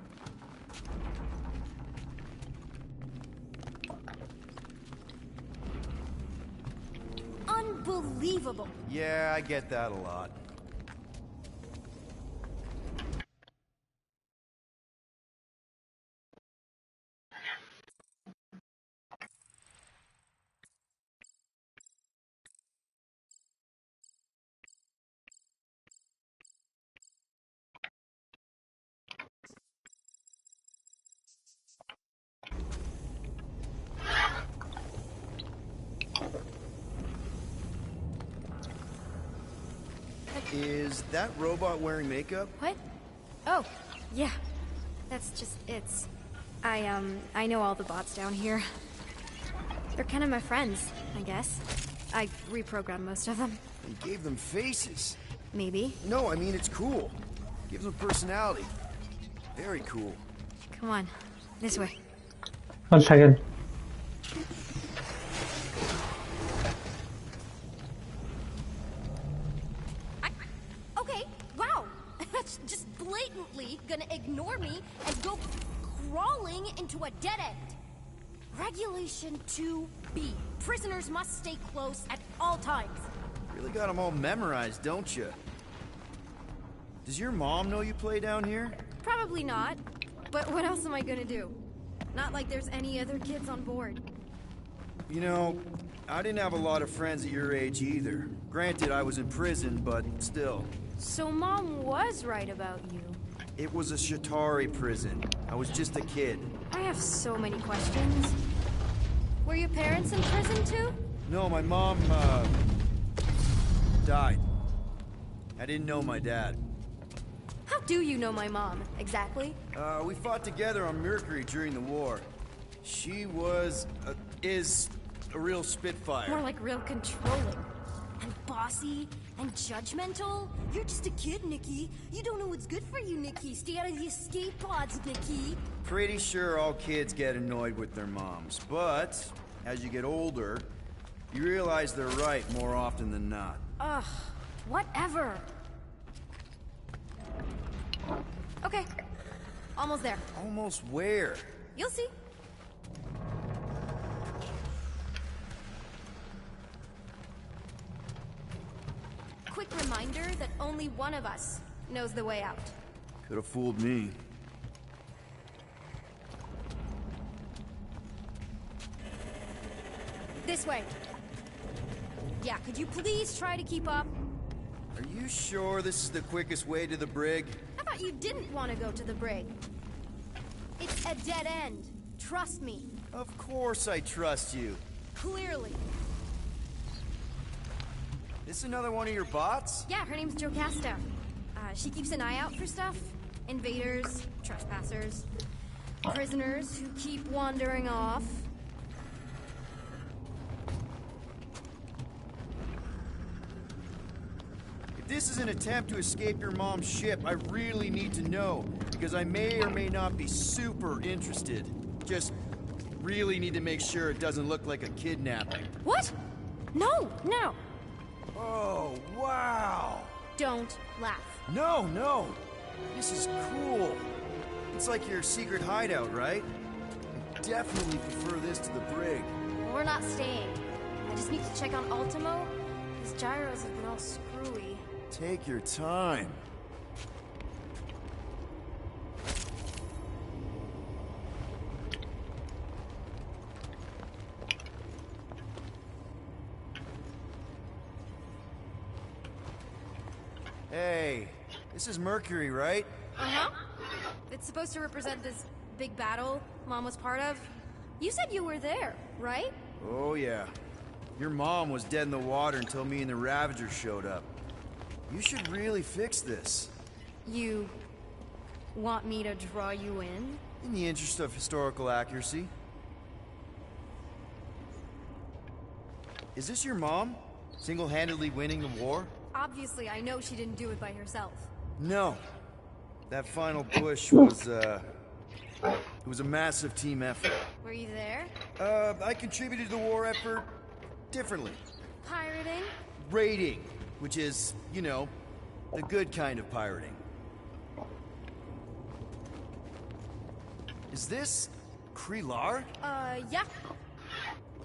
Unbelievable. Yeah, I get that a lot. Is that robot wearing makeup? What? Oh, yeah. That's just it's. I know all the bots down here. They're kind of my friends, I guess. I reprogrammed most of them. You gave them faces. Maybe. No, I mean, it's cool. Gives them personality. Very cool. Come on. This way. 1 second. Okay, wow. That's just blatantly gonna ignore me and go crawling into a dead end. Regulation 2B. Prisoners must stay close at all times. Really got them all memorized, don't you? Does your mom know you play down here? Probably not. But what else am I gonna do? Not like there's any other kids on board. You know, I didn't have a lot of friends at your age either. Granted, I was in prison, but still. So Mom was right about you. It was a Shatari prison. I was just a kid. I have so many questions. Were your parents in prison too? No, my mom, died. I didn't know my dad. How do you know my mom, exactly? We fought together on Mercury during the war. She was, is a real spitfire. More like real controlling. And bossy and judgmental. You're just a kid, Nikki. You don't know what's good for you, Nikki. Stay out of the escape pods, Nikki. Pretty sure all kids get annoyed with their moms, but as you get older, you realize they're right more often than not. Ugh, whatever. Okay, almost there. Almost where? You'll see. Quick reminder that only one of us knows the way out. Could have fooled me. This way. Yeah, could you please try to keep up? Are you sure this is the quickest way to the brig? I thought you didn't want to go to the brig. It's a dead end. Trust me. Of course I trust you. Clearly. This another one of your bots? Yeah, her name's Jocasta. She keeps an eye out for stuff. Invaders, trespassers, prisoners who keep wandering off. If this is an attempt to escape your mom's ship, I really need to know, because I may or may not be super interested. Just really need to make sure it doesn't look like a kidnapping. What? No, no. Oh, wow. Don't laugh. No, no. This is cool. It's like your secret hideout, right? I definitely prefer this to the brig. We're not staying. I just need to check on Ultimo. His gyros have been all screwy. Take your time. Hey, this is Mercury, right? Uh-huh. It's supposed to represent this big battle Mom was part of. You said you were there, right? Oh, yeah. Your mom was dead in the water until me and the Ravagers showed up. You should really fix this. You want me to draw you in? In the interest of historical accuracy. Is this your mom? Single-handedly winning the war? Obviously, I know she didn't do it by herself. No. That final push was, it was a massive team effort. Were you there? I contributed to the war effort differently. Pirating? Raiding, which is, you know, the good kind of pirating. Is this Krelar? Yeah.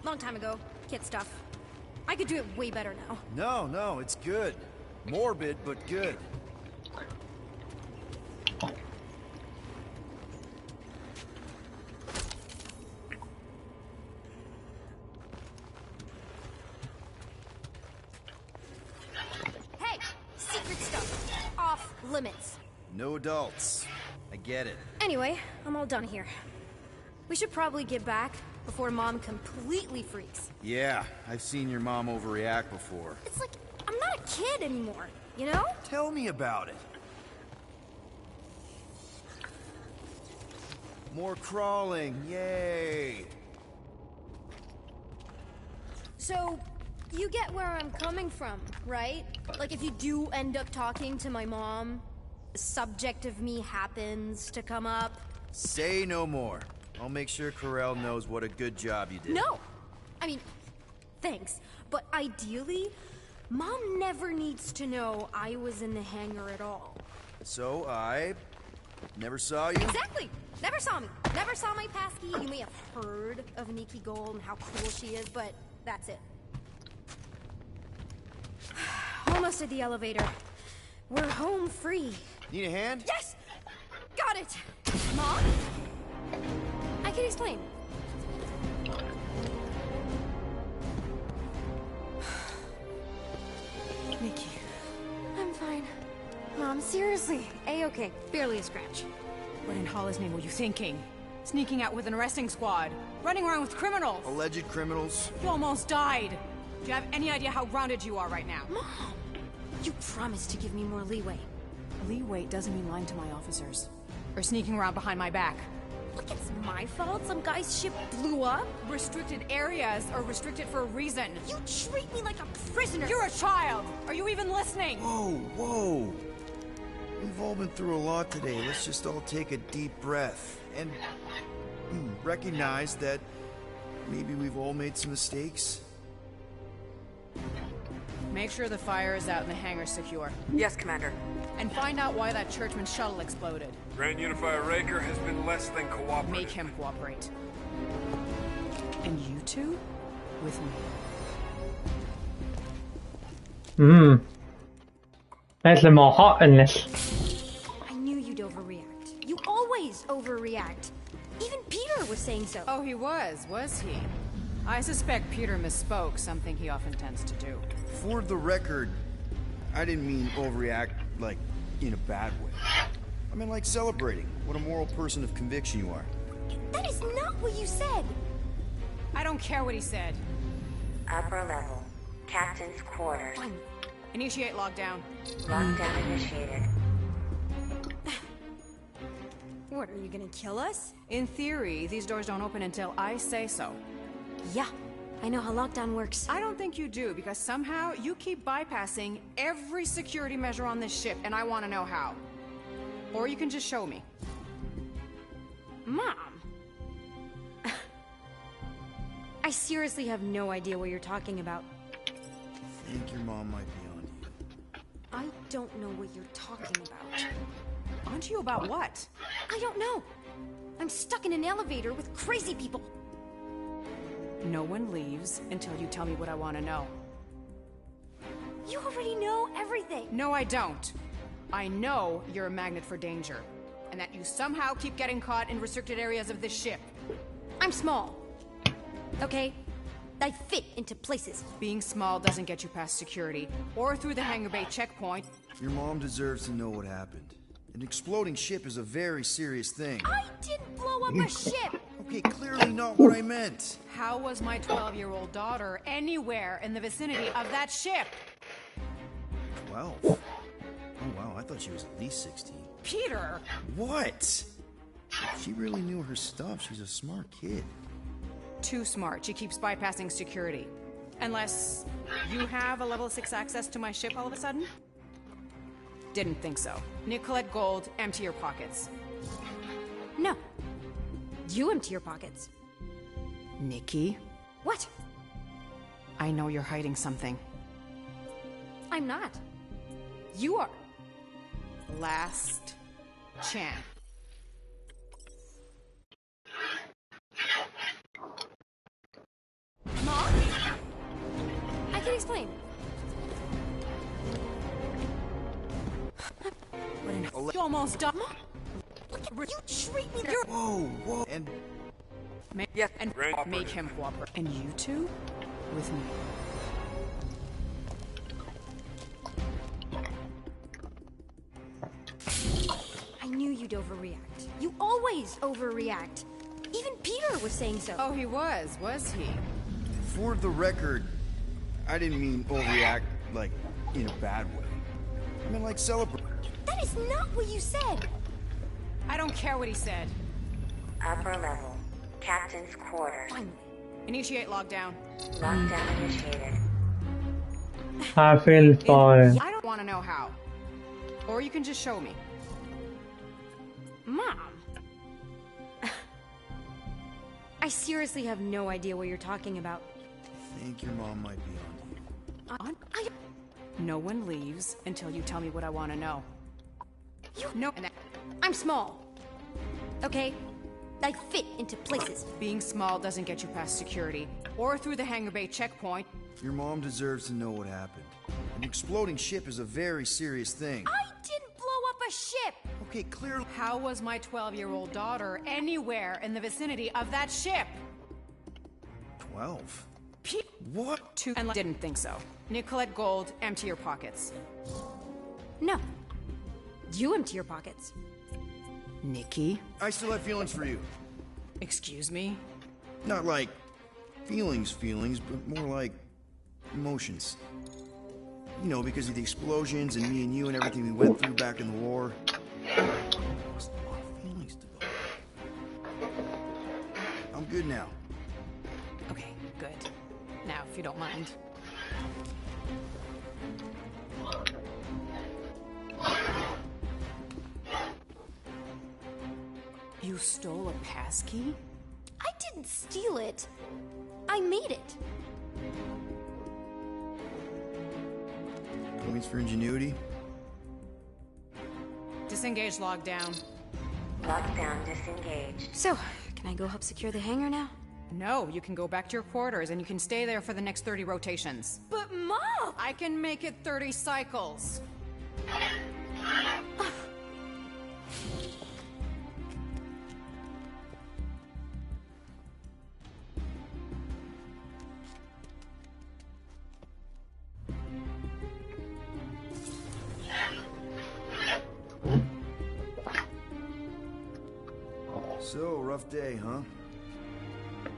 Long time ago. Kid stuff. I could do it way better now. No, no, it's good. Morbid, but good. Hey! Secret stuff. Off limits. No adults. I get it. Anyway, I'm all done here. We should probably get back before Mom completely freaks. Yeah, I've seen your mom overreact before. It's like, I'm not a kid anymore, you know? Tell me about it. More crawling, yay! So, you get where I'm coming from, right? Like if you do end up talking to my mom, the subject of me happens to come up. Say no more. I'll make sure Corell knows what a good job you did. No! I mean, thanks. But ideally, Mom never needs to know I was in the hangar at all. So I never saw you? Exactly! Never saw me. Never saw my passkey. You may have heard of Nikki Gold and how cool she is, but that's it. Almost at the elevator. We're home free. Need a hand? Yes! Got it! Mom? I can explain. Mom, seriously. A-okay. Barely a scratch. What in Hollis' name were you thinking? Sneaking out with an arresting squad? Running around with criminals? Alleged criminals? You almost died. Do you have any idea how grounded you are right now? Mom! You promised to give me more leeway. Leeway doesn't mean lying to my officers. Or sneaking around behind my back. Look, it's my fault some guy's ship blew up. Restricted areas are restricted for a reason. You treat me like a prisoner. You're a child! Are you even listening? Whoa, whoa. We've all been through a lot today. Let's just all take a deep breath and recognize that maybe we've all made some mistakes. Make sure the fire is out and the hangar's secure. Yes, Commander. And find out why that churchman's shuttle exploded. Grand Unifier Raker has been less than cooperative. Make him cooperate. And you two? With me. There's some more hot in this. I knew you'd overreact. You always overreact. Even Peter was saying so. Oh, he was he? I suspect Peter misspoke, something he often tends to do. For the record, I didn't mean overreact, like, in a bad way. I mean, like celebrating what a moral person of conviction you are. That is not what you said. I don't care what he said. Upper level. Captain's quarters. Initiate lockdown. Lockdown initiated. What, are you gonna kill us? In theory, these doors don't open until I say so. Yeah, I know how lockdown works. I don't think you do, because somehow you keep bypassing every security measure on this ship, and I want to know how. Or you can just show me. Mom! I seriously have no idea what you're talking about. I think your mom might be on you. I don't know what you're talking about. Onto you about what? I don't know. I'm stuck in an elevator with crazy people. No one leaves until you tell me what I want to know. You already know everything. No, I don't. I know you're a magnet for danger, and that you somehow keep getting caught in restricted areas of this ship. I'm small. Okay? I fit into places. Being small doesn't get you past security, or through the hangar bay checkpoint. Your mom deserves to know what happened. An exploding ship is a very serious thing. I didn't blow up a ship! Okay, clearly not what I meant. How was my 12-year-old daughter anywhere in the vicinity of that ship? 12? Oh wow, I thought she was at least 16. Peter! What? She really knew her stuff. She's a smart kid. Too smart. She keeps bypassing security. Unless you have a level 6 access to my ship all of a sudden? Didn't think so. Nicolette Gold, empty your pockets. No. You empty your pockets. Nikki? What? I know you're hiding something. I'm not. You are. Last chance. Mom? I can explain. You almost died. You treat me like Whoa, whoa, and... Make him cooperate. And you two? With me. I knew you'd overreact. You always overreact. Even Peter was saying so. Oh, he was he? For the record, I didn't mean overreact, like, in a bad way. I mean, like, celebrate. That is not what you said. I don't care what he said. Upper level. Captain's quarters. Initiate lockdown. Lockdown initiated. I feel fine. I don't want to know how. Or you can just show me. Mom! I seriously have no idea what you're talking about. I think your mom might be on you. No one leaves until you tell me what I want to know. I'm small. Okay? I fit into places. Being small doesn't get you past security, or through the hangar bay checkpoint. Your mom deserves to know what happened. An exploding ship is a very serious thing. I didn't blow up a ship! Okay, clearly... How was my 12-year-old daughter anywhere in the vicinity of that ship? 12? What? And didn't think so. Nicolette Gold, empty your pockets. No. You empty your pockets. Nikki? I still have feelings for you. Excuse me? Not like feelings, but more like emotions. You know, because of the explosions and me and you and everything we went through back in the war. There's a lot of feelings developed. I'm good now. Okay, good. Now, if you don't mind. You stole a passkey? I didn't steal it. I made it. Points for ingenuity. Disengage lockdown. Lockdown disengaged. So, can I go help secure the hangar now? No, you can go back to your quarters and you can stay there for the next 30 rotations. But Mom! I can make it 30 cycles. So, rough day, huh?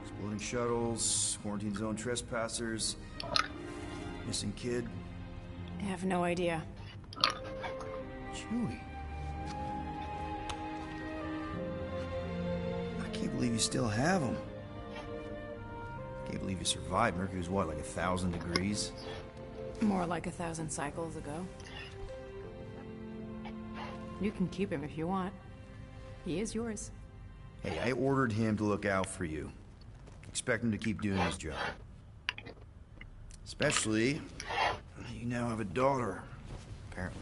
Exploding shuttles, quarantine zone trespassers, missing kid. I have no idea. Chewie. I can't believe you still have him. Can't believe you survived. Mercury was what, like 1,000 degrees? More like 1,000 cycles ago. You can keep him if you want. He is yours. Hey, I ordered him to look out for you. Expect him to keep doing his job. Especially, you now have a daughter, apparently.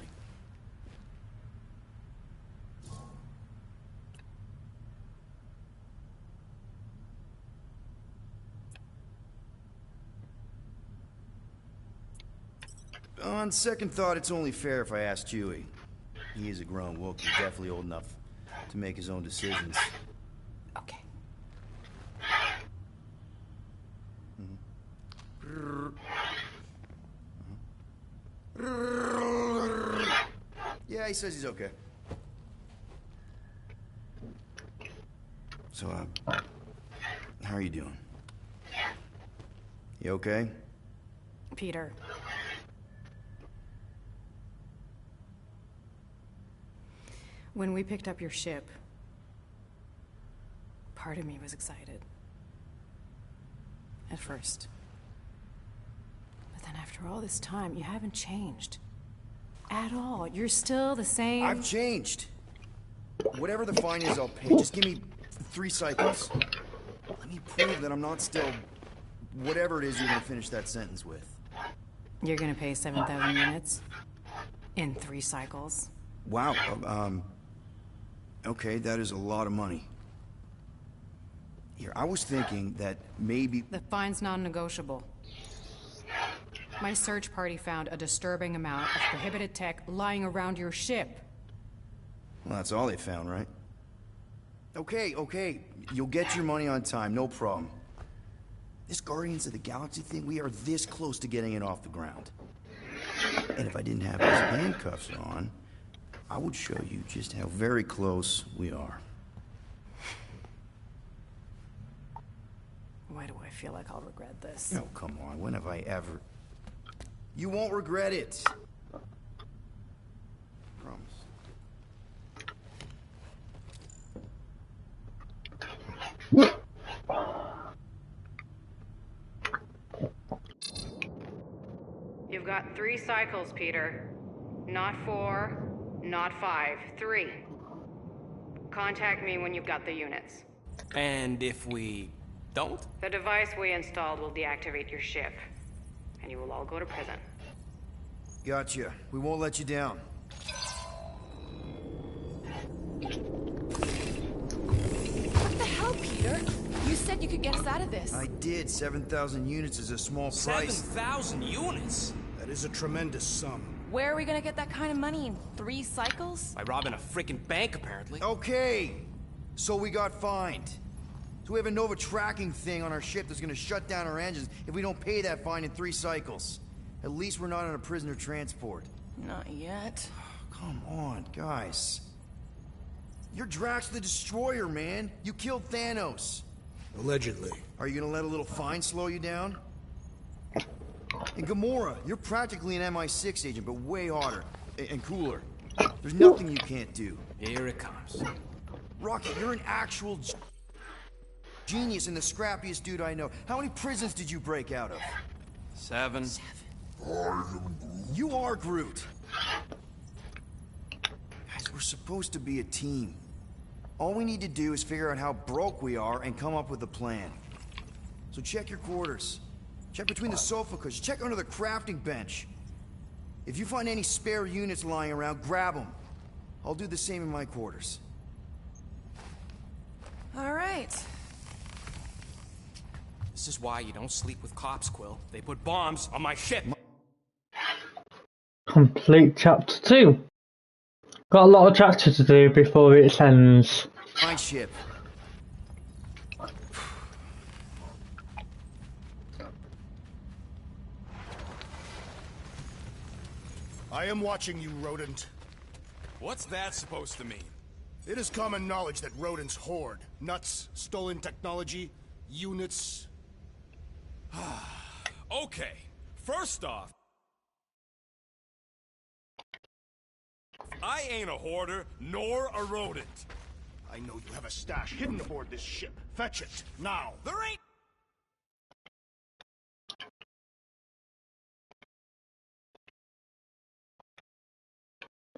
On second thought, it's only fair if I ask Chewie. He is a grown Wookiee, definitely old enough to make his own decisions. Okay. Yeah, he says he's okay. So, how are you doing? You okay? Peter. When we picked up your ship, part of me was excited. At first. But then after all this time, you haven't changed. At all. You're still the same. I've changed. Whatever the fine is, I'll pay. Just give me 3 cycles. Let me prove that I'm not still... whatever it is you're gonna finish that sentence with. You're gonna pay 7,000 units? In 3 cycles? Wow, okay, that is a lot of money. Here, I was thinking that maybe... The fine's non-negotiable. My search party found a disturbing amount of prohibited tech lying around your ship. Well, that's all they found, right? Okay. You'll get your money on time, no problem. This Guardians of the Galaxy thing, we are this close to getting it off the ground. And if I didn't have these handcuffs on, I would show you just how very close we are. Why do I feel like I'll regret this? Oh, come on. When have I ever... You won't regret it. Promise. You've got 3 cycles, Peter. Not 4, not 5. 3. Contact me when you've got the units. And if we don't? The device we installed will deactivate your ship, and you will all go to prison. Gotcha. We won't let you down. What the hell, Peter? You said you could get us out of this. I did. 7,000 units is a small price. 7,000 units? That is a tremendous sum. Where are we gonna get that kind of money in 3 cycles? By robbing a freaking bank, apparently. Okay. So we got fined. So we have a Nova tracking thing on our ship that's gonna shut down our engines if we don't pay that fine in 3 cycles. At least we're not on a prisoner transport. Not yet. Come on, guys. You're Drax the Destroyer, man. You killed Thanos. Allegedly. Are you gonna let a little fine slow you down? And Gamora, you're practically an MI6 agent, but way harder. And cooler. There's nothing you can't do. Here it comes. Rocket, you're an actual genius and the scrappiest dude I know. How many prisons did you break out of? 7. You are Groot. Guys, we're supposed to be a team. All we need to do is figure out how broke we are and come up with a plan. So check your quarters. Check between the sofa cushions. Check under the crafting bench. If you find any spare units lying around, grab them. I'll do the same in my quarters. All right. This is why you don't sleep with cops, Quill. They put bombs on my ship. Complete chapter 2. Got a lot of chapter to do before it ends. My ship. I am watching you, rodent. What's that supposed to mean? It is common knowledge that rodents hoard nuts, stolen technology, units. Okay, first off, I ain't a hoarder nor a rodent. I know you have a stash hidden aboard this ship. Fetch it, now. There ain't...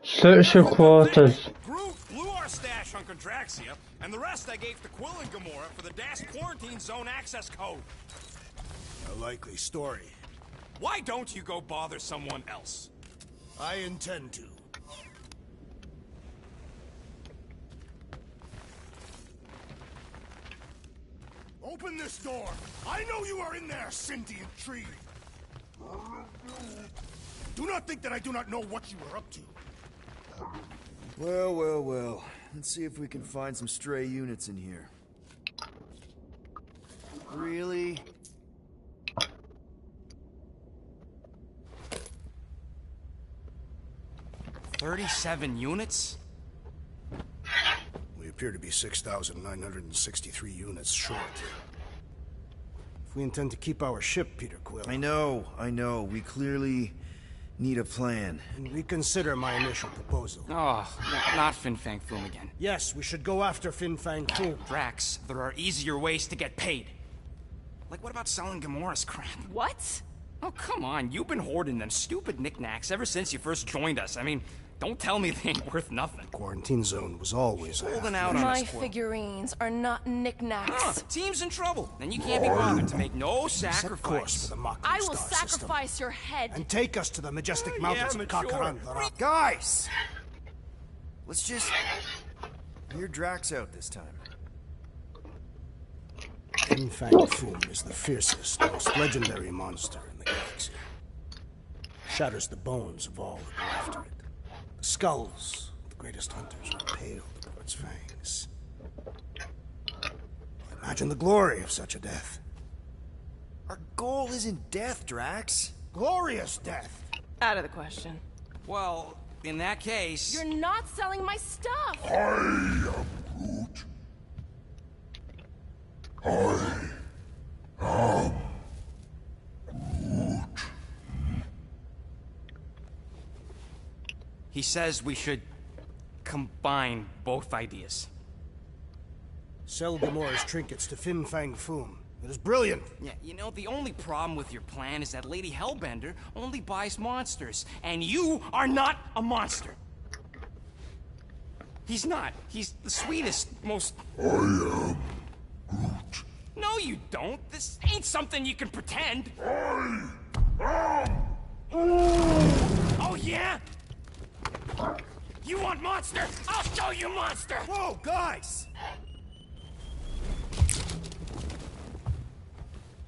Search your quarters. Groot blew our stash on Contraxia, and the rest I gave to Quill and Gamora for the DAS quarantine zone access code. A likely story. Why don't you go bother someone else? I intend to. Open this door! I know you are in there, sentient tree! Do not think that I do not know what you are up to. Well, well, well. Let's see if we can find some stray units in here. Really? $37 units? We appear to be 6,963 units short. If we intend to keep our ship, Peter Quill... I know. We clearly need a plan. And reconsider my initial proposal. Oh, not Fin Fang Foom again. Yes, we should go after Fin Fang Foom. Drax, there are easier ways to get paid. Like, what about selling Gamora's crap? What? Oh, come on. You've been hoarding them stupid knickknacks ever since you first joined us. I mean, don't tell me they ain't worth nothing. Quarantine zone was always holding out on My us, Quill. figurines are not knickknacks. Team's in trouble. Then you can't be bothered to make no sacrifice. For the Mockery I will Star sacrifice system. your head. And take us to the majestic mountains of Kakaran. Guys! Let's just hear Drax out this time. Fin Fang Foom is the fiercest, most legendary monster in the galaxy. Shatters the bones of all who go after it. The skulls of the greatest hunters are impaled before its fangs. Imagine the glory of such a death. Our goal isn't death, Drax. Glorious death! Out of the question. Well, in that case... You're not selling my stuff! I am Groot. I am Groot. He says we should combine both ideas. Sell Gamora's trinkets to Fin Fang Foom. It is brilliant. Yeah, you know, the only problem with your plan is that Lady Hellbender only buys monsters, and you are not a monster. He's not. He's the sweetest, most... I am Groot. No, you don't. This ain't something you can pretend. I am... Oh, yeah? You want monster? I'll show you monster! Whoa, guys!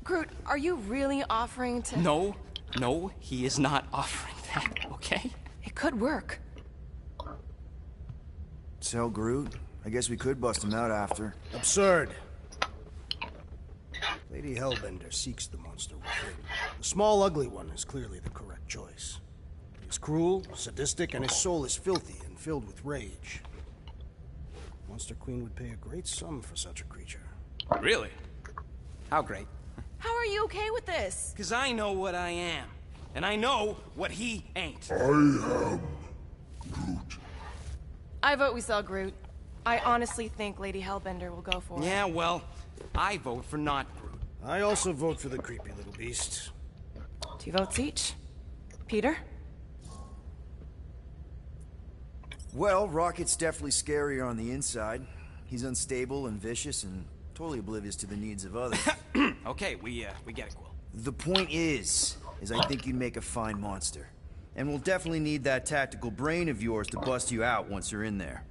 Groot, are you really offering to... No, he is not offering that, okay? It could work. Sell Groot? I guess we could bust him out after. Absurd. Lady Hellbender seeks the monster within. The small, ugly one is clearly the correct choice. He's cruel, sadistic, and his soul is filthy and filled with rage. Monster Queen would pay a great sum for such a creature. Really? How great? How are you okay with this? Because I know what I am. And I know what he ain't. I am Groot. I vote we sell Groot. I honestly think Lady Hellbender will go for it. Yeah, well, I vote for not Groot. I also vote for the creepy little beast. 2 votes each. Peter? Well, Rocket's definitely scarier on the inside. He's unstable and vicious and totally oblivious to the needs of others. Okay, we get it, Quill. The point is I think you'd make a fine monster. And we'll definitely need that tactical brain of yours to bust you out once you're in there.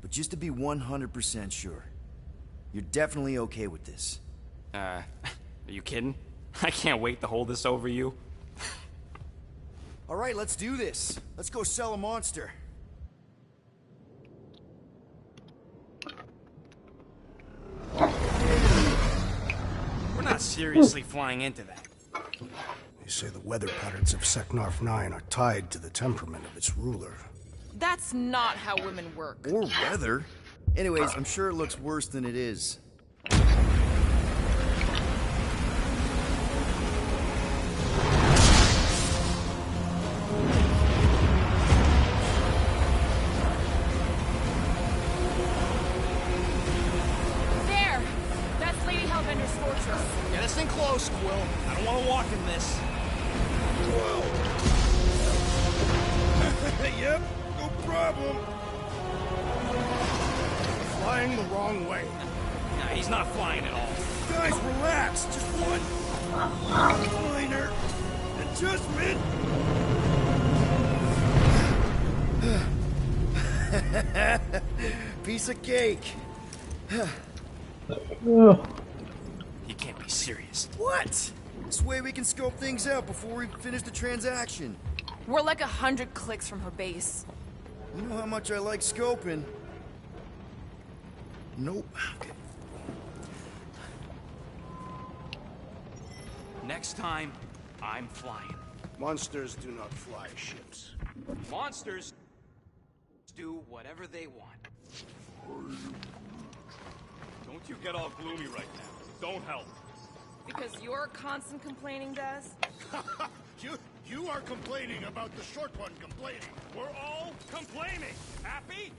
But just to be 100% sure, you're definitely okay with this. Are you kidding? I can't wait to hold this over you. All right, let's do this. Let's go sell a monster. We're not seriously flying into that. They say the weather patterns of Seknarf 9 are tied to the temperament of its ruler. That's not how women work. Or weather. Anyways, I'm sure it looks worse than it is. There! That's Lady Hellbender's fortress. Get us in close, Quill. I don't want to walk in this. Whoa! Yep, no problem. Flying the wrong way. Nah, he's not flying at all. Guys, relax. Just one minor adjustment. Piece of cake. You can't be serious. What? This way we can scope things out before we finish the transaction. We're like 100 clicks from her base. You know how much I like scoping. Nope. Okay. Next time, I'm flying. Monsters do not fly ships. Monsters do whatever they want. Don't you get all gloomy right now. Don't help. Because your constant complaining does? You are complaining about the short one complaining. We're all complaining. Happy?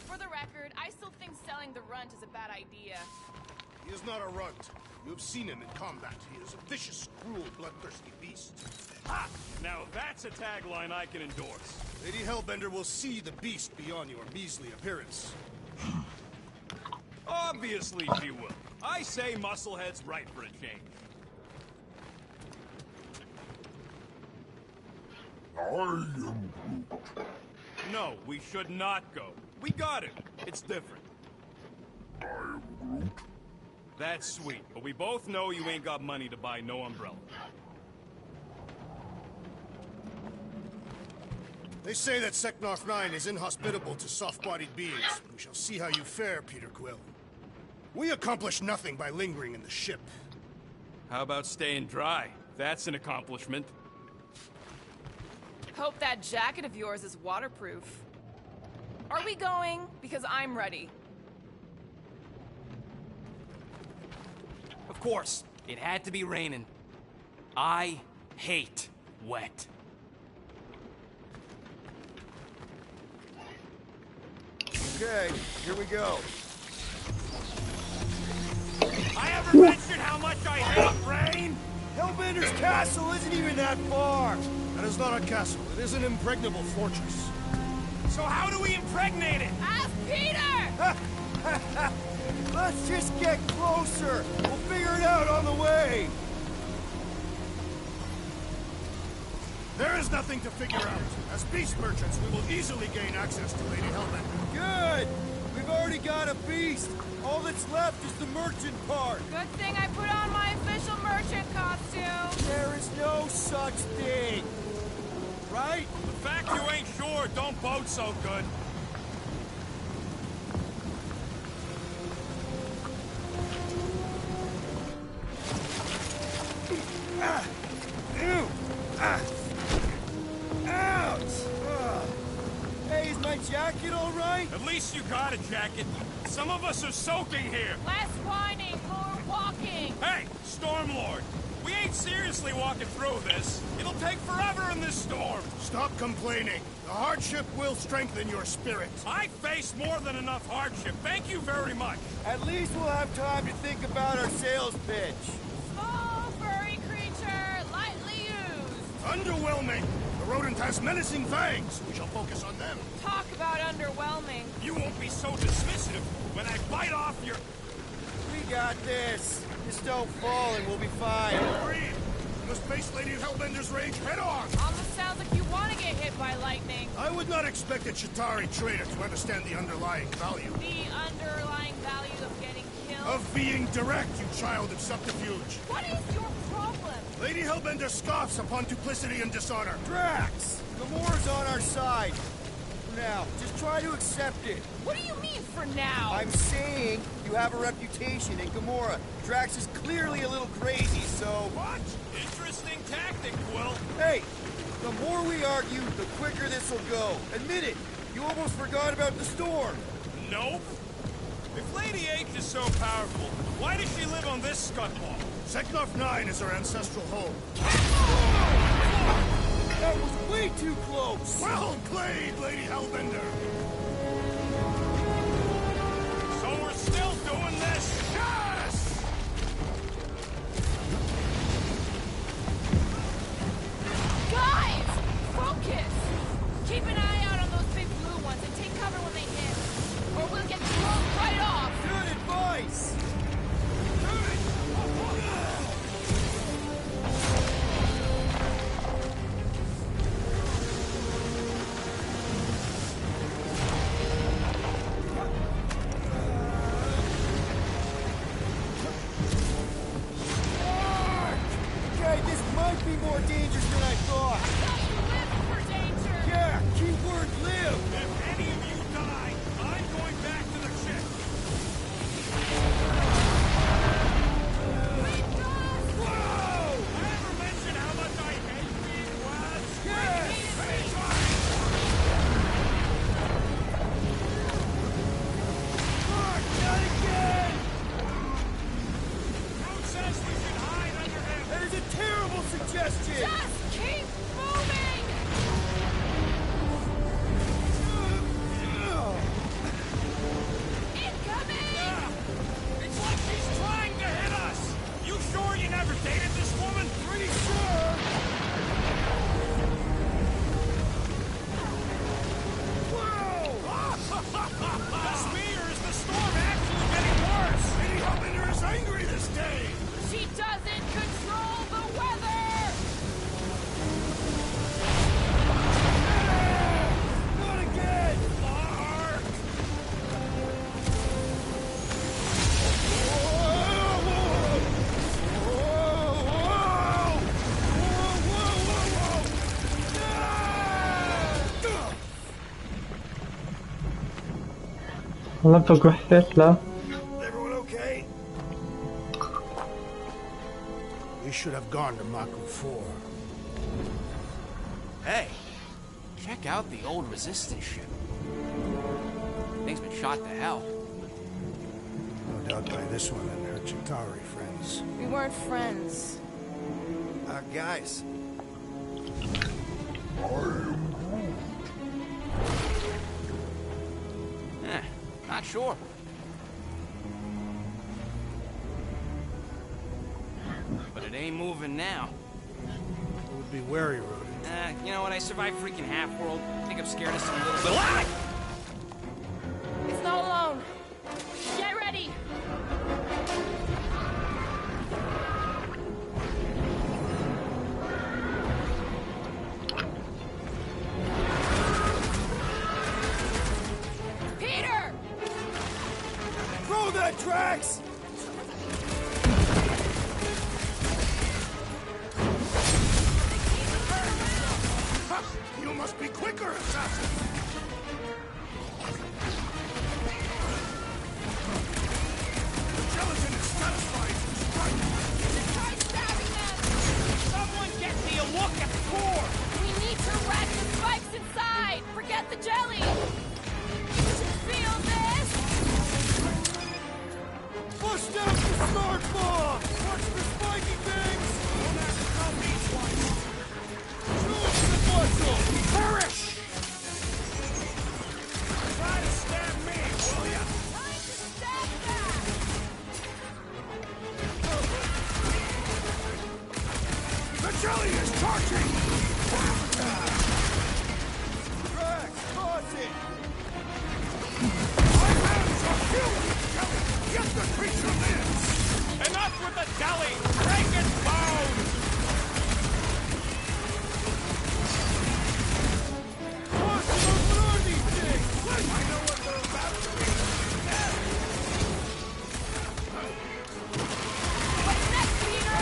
For the record, I still think selling the runt is a bad idea. He is not a runt. You have seen him in combat. He is a vicious, cruel, bloodthirsty beast. Ha! Now that's a tagline I can endorse. Lady Hellbender will see the beast beyond your measly appearance. Obviously she will. I say Musclehead's right for a change. I am Groot. No, we should not go. We got it. It's different. I am Groot. That's sweet, but we both know you ain't got money to buy no umbrella. They say that Seknarf 9 is inhospitable to soft-bodied beings. We shall see how you fare, Peter Quill. We accomplish nothing by lingering in the ship. How about staying dry? That's an accomplishment. Hope that jacket of yours is waterproof. Are we going? Because I'm ready. Of course, it had to be raining. I hate wet. Okay, here we go. I ever mentioned how much I hate rain? Hellbender's castle isn't even that far! That is not a castle. It is an impregnable fortress. So how do we impregnate it? Ask Peter! Let's just get closer! We'll figure it out on the way! There is nothing to figure out. As beast merchants, we will easily gain access to Lady Hellbender. Good! We've already got a beast! All that's left is the merchant part! Good thing I put on my official merchant costume! There is no such thing! Right? The fact you ain't sure don't bode so good. least you got a jacket. Some of us are soaking here. Less whining, more walking. Hey, Stormlord. We ain't seriously walking through this. It'll take forever in this storm. Stop complaining. The hardship will strengthen your spirit. I face more than enough hardship. Thank you very much. At least we'll have time to think about our sales pitch. Small, furry creature, lightly used. Underwhelming. The rodent has menacing fangs. We shall focus on them. Talk about underwhelming. You won't be so dismissive when I bite off your... We got this. Just don't fall and we'll be fine. Agreed. You must face Lady Hellbender's rage head on. Almost sounds like you want to get hit by lightning. I would not expect a Chitauri trader to understand the underlying value. The underlying value of getting killed? Of being direct, you child of subterfuge. What is your problem? Lady Hellbender scoffs upon duplicity and dishonor. Drax! Gamora's on our side. For now, just try to accept it. What do you mean, for now? I'm saying you have a reputation in Gamora. Drax is clearly a little crazy, so... What? Interesting tactic, Quill. Hey! The more we argue, the quicker this'll go. Admit it! You almost forgot about the storm. Nope. If Lady H is so powerful, why does she live on this scutball? Seknarf 9 is her ancestral home. That was way too close! Well played, Lady Hellbender! So we're still doing this? Yes! Guys! Focus! Keep an eye out on those big blue ones and take cover when they hit. Or we'll get blown right off! Good advice! Okay, this might be more dangerous than I thought. Live for danger! Yeah, keyword live! If any of you die, I'm going back to the ship. Whoa! I ever mention how much I hate being wet? Yes! Mark, not again! Who says we should hide under him? That is a terrible suggestion! Just keep moving! Incoming! It's like she's trying to hit us! You sure you never dated this woman? Pretty sure! The spear is the storm actually getting worse! Lady Hellbender is angry this day! She doesn't control the weather! Not again! Mark! I love aggressive love. Everyone okay? We should have gone to Maku 4. Hey, check out the old resistance ship. Thing's been shot to hell. No doubt by this one and her Chitauri friends. We weren't friends. Guys. Not sure. But it ain't moving now. It would be wary, rodent. You know what? I survived freaking Half-World. I think I'm scared of some little... Ah! It's not alone. Get ready! Peter! Throw that, Drax! You must be quicker, assassin! The gelatin is satisfying. Try stabbing them! Someone get me a look at the core! We need to rack the spikes inside! Forget the jelly! You should feel Smart bomb! Watch the spiky things! Don't have to tell me twice. Shoot the muscle! Perish! Try to stab me, will ya? Time to step back! The jelly is charging! Drax, toss it! My hands are filled with jelly! Get the creature lives! Enough with the jelly! Break its bones! Possible, what are these things? I know what they're about to be! What's next, Peter?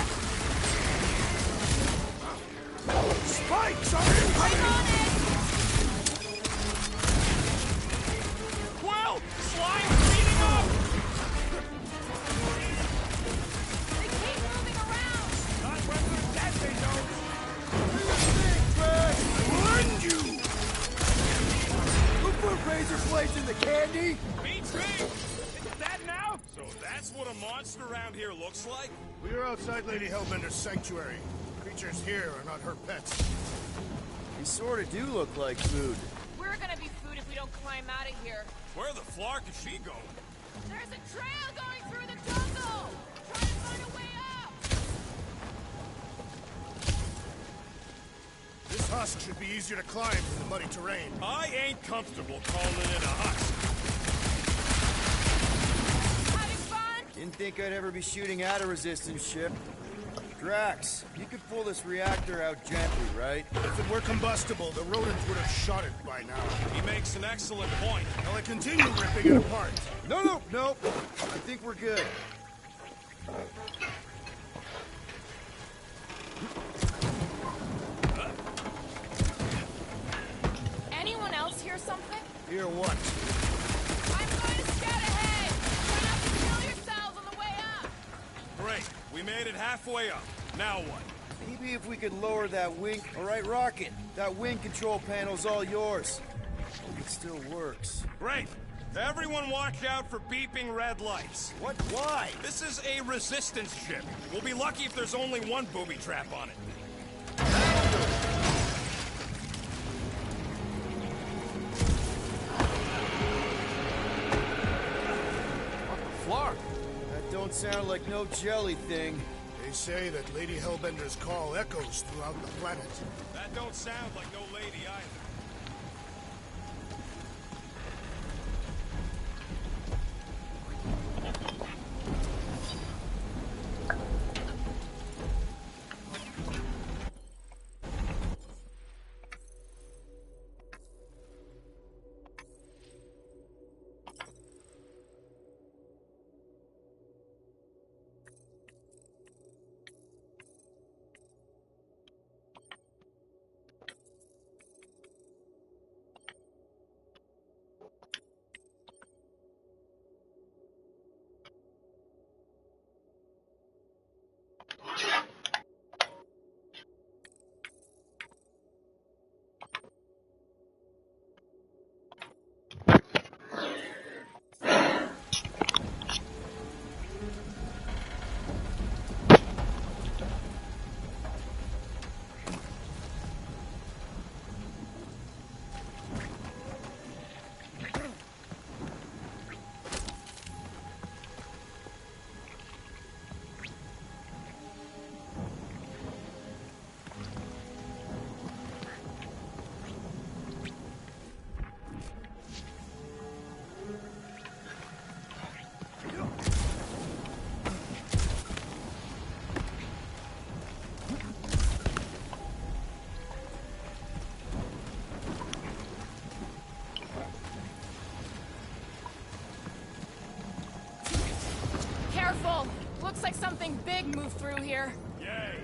Spikes are incoming! On it! Well, slime's beating up! They keep moving around! Not when they're dead, they don't! Do your thing, Drax! Blend you! Who put razor blades in the candy? Beats me! It's dead now? So that's what a monster around here looks like? We are outside Lady Hellbender's sanctuary. Creatures here are not her pets. They sort of do look like food. We're gonna be food if we don't climb out of here. Where the flark is she going? There's a trail going through the jungle! Try to find a way up! This husk should be easier to climb than the muddy terrain. I ain't comfortable calling it a husk. Having fun? Didn't think I'd ever be shooting at a resistance ship. Drax, you could pull this reactor out gently, right? If it were combustible, the rodents would have shot it by now. He makes an excellent point. Now I continue ripping it apart. No. I think we're good. Anyone else hear something? Hear what? I'm going to scout ahead! Try not to kill yourselves on the way up! Great. We made it halfway up. Now what? Maybe if we could lower that wing... All right, Rocket. That wing control panel's all yours. Hope it still works. Great. Everyone watch out for beeping red lights. What? Why? This is a resistance ship. We'll be lucky if there's only one booby trap on it. Flark. That don't sound like no jelly thing. They say that Lady Hellbender's call echoes throughout the planet. That don't sound like no lady either. Careful! Looks like something big moved through here. Yay.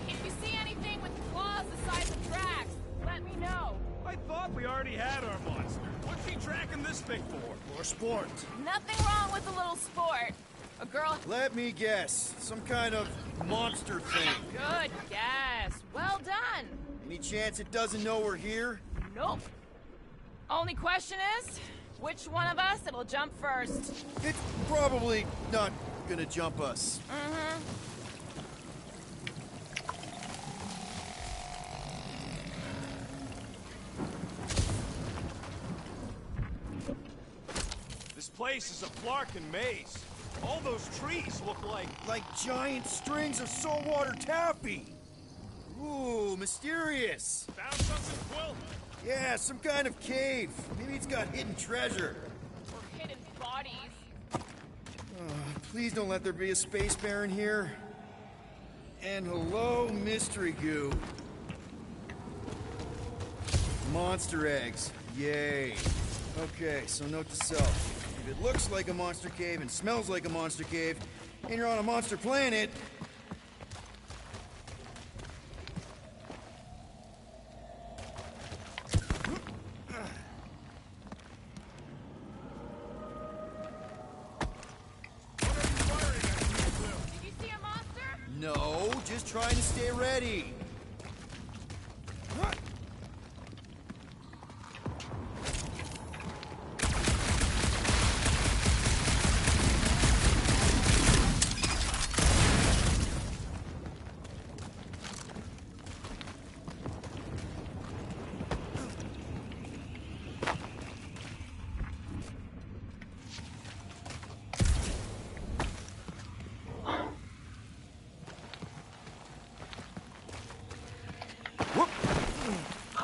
If you see anything with claws the size of Drax, let me know. I thought we already had our monster. What's he tracking this thing for? For sport. Nothing wrong with a little sport. A girl... Let me guess. Some kind of monster thing. Good guess. Well done. Any chance it doesn't know we're here? Nope. Only question is, which one of us it'll jump first? It's probably not gonna jump us. Mm-hmm. This place is a Flarkin maze. All those trees look like giant strings of saltwater taffy. Ooh, mysterious. Found something, Quill? Yeah, some kind of cave. Maybe it's got hidden treasure. Or hidden bodies. Please don't let there be a space baron here. And hello, mystery goo. Monster eggs. Yay. Okay, so note to self. If it looks like a monster cave and smells like a monster cave, and you're on a monster planet, no, just trying to stay ready.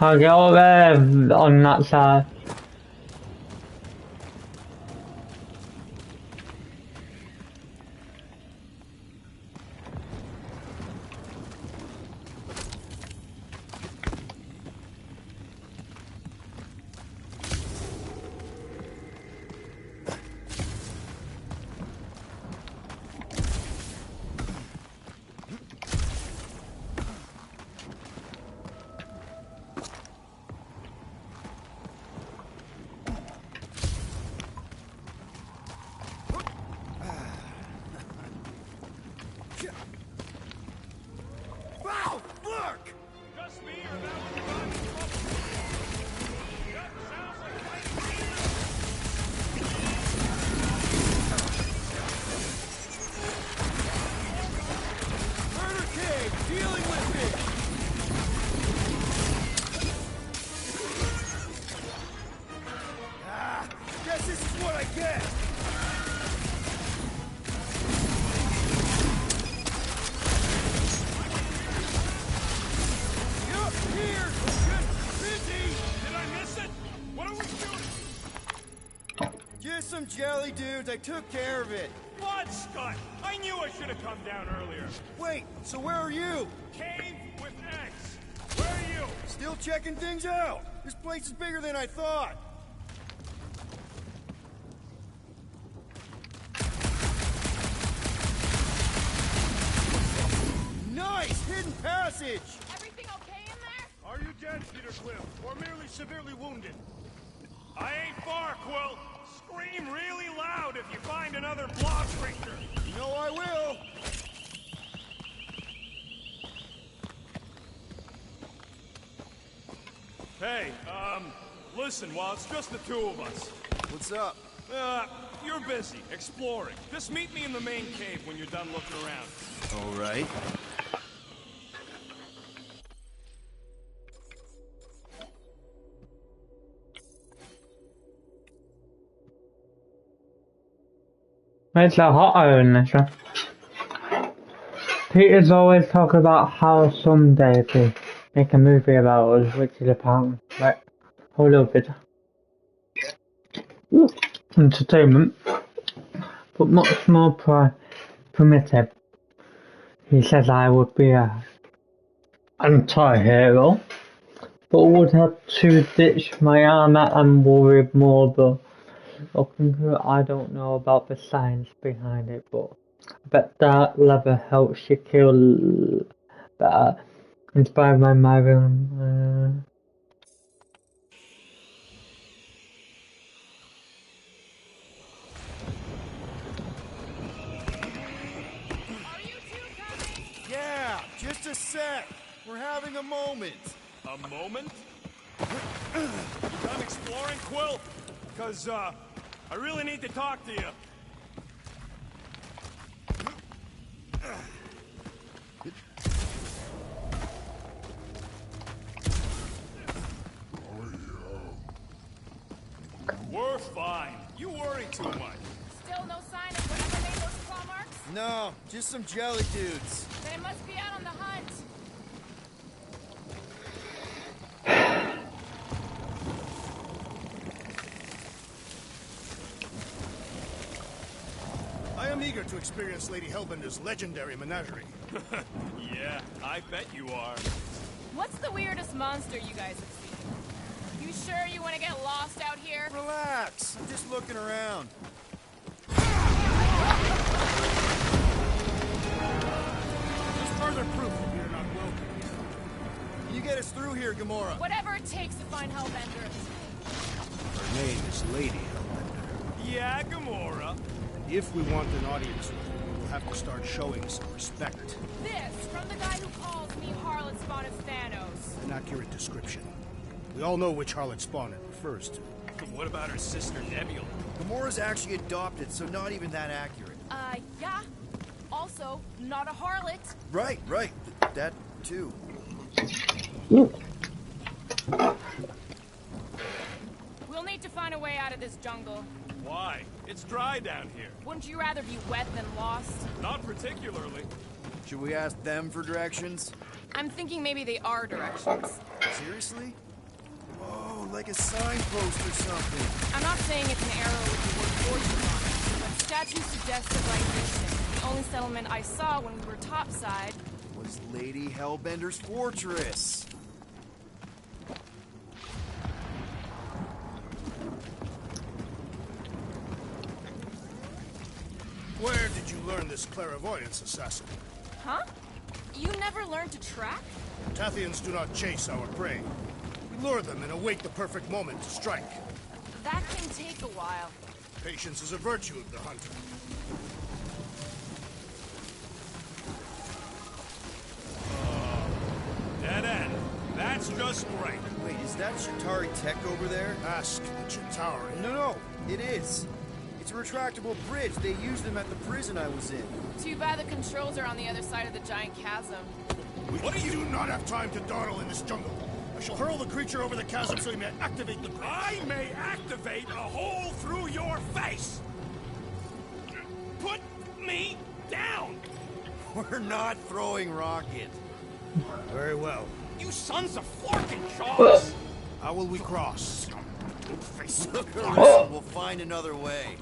I'll get over there on that side. Wow, look! Just me or that was Ron's trouble? That sounds like Murder cave, dealing with it! Guess this is what I get! Yup, here! Just busy! Did I miss it? What are we doing? Just some jelly dudes, I took care of it. Blood Scott! I knew I should have come down earlier. Wait, so where are you? Cave with eggs. Where are you? Still checking things out. This place is bigger than I thought. Nice! Hidden passage! Everything okay in there? Are you dead, Peter Quill, or merely severely wounded? I ain't far, Quill. Scream really loud if you find another blob creature. You know I will. Hey, listen, while it's just the two of us. What's up? You're busy, exploring. Just meet me in the main cave when you're done looking around. All right. It's a hot iron this one. Peter's always talk about how someday they make a movie about us, which is apparently like a little bit entertainment, but much more primitive. He says I would be a anti-hero, but would have to ditch my armor and worry more about looking through. I don't know about the science behind it, but I bet that leather helps you kill better. Inspired by Marion. Yeah, just a sec. We're having a moment. A moment? You done done exploring, Quill? Because, I really need to talk to you. We're fine. You worry too much. Still no sign of whatever made those claw marks? No, just some jelly dudes. Then it must be out on the hunt. I am eager to experience Lady Hellbender's legendary menagerie. Yeah, I bet you are. What's the weirdest monster you guys have seen? You sure you want to get lost out here? Relax, I'm just looking around. Just further proof that we are not welcome here. Can you get us through here, Gamora? Whatever it takes to find Hellbender. Her name is Lady Hellbender. Yeah, Gamora. If we want an audience with her, we will have to start showing some respect. This from the guy who calls me Harlot Spawn of Thanos. An accurate description. We all know which harlot spawn it refers to. What about her sister Nebula? Gamora's actually adopted, so not even that accurate. Yeah. Also, not a harlot. Right. That, too. We'll need to find a way out of this jungle. Why? It's dry down here. Wouldn't you rather be wet than lost? Not particularly. Should we ask them for directions? I'm thinking maybe they are directions. Seriously? Oh, like a signpost or something. I'm not saying it's an arrow with the word fortune on it, but statues suggest the right distance. The only settlement I saw when we were topside Was Lady Hellbender's fortress. Where did you learn this clairvoyance, assassin? Huh? You never learned to track? Tathians do not chase our prey. We lure them and await the perfect moment to strike. That can take a while. Patience is a virtue of the hunter. Dead end. That's just great. Wait, is that Chitauri tech over there? Ask the Chitauri. No, it is. It's a retractable bridge. They used them at the prison I was in. Too bad the controls are on the other side of the giant chasm. What do you do not have time to dawdle in this jungle? I shall hurl the creature over the chasm so he may activate the bridge. I may activate a hole through your face! Put me down! We're not throwing rocket. Very well. You sons of forking jaws! How will we cross? Look around, we'll find another way.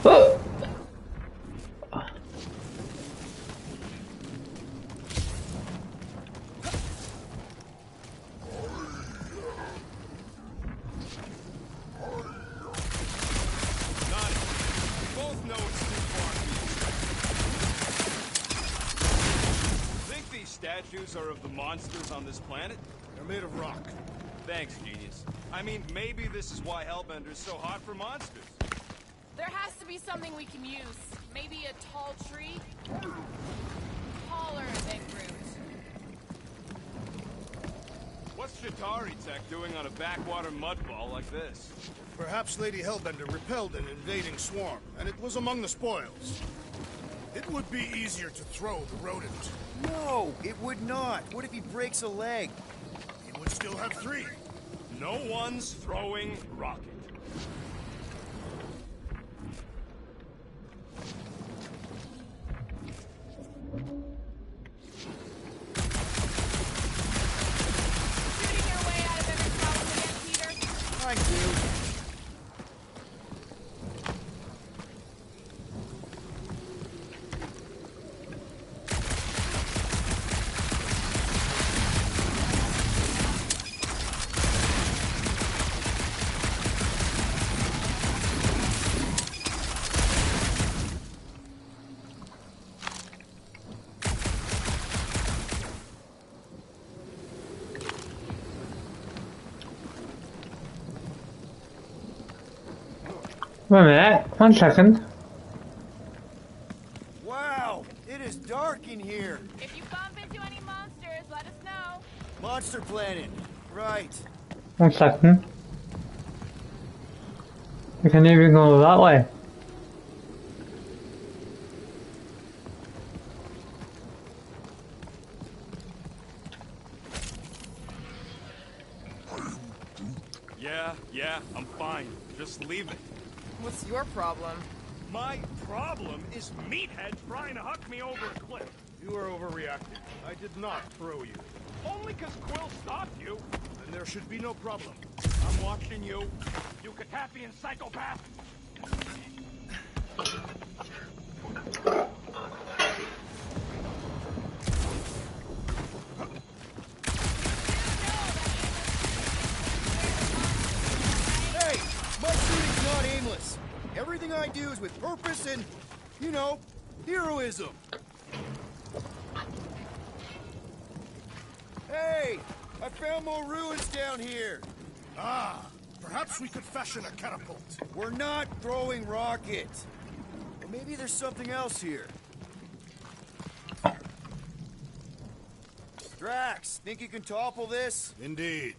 Both know it's too far. Think these statues are of the monsters on this planet? They're made of rock. Thanks, genius. I mean, maybe this is why Hellbender's so hot for monsters. There has to be something we can use. Maybe a tall tree? Taller than Groot. What's Chitauri tech doing on a backwater mudball like this? Perhaps Lady Hellbender repelled an invading swarm, and it was among the spoils. It would be easier to throw the rodent. No, it would not. What if he breaks a leg? He would still have 3. No one's throwing rocket. Shooting your way out of every problem again, Peter? I do. Wait a minute, 1 second. Wow, it is dark in here. If you bump into any monsters, let us know. Monster Planet. Right. 1 second. We can even go that way. Yeah, I'm fine. Just leave it. What's your problem? My problem is meathead trying to huck me over a cliff. You are overreacting. I did not throw you. Only because Quill stopped you. And there should be no problem. I'm watching you. You Katafian psychopath. Hey, my shooting's not aimless. Everything I do is with purpose and, you know, heroism. Hey, I found more ruins down here. Ah, perhaps we could fashion a catapult. We're not throwing rockets. Or maybe there's something else here. Drax, think you can topple this? Indeed.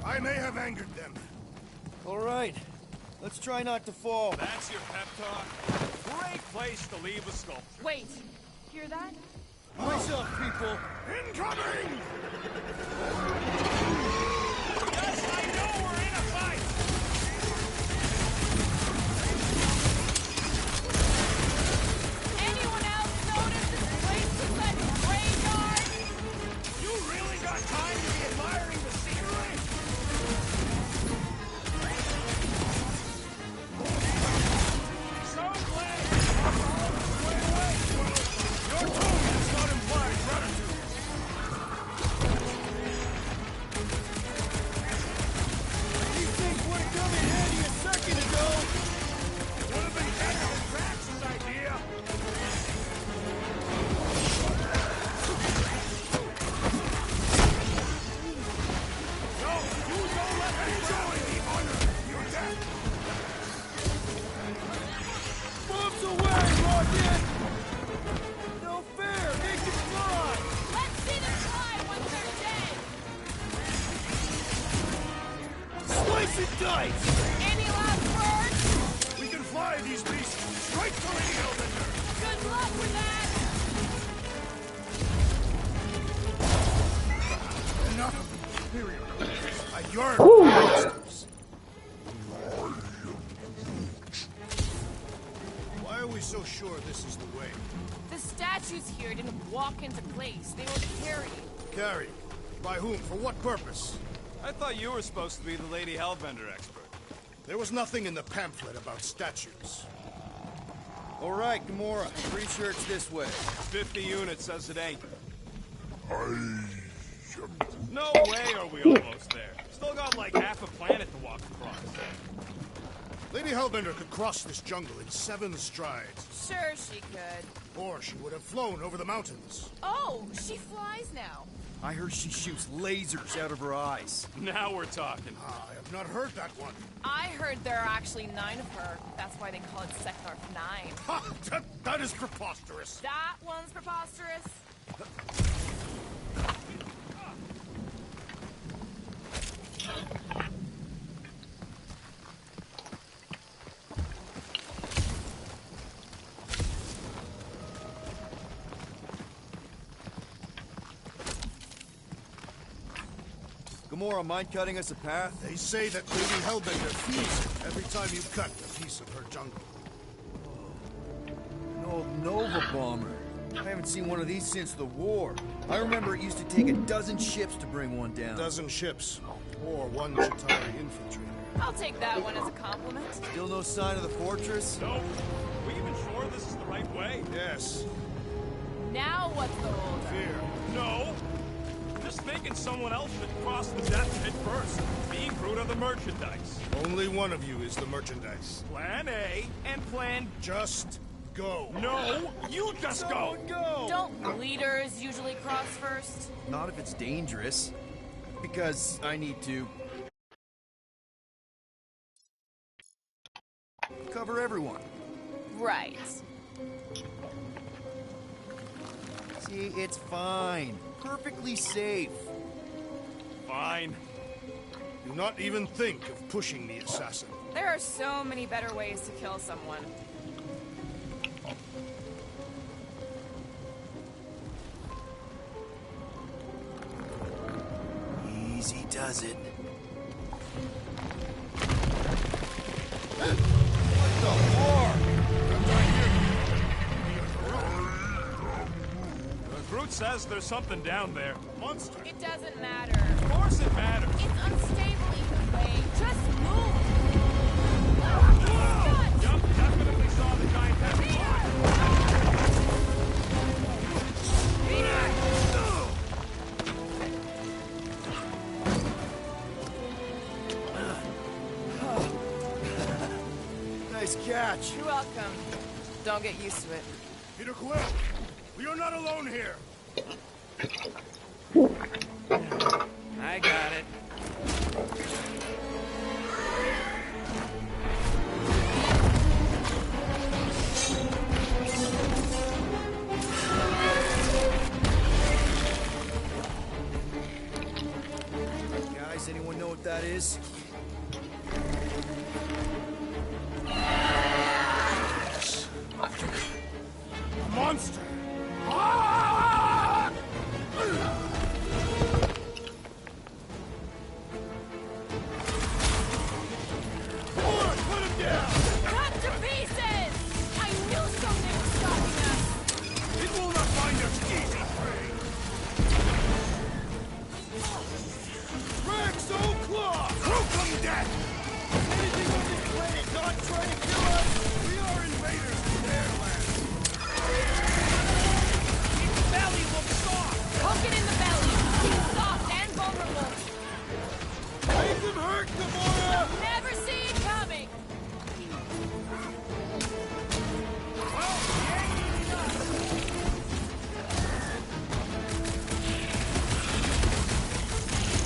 I may have angered them. All right, let's try not to fall. That's your pep talk? Great place to leave a sculpture. Wait, hear that? Brace up, people. Incoming! Yes, I know we're in a fight! Anyone else notice this place is like a graveyard? You really got time to be admiring the scenery? So glad you're all the way away. Your tone does not imply gratitude. These things would have come in handy a second ago. Would have been better than Drax's idea. No, you don't let me enjoy the honor of your death. Bombs away, Rocket! No fair, make it fly! Let's see them fly once they're dead! Slice and dice! Any last words? We can fly these beasts straight to Lady Hellbender. Good luck with that! Enough of the inferior races. I yearn for monsters. Why are we so sure this is the way? The statues here didn't walk into place. They were carried. Carried? By whom? For what purpose? I thought you were supposed to be the Lady Hellbender expert. There was nothing in the pamphlet about statues. All right, Gamora. Pretty sure it's this way. 50 units says it ain't. I am No way are we almost there. Still got like half a planet to walk across. Lady Hellbender could cross this jungle in 7 strides. Sure she could. Or she would have flown over the mountains. Oh, she flies now. I heard she shoots lasers out of her eyes. Now we're talking. I have not heard that one. I heard there are actually 9 of her. That's why they call it Sector 9. Ha! That is preposterous. That one's preposterous. Gamora, mind cutting us a path? They say that Lady Hellbender feeds you every time you cut a piece of her jungle. An old Nova bomber. I haven't seen one of these since the war. I remember it used to take a dozen ships to bring one down. A dozen ships. Or 1 Chitauri infantry. I'll take that one as a compliment. Still no sign of the fortress? Nope. We even sure this is the right way? Yes. Now what's the hold? Fear. No. Just thinking someone else should cross the death pit first. Being brute of the merchandise. Only one of you is the merchandise. Plan A and plan... Just go. No, you just go. Go! Don't leaders usually cross first? Not if it's dangerous. Because I need to cover everyone. Right. See, it's fine. Perfectly safe. Fine. Do not even think of pushing the assassin. There are so many better ways to kill someone. Easy does it. Groot says there's something down there. Monster. It doesn't matter. Of course it matters. It's unstable either way. Just move. Yup, definitely saw the giant head. Nice catch. You're welcome. Don't get used to it. Peter Quill, we are not alone here. I got it. Guys, anyone know what that is? Monster. Put him down! Cut to pieces! I knew something was stopping us! It will not find us easy prey. Rex Claw! Croak death! Anything on this planet not trying to kill us? We are invaders in their land. Its belly looks soft. Poke it in the belly! He's soft and vulnerable! Make them hurt, Gamora! Never see it coming!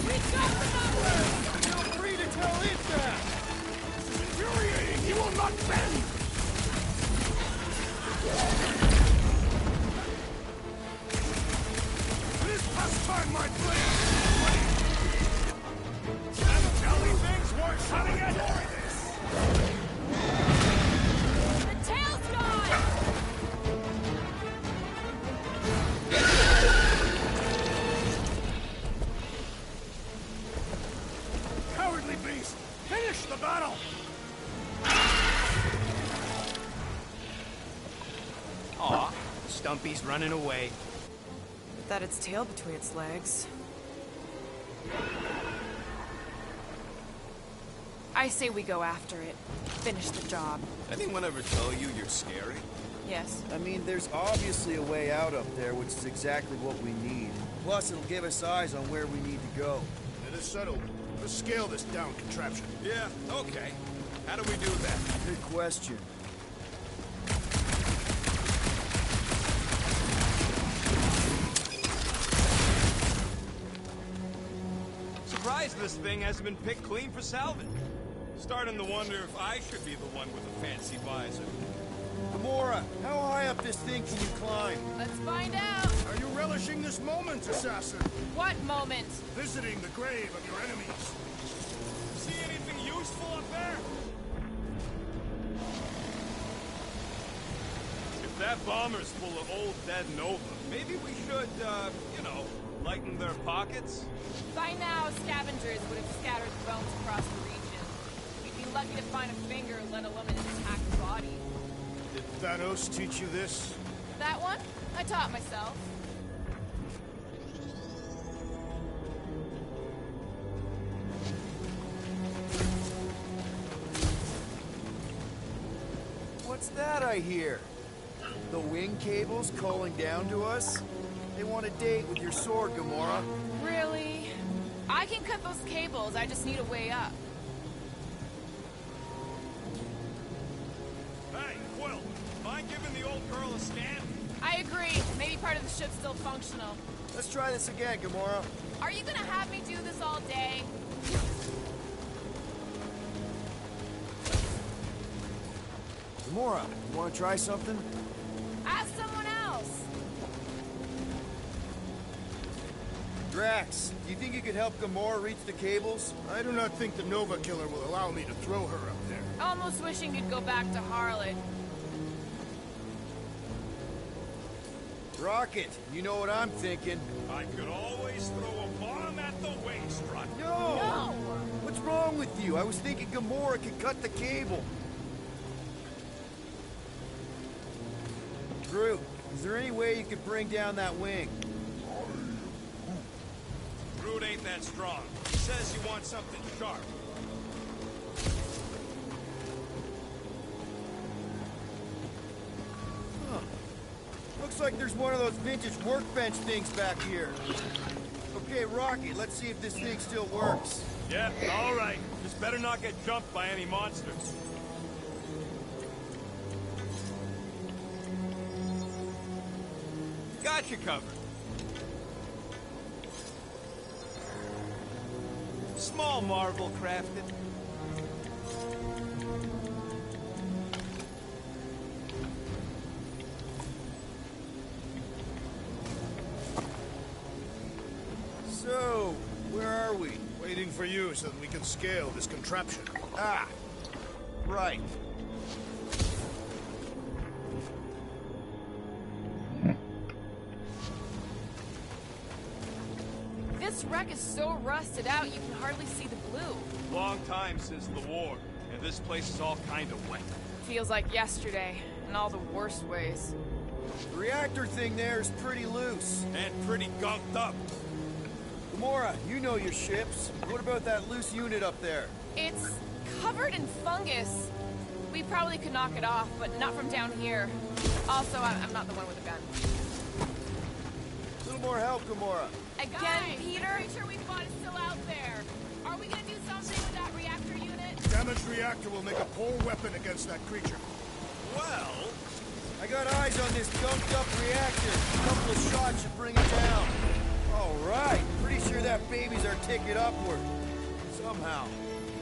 We got the numbers! Feel free to tell it that! This is infuriating! He will not bend! It is past time, my friend! Them jelly things worth hunting at. The tail's gone! Cowardly beast! Finish the battle! Aw, Stumpy's running away. That its tail between its legs. I say we go after it. Finish the job. Anyone ever tell you you're scary? Yes. I mean, there's obviously a way out up there, which is exactly what we need. Plus, it'll give us eyes on where we need to go. It is settled. Let's scale this down contraption. Yeah, okay. How do we do that? Good question. Surprised this thing hasn't been picked clean for salvage. Starting to wonder if I should be the one with the fancy visor. Gamora, how high up this thing can you climb? Let's find out! Are you relishing this moment, assassin? What moment? Visiting the grave of your enemies. See anything useful up there? If that bomber's full of old dead Nova, maybe we should, you know, lighten their pockets? By now, scavengers would have scattered the bones across the region. We'd be lucky to find a finger, let alone an intact body. Did Thanos teach you this? That one? I taught myself. What's that I hear? The wing cables calling down to us? They want a date with your sword, Gamora. Really? I can cut those cables, I just need a way up. Hey, Quill, mind giving the old girl a scan? I agree. Maybe part of the ship's still functional. Let's try this again, Gamora. Are you gonna have me do this all day? Gamora, you want to try something? Ask someone else. Drax, do you think you could help Gamora reach the cables? I do not think the Nova Killer will allow me to throw her up there. Almost wishing you'd go back to Harlot. Rocket, you know what I'm thinking. I could always throw a bomb at the waist, Rocket. No! What's wrong with you? I was thinking Gamora could cut the cable. Groot, is there any way you could bring down that wing? Groot ain't that strong. He says you want something sharp. Huh. Looks like there's one of those vintage workbench things back here. Okay, Rocky, let's see if this thing still works. Yep, all right. Just better not get jumped by any monsters. Got you covered. Small marvel crafted. So, where are we? Waiting for you so that we can scale this contraption. Ah, right. This wreck is so rusted out you can hardly see the blue. Long time since the war, and this place is all kind of wet. Feels like yesterday, in all the worst ways. The reactor thing there is pretty loose. And pretty gunked up. Gamora, you know your ships. What about that loose unit up there? It's covered in fungus. We probably could knock it off, but not from down here. Also, I'm not the one with a gun. A little more help, Gamora. Again, guys, Peter? I'm pretty sure we fought is still out there. Are we gonna do something with that reactor unit? Damaged reactor will make a poor weapon against that creature. Well, I got eyes on this gunked up reactor. A couple of shots should bring it down. All right. Pretty sure that baby's our ticket upward. Somehow.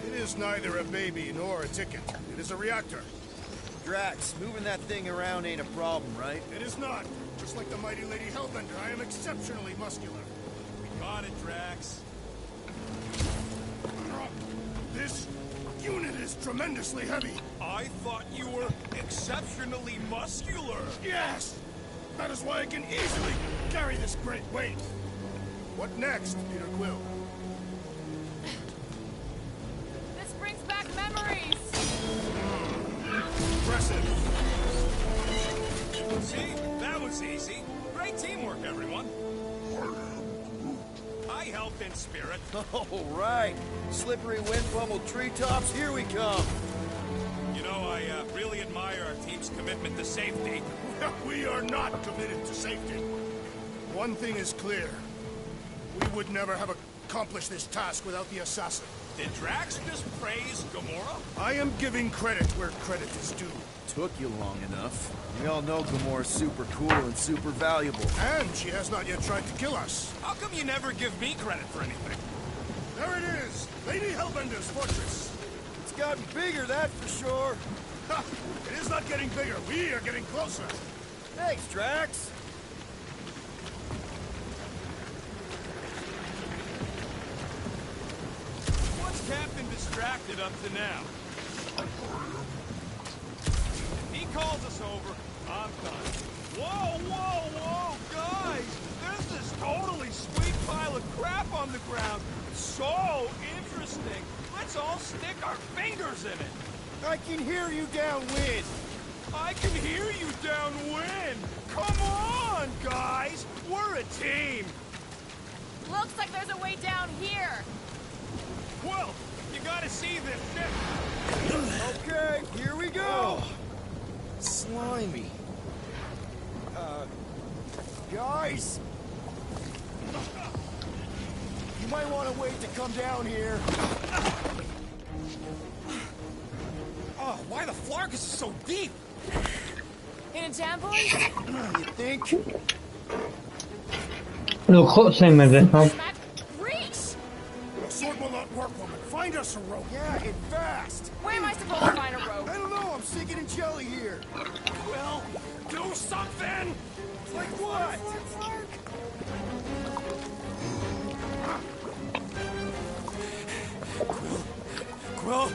It is neither a baby nor a ticket. It is a reactor. Drax, moving that thing around ain't a problem, right? It is not. Just like the mighty Lady Hellbender, I am exceptionally muscular. we got it, Drax. This unit is tremendously heavy. I thought you were exceptionally muscular. Yes! That is why I can easily carry this great weight. What next, Peter Quill? This brings back memories. Impressive. See? That was easy. Great teamwork, everyone. I helped in spirit. All right. Slippery wind-pummeled treetops, here we come. You know, I really admire our team's commitment to safety. We are not committed to safety. One thing is clear. We would never have accomplished this task without the assassin. Did Drax just praise Gamora? I am giving credit where credit is due. Took you long enough. We all know Gamora's super cool and super valuable. And she has not yet tried to kill us. How come you never give me credit for anything? There it is! Lady Hellbender's fortress! It's gotten bigger, that's for sure. Ha! It is not getting bigger. We are getting closer. Thanks, Drax. What's Captain distracted up to now? He calls us over. I'm done. Whoa, whoa, whoa, guys! There's this totally sweet pile of crap on the ground. So interesting. Let's all stick our fingers in it. I can hear you downwind. I can hear you downwind. Come on, guys. We're a team. Looks like there's a way down here. Well, you gotta see this ship. Okay, here we go. Oh, slimy. Guys. You might want to wait to come down here. Oh, why the Flarkus is so deep? In a jam, boys? You think? Little cutscene with this one. Reach! Your sword will not work, woman. Find Find us a rope. Yeah, and fast. Where am I supposed to find a rope? I don't know. I'm sinking in jelly here. Will, do something! Like what? Quill?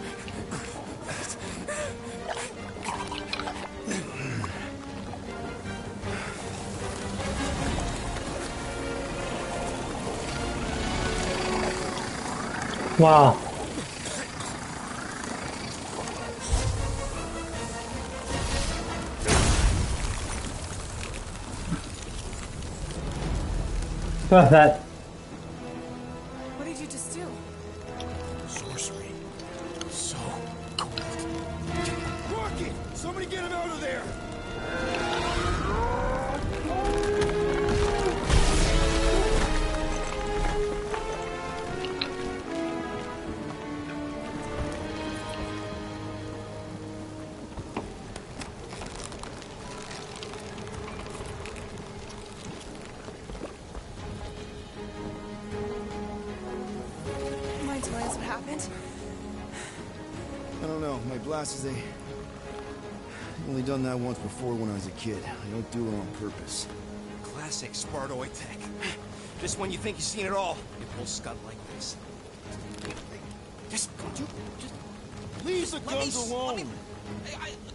Wow. Perfect. What did you just do? Sorcery. So cold. Rocket! Somebody get him out of there! Mind telling us what happened? I don't know. My blast is I've only done that once before when I was a kid. I don't do it on purpose. Classic Spartoid tech. Just when you think you've seen it all, it pulls scud like this. Just Leave the guns alone!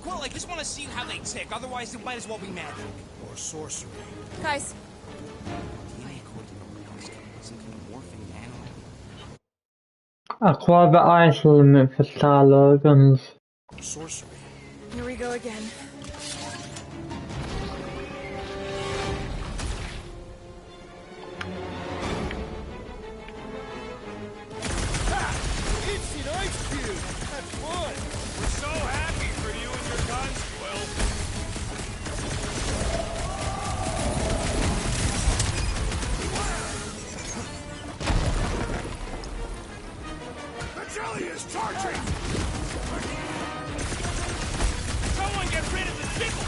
Quill, I just want to see how they tick. Otherwise, it might as well be magic. Or sorcery. Guys, DNA according to the wasn't morphing nano. Acquire the ice limit for Star-Lord guns. Sorcery. here we go again. Instant ice cube! That's fun! We're so happy for you and your guns, Quill. The jelly is charging! Someone get rid of the sickle!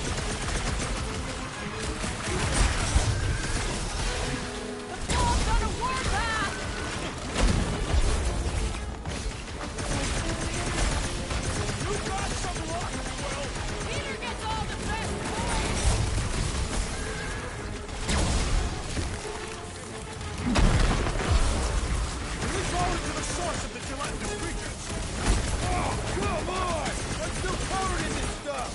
You got some luck, Quill! Peter gets all the best We fall into the source of the gelatinous creatures. Oh, come on! I'm still covered in this stuff!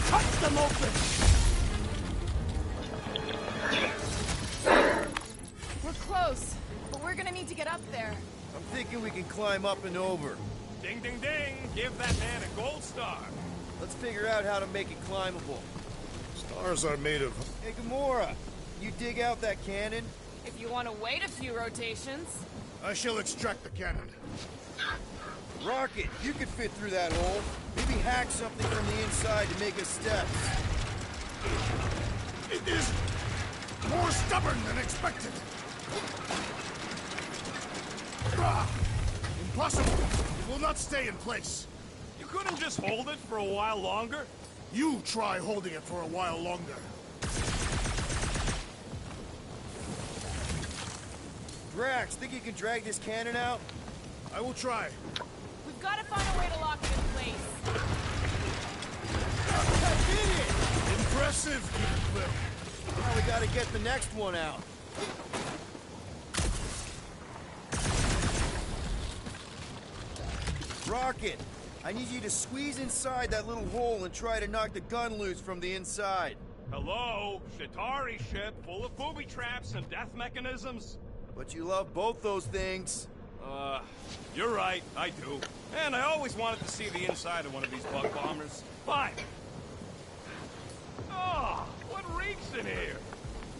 Cut them open! We're close, but we're gonna need to get up there. I'm thinking we can climb up and over. Ding, ding, ding! Give that man a gold star. Let's figure out how to make it climbable. Stars are made of... Hey, Gamora, you dig out that cannon? If you want to wait a few rotations. I shall extract the cannon. Rocket, you could fit through that hole. Maybe hack something from the inside to make us steps. It is more stubborn than expected. Ah, impossible! It will not stay in place. You couldn't just hold it for a while longer? You try holding it for a while longer. Drax, think you can drag this cannon out? I will try. We've got to find a way to lock it in place. I did it! Impressive, Quill. Now we gotta get the next one out. Rocket, I need you to squeeze inside that little hole and try to knock the gun loose from the inside. Hello? Shatari ship full of booby traps and death mechanisms? But you love both those things. You're right, I do. And I always wanted to see the inside of one of these bug bombers. Fine. Oh, what reeks in here?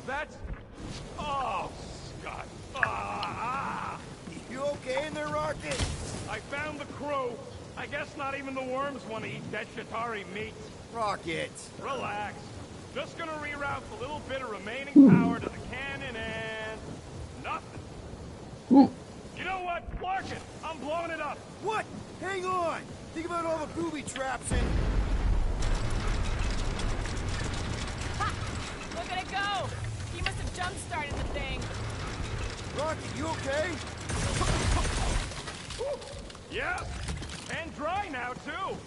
That's... Oh, Scott. You okay in there, Rocket? I found the crew. I guess not even the worms want to eat dead Shatari meat. Rocket. Relax. Just gonna reroute the little bit of remaining power to the cannon and... nothing. You know what? Larkin, I'm blowing it up. What? Hang on! Think about all the booby traps and... Ha! Look at it go! He must have jump-started the thing. Rocky, you okay? Yeah, and dry now, too.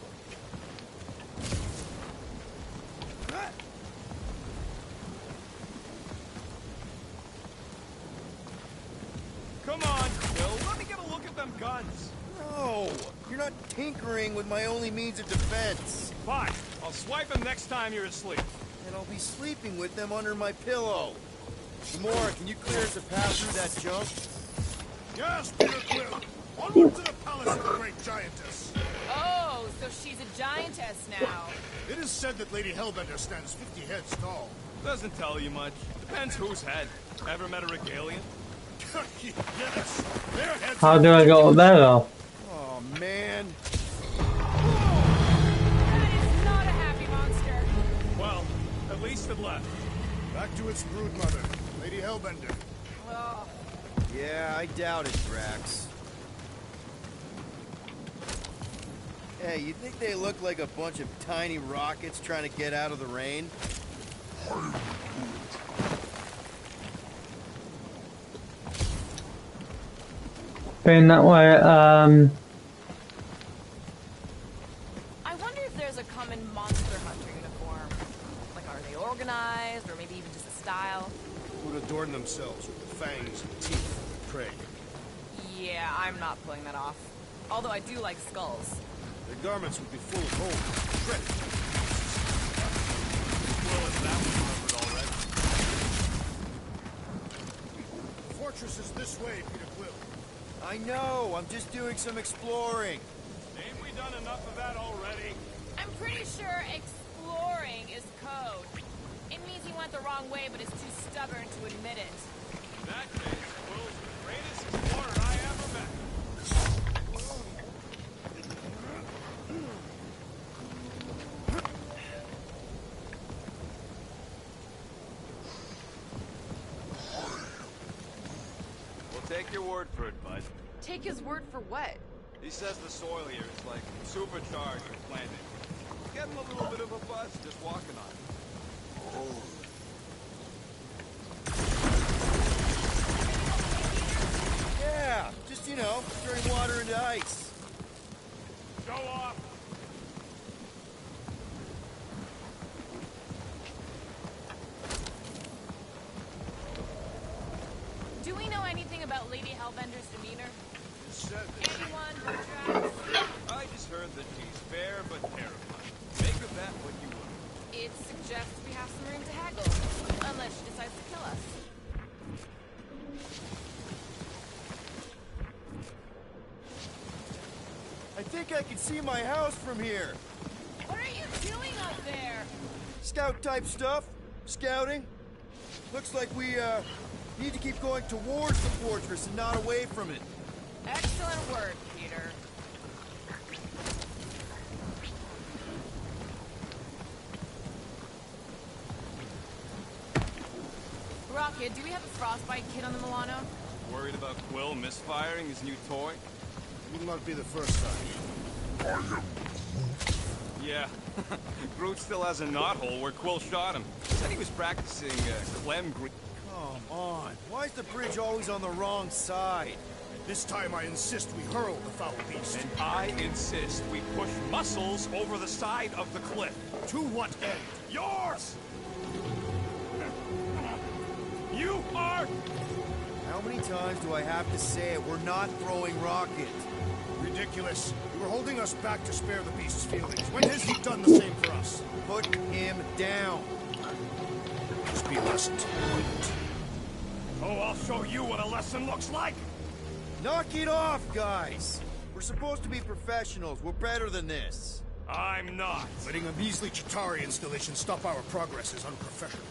Come on, Will, let me get a look at them guns. No, you're not tinkering with my only means of defense. Fine, I'll swipe them next time you're asleep. And I'll be sleeping with them under my pillow. Gamora, can you clear us a path through that junk? Yes, Peter Quill. Onward to the palace of the great giantess. Oh, so she's a giantess now. It is said that Lady Hellbender stands 50 heads tall. Doesn't tell you much. Depends whose head. Ever met a regalian? Yes, their heads. How do I go up there though? Oh, man. That is not a happy monster. Well, at least it left. Back to its brood mother, Lady Hellbender. Oh. Yeah, I doubt it, Drax. Hey, you think they look like a bunch of tiny rockets trying to get out of the rain? Being that way, I wonder if there's a common monster hunter uniform. Like, are they organized, or maybe even just a style? Would adorn themselves with the fangs and teeth of the prey. Yeah, I'm not pulling that off. Although I do like skulls. Their garments would be full of holes, shredded. Well, if that was covered already. The fortress is this way, Peter Quill. I know, I'm just doing some exploring. Ain't we done enough of that already? I'm pretty sure exploring is code. It means he went the wrong way, but is too stubborn to admit it. In that case, Will's the greatest explorer I ever met. We'll take your word for it, bud. Take his word for what? He says the soil here is like supercharged with planting. Getting a little bit of a buzz just walking on it. Yeah, just, you know, turning water into ice. Show off! Do we know anything about Lady Hellbender's demeanor? Anyone? I just heard that she's fair but terrifying. Make of that what you will. It suggests we have some room to haggle. Unless she decides to kill us. I think I can see my house from here. What are you doing up there? Scout type stuff. Scouting. Looks like we, need to keep going towards the fortress and not away from it. Excellent word, Peter. Rocket, do we have a frostbite kit on the Milano? Worried about Quill misfiring his new toy? Will not be the first time. Yeah. Groot still has a knothole where Quill shot him. Said he was practicing, Clem Green. Come on. Why is the bridge always on the wrong side? This time I insist we hurl the foul beast. And I insist we push muscles over the side of the cliff. To what end? Yours! You are... How many times do I have to say it? We're not throwing rocket. Ridiculous. You were holding us back to spare the beast's feelings. When has he done the same for us? Put him down. Just be less intolerant. Oh, I'll show you what a lesson looks like! Knock it off, guys! We're supposed to be professionals. We're better than this. I'm not. Letting a measly Chitauri installation stop our progress is unprofessional.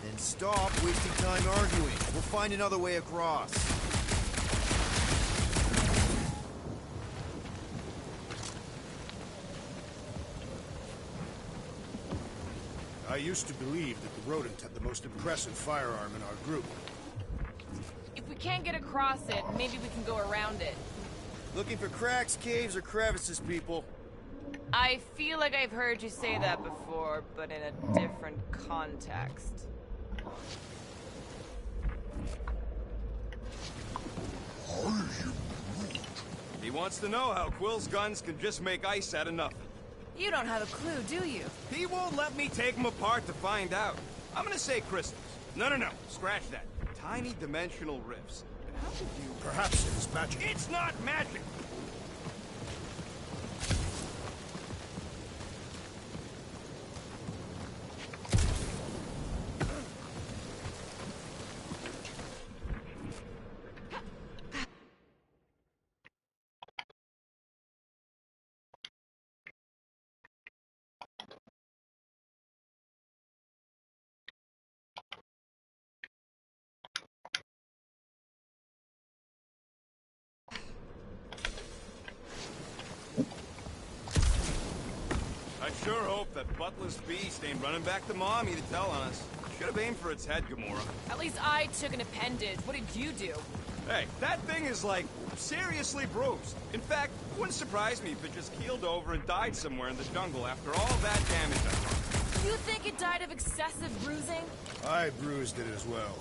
Then stop wasting time arguing. We'll find another way across. I used to believe that the rodent had the most impressive firearm in our group. If we can't get across it, maybe we can go around it. Looking for cracks, caves, or crevices, people. I feel like I've heard you say that before, but in a different context. He wants to know how Quill's guns can just make ice out of nothing. You don't have a clue, do you? He won't let me take them apart to find out. I'm gonna say crystals. No, scratch that. Tiny dimensional rifts. But how could you... Perhaps it is magic. It's not magic! I sure hope that buttless beast ain't running back to Mommy to tell on us. Should have aimed for its head, Gamora. At least I took an appendage. What did you do? Hey, that thing is, like, seriously bruised. In fact, it wouldn't surprise me if it just keeled over and died somewhere in the jungle after all that damage I done. You think it died of excessive bruising? I bruised it as well.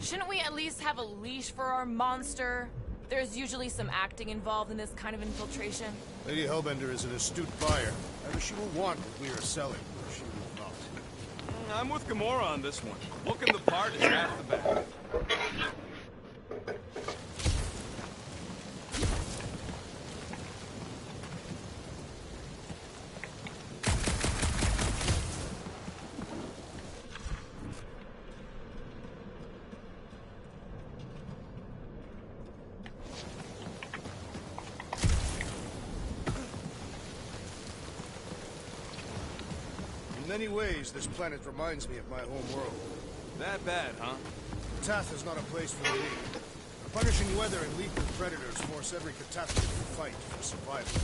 Shouldn't we at least have a leash for our monster? There's usually some acting involved in this kind of infiltration. Lady Hellbender is an astute buyer. Either she will want what we are selling, or she will not. I'm with Gamora on this one. Looking the part is half the battle. In many ways, this planet reminds me of my home world. That bad, huh? Katath is not a place for the weak. Punishing weather and lethal predators force every Katahthian to fight for survival.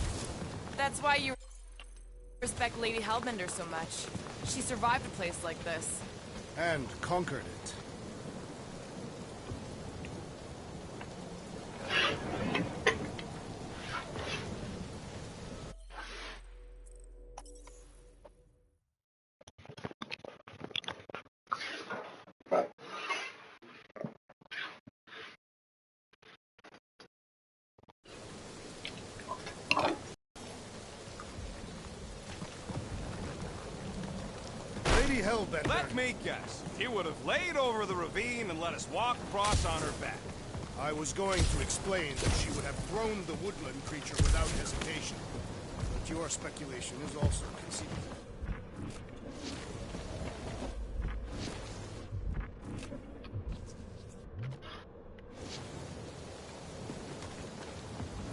That's why you respect Lady Hellbender so much. She survived a place like this. And conquered it. Hellbender. Let me guess. He would have laid over the ravine and let us walk across on her back. I was going to explain that she would have thrown the woodland creature without hesitation. But your speculation is also conceivable.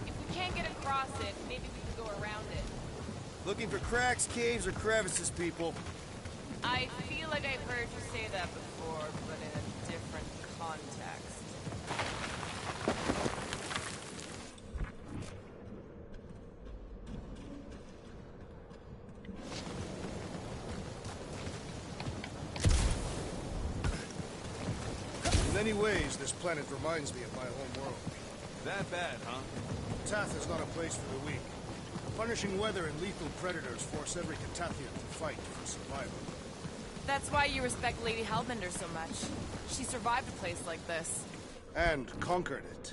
If we can't get across it, maybe we can go around it. Looking for cracks, caves, or crevices, people. I feel like I've heard you say that before, but in a different context. In many ways, this planet reminds me of my home world. That bad, huh? Katath is not a place for the weak. Punishing weather and lethal predators force every Katathian to fight for survival. That's why you respect Lady Hellbender so much. She survived a place like this. And conquered it.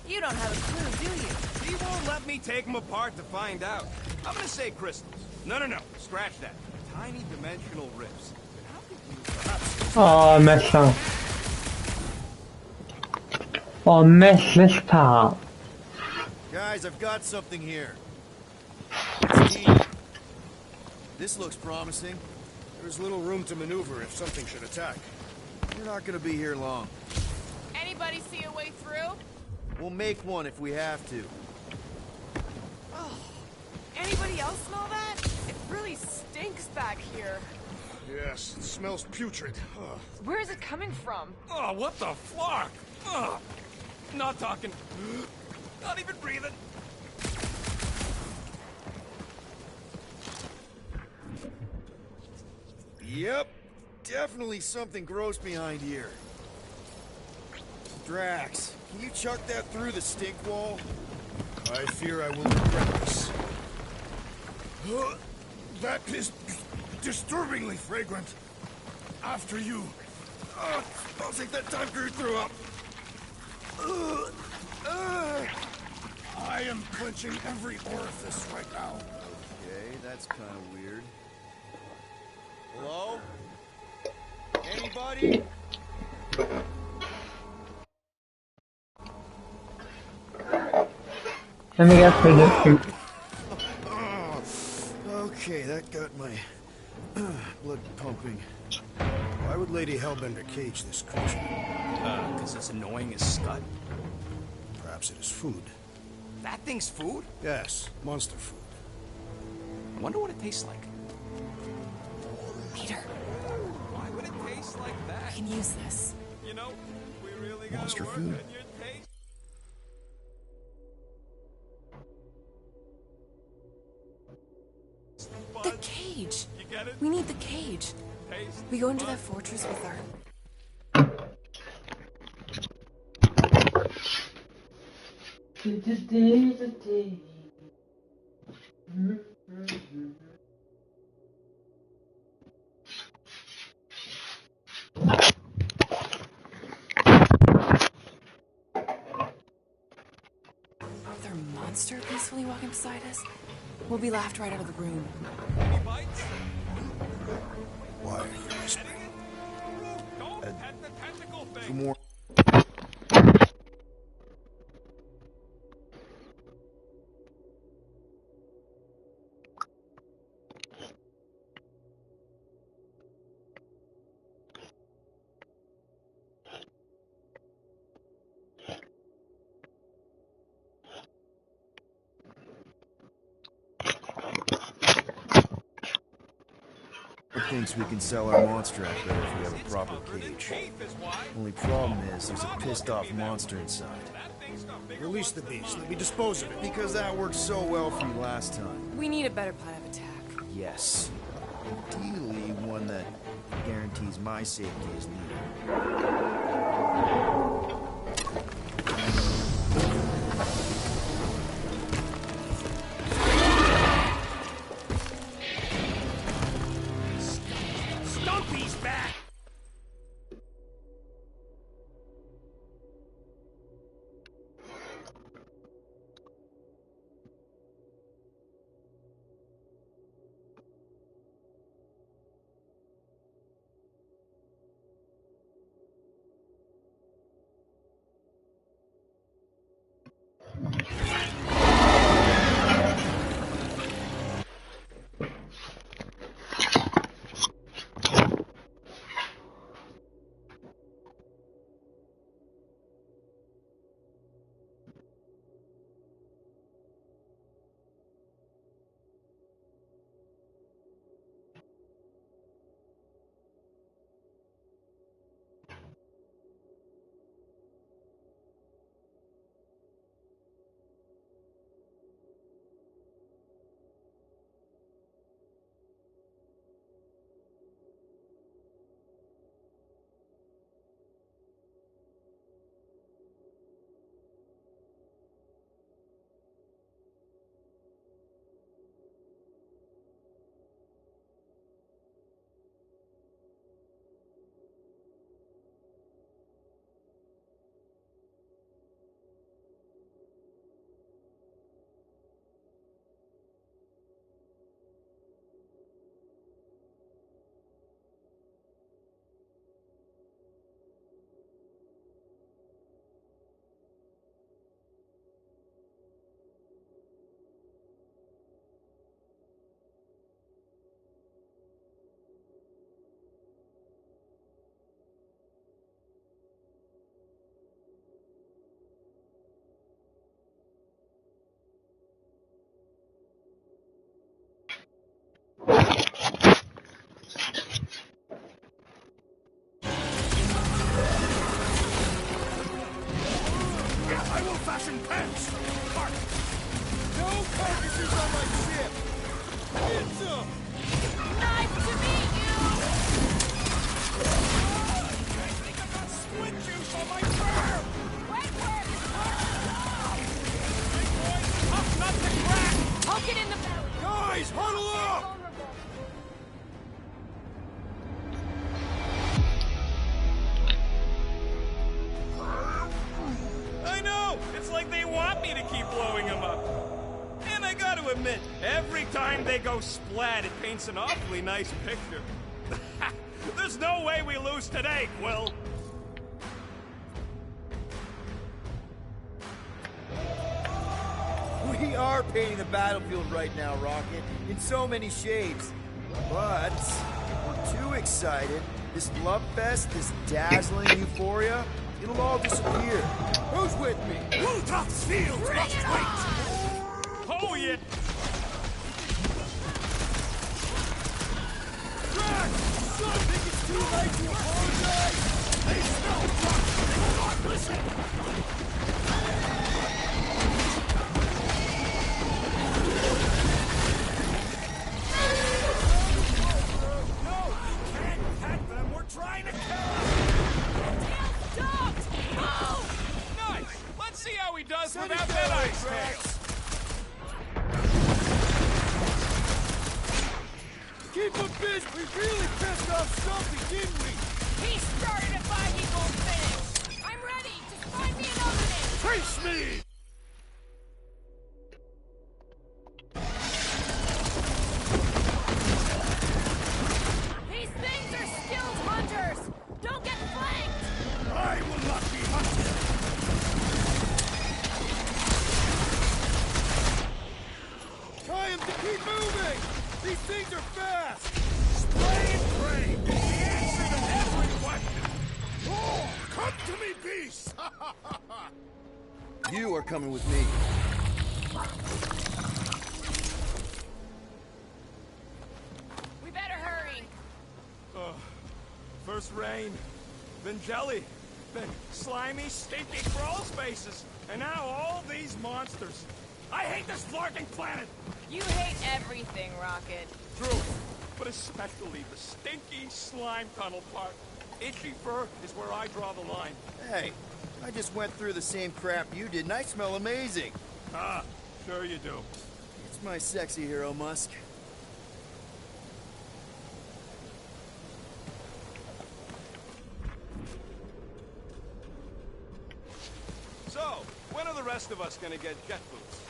You don't have a clue, do you? He won't let me take them apart to find out. I'm gonna say crystals. No, scratch that. Tiny dimensional rifts. How could you perhaps... Oh, I messed up. Oh, I missed this part. Guys, I've got something here. It's key. This looks promising. There is little room to maneuver if something should attack. We're not gonna be here long. Anybody Anybody see a way through? We'll make one if we have to. Oh, anybody else smell that? It really stinks back here. Yes, it smells putrid. Ugh. Where is it coming from? Oh, what the fuck? Ugh. Not talking. Not even breathing. Yep, definitely something gross behind here. Drax, can you chuck that through the stink wall? I fear I will regret this. That is disturbingly fragrant. After you. I'll take that time crew threw up. I am clenching every orifice right now. Okay, that's kind of weird. Hello? Anybody? Let me get through this. Okay, that got my blood pumping. Why would Lady Hellbender cage this creature? Because it's annoying as scut. Perhaps it is food. That thing's food? Yes, monster food. I wonder what it tastes like. Peter, Why would it taste like that? we can use this. You know, we really gotta Monster work food. on your taste. The cage. You get it? We need the cage. Taste. We go into that fortress with her. With our monster peacefully walking beside us, we'll be laughed right out of the room. Any bites? Why are you whispering? Don't pet the tentacle Two thing. more. Thinks we can sell our monster out better if we have a proper cage. Only problem is there's a pissed off monster inside. Release the beast. Let me dispose of it. Because that worked so well for you last time. We need a better plan of attack. Yes. Ideally, one that guarantees my safety is needed. Stumpy's back! monsters on my ship! Get some! Nice to meet you! I think I got squid juice on my fur! Wait, where is Hey, boys, tough nut to crack! Poke it in the belly! Guys, huddle up! I know! It's like they want me to keep blowing them up. And I gotta admit, every time they go splat, it paints an awfully nice picture. There's no way we lose today, Quill. We are painting the battlefield right now, Rocket, in so many shades. But if we're too excited, this love fest, this dazzling euphoria, it'll all disappear. Who's with me? Rooftop's field! Bring it on! Oh, yeah! Drax! Son, think it's too late to apologize? They smell rock! They will not listen! No! We can't attack them! We're trying to kill them! Tail stopped! Move! Nice! Let's see how he does Send without it that down, ice Drax. tail! Keep them busy! We really pissed off something, didn't we? He started it by he won't finish! I'm ready! Just find me an opening! Face me! These things are skilled hunters! Don't get flanked! I will not be hunted! Try him to keep moving! These things are fast! Spray and pray! The answer to every question! Oh, come to me, beast! You are coming with me. We better hurry! First rain, then jelly, then slimy, stinky crawl spaces, and now all these monsters. I hate this flarking planet! You hate everything, Rocket. True, but especially the stinky slime tunnel part. Itchy fur is where I draw the line. Hey, I just went through the same crap you did, and I smell amazing. Ah, sure you do. It's my sexy hero, Musk. So, when are the rest of us gonna get jet boots?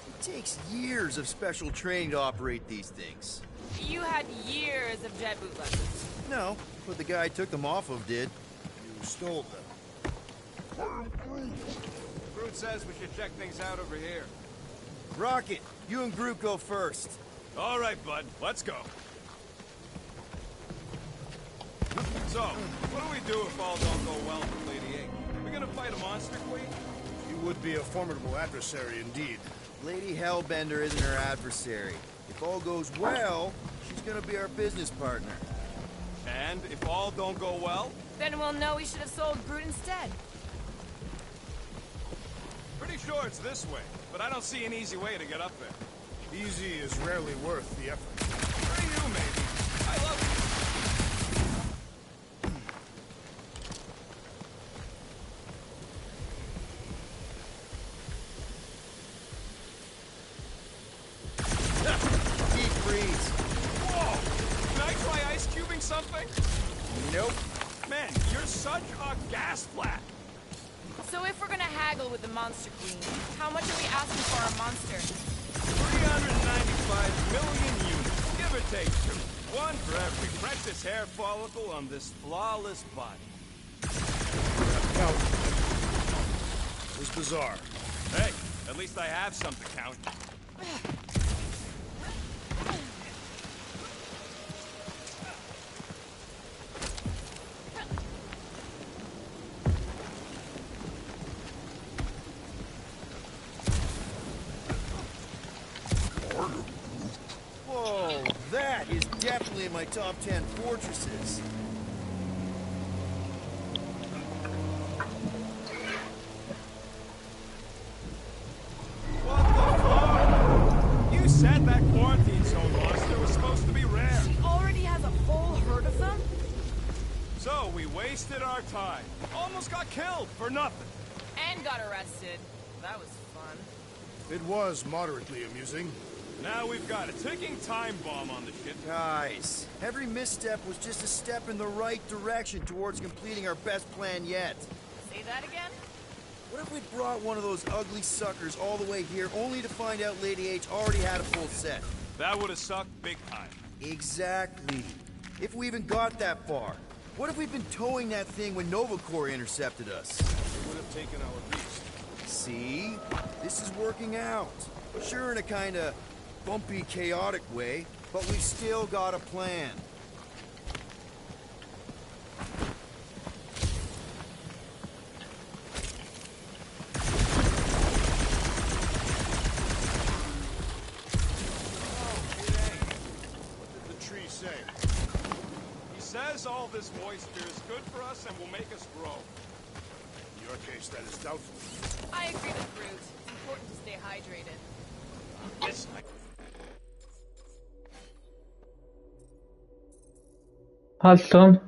It takes years of special training to operate these things. You had years of jet boot lessons. No, but the guy I took them off of did. You stole them. Groot says we should check things out over here. Rocket, you and Groot go first. All right, bud, let's go. So, what do we do if all don't go well for Lady A? We gonna fight a monster queen? You would be a formidable adversary indeed. Lady Hellbender isn't her adversary. If all goes well, she's gonna be our business partner. And if all don't go well? Then we'll know we should have sold Groot instead. Pretty sure it's this way, but I don't see an easy way to get up there. Easy is rarely worth the effort. For you, maybe. I love it. Deep freeze. Whoa! Can I try ice cubing something? Nope. Man, you're such a gas flat. So if we're gonna haggle with the Monster Queen, how much are we asking for our monster? 395 million units, give or take two. One for every precious hair follicle on this flawless body. Count. It was bizarre. Hey, at least I have some to count. Whoa, that is definitely in my top 10 fortresses. What the fuck? You Wasted our time. Almost got killed for nothing. And got arrested. That was fun. It was moderately amusing. Now we've got a ticking time bomb on the ship. Guys, every misstep was just a step in the right direction towards completing our best plan yet. Say that again? What if we'd brought one of those ugly suckers all the way here only to find out Lady H already had a full set? That would have sucked big time. Exactly. If we even got that far. What if we'd been towing that thing when Nova Corps intercepted us? It would have taken our beast. See? This is working out. Sure, in a kinda bumpy, chaotic way, but we've still got a plan. What did the tree say? He says all this moisture is good for us and will make us grow. In your case, that is doubtful. I agree with Groot. It's important to stay hydrated. Yes, That's done.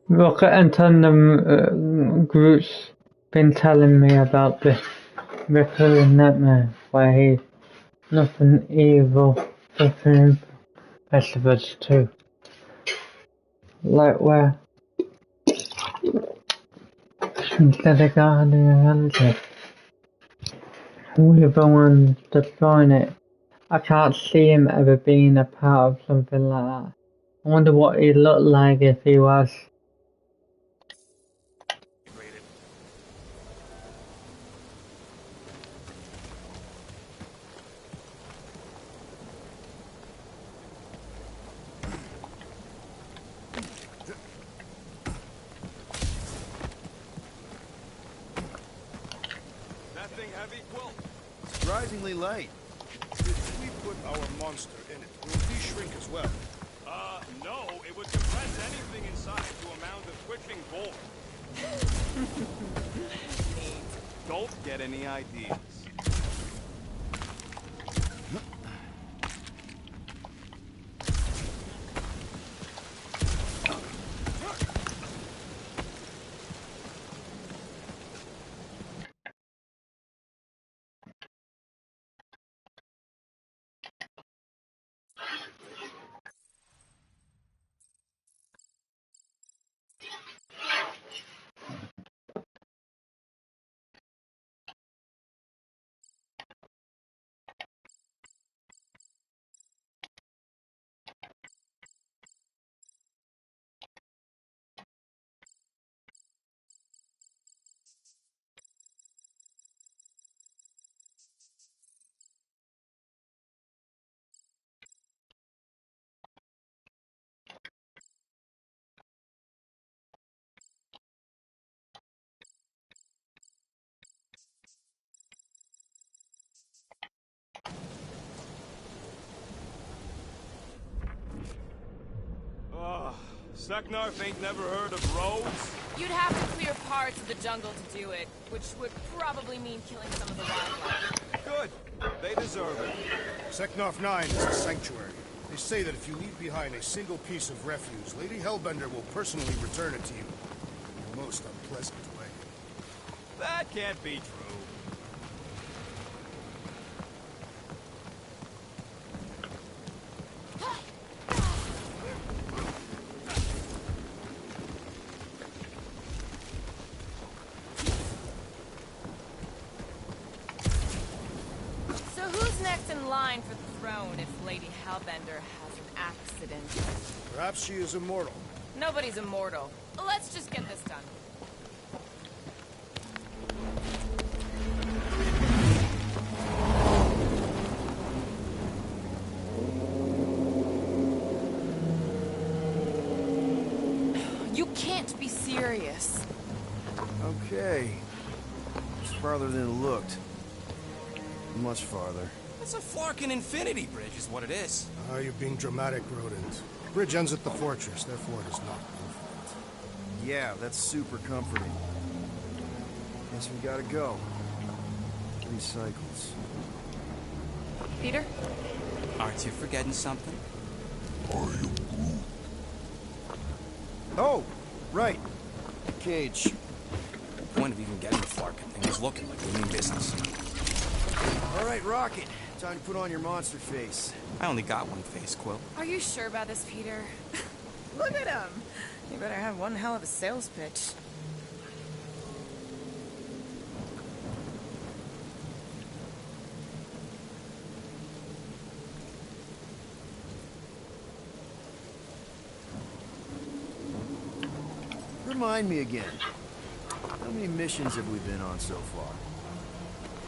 Rocket and Tandem Groot's been telling me about this recurring nightmare where he's nothing evil, nothing best of us too. Like where instead of guarding around it, we're the ones destroying it. I can't see him ever being a part of something like that. I wonder what he'd look like if he was. that thing heavy, Quill? Surprisingly light. If we put our monster in it, will he shrink as well? No, it would compress anything inside to amount of twitching board. Don't get any ideas. Seknarf ain't never heard of roads? You'd have to clear parts of the jungle to do it, which would probably mean killing some of the wildlife. Good. They deserve it. Seknarf 9 is a sanctuary. They say that if you leave behind a single piece of refuse, Lady Hellbender will personally return it to you in a most unpleasant way. That can't be true. So who's next in line for the throne if Lady Hellbender has an accident? Perhaps she is immortal. Nobody's immortal. Let's just get this done. You can't be serious. Okay. It's farther than it looked. Much farther. It's a flarkin' infinity bridge is what it is. You're being dramatic, Rodent. Bridge ends at the fortress, therefore it is not infinite. Yeah, that's super comforting. Guess we gotta go. 3 cycles. Peter? Aren't you forgetting something? Oh, right. Cage. The point of even getting the Flarkin thing was looking like we mean business. All right, Rocket. Time to put on your monster face. I only got one face, Quill. Are you sure about this, Peter? Look at him. You better have one hell of a sales pitch. Remind me again. How many missions have we been on so far?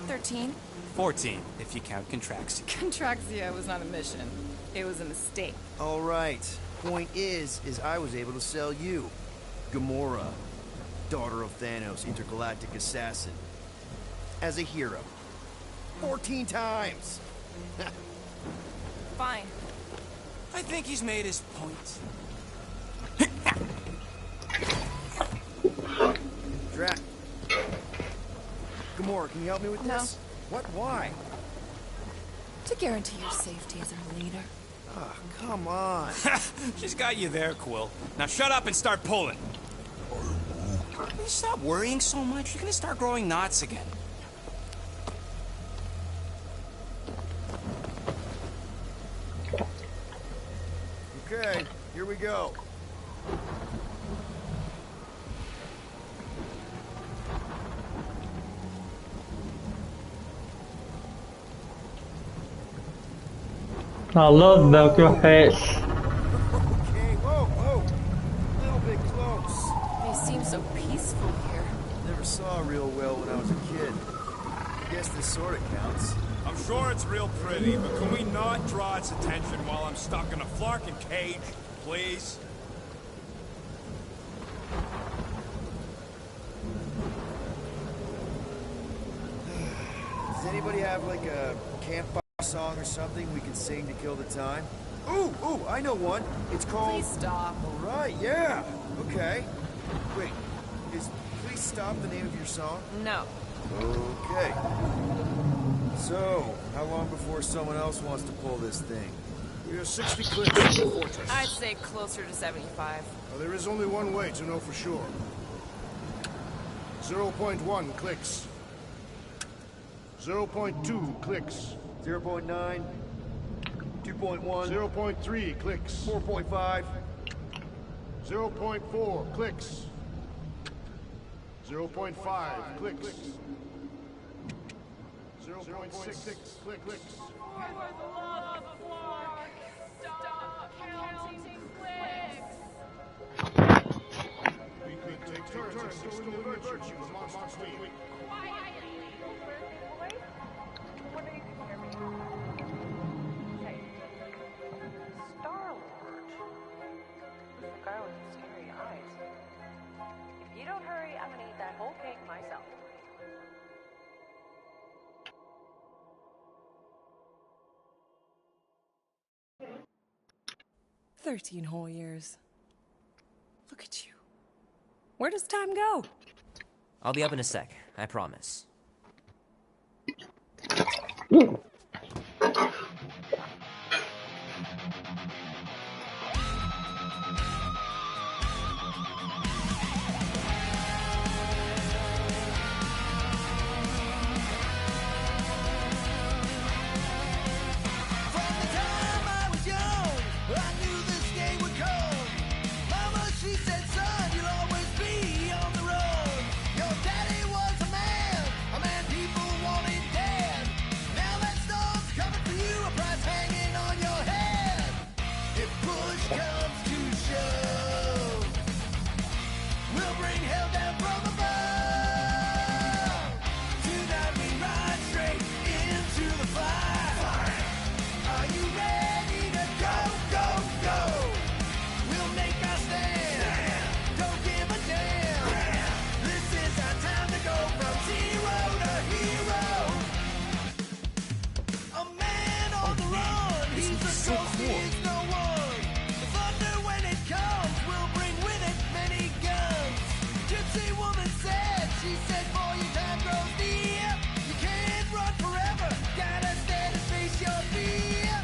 13. 14, if you count Contraxia. Contraxia was not a mission. It was a mistake. All right. Point is I was able to sell you. Gamora, daughter of Thanos, intergalactic assassin. As a hero. 14 times! Fine. I think he's made his point. Drac. Gamora, can you help me with this? What? Why? To guarantee your safety as our leader. Ah, come on. She's got you there, Quill. Now shut up and start pulling. Will you stop worrying so much? You're gonna start growing knots again. Okay, here we go. I love milk your face. Okay, whoa. A little bit close. They seem so peaceful here. Never saw real well when I was a kid. I guess this sort of counts. I'm sure it's real pretty, but can we not draw its attention while I'm stuck in a Flarkin cage, please? Does anybody have like a campfire song or something we can sing to kill the time? Ooh, I know one. It's called... Please stop. All right, yeah. Okay. Wait, is Please Stop the name of your song? No. Okay. So, how long before someone else wants to pull this thing? We are 60 clicks from the fortress. I'd say closer to 75. Well, there is only one way to know for sure. 0.1 clicks. 0.2 clicks. 0.9, 2.1, 0.3 clicks. 4.5, 0.4 clicks. 0.5 clicks. 0.6 clicks. We could take turns extolling the virtues of Monster Week. Star-Lord. The guy with the scary eyes. If you don't hurry, I'm gonna eat that whole cake myself. "13 whole years. Look at you. Where does time go?" I'll be up in a sec, I promise.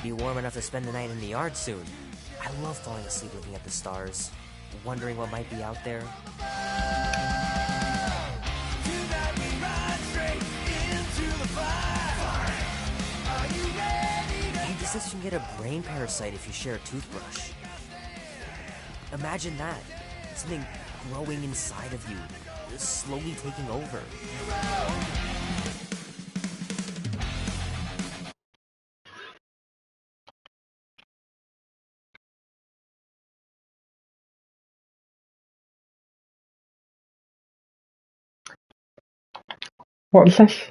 Be warm enough to spend the night in the yard soon. I love falling asleep looking at the stars, wondering what might be out there. And does this you can get a brain parasite if you share a toothbrush? Imagine that. Something growing inside of you, slowly taking over. What's this?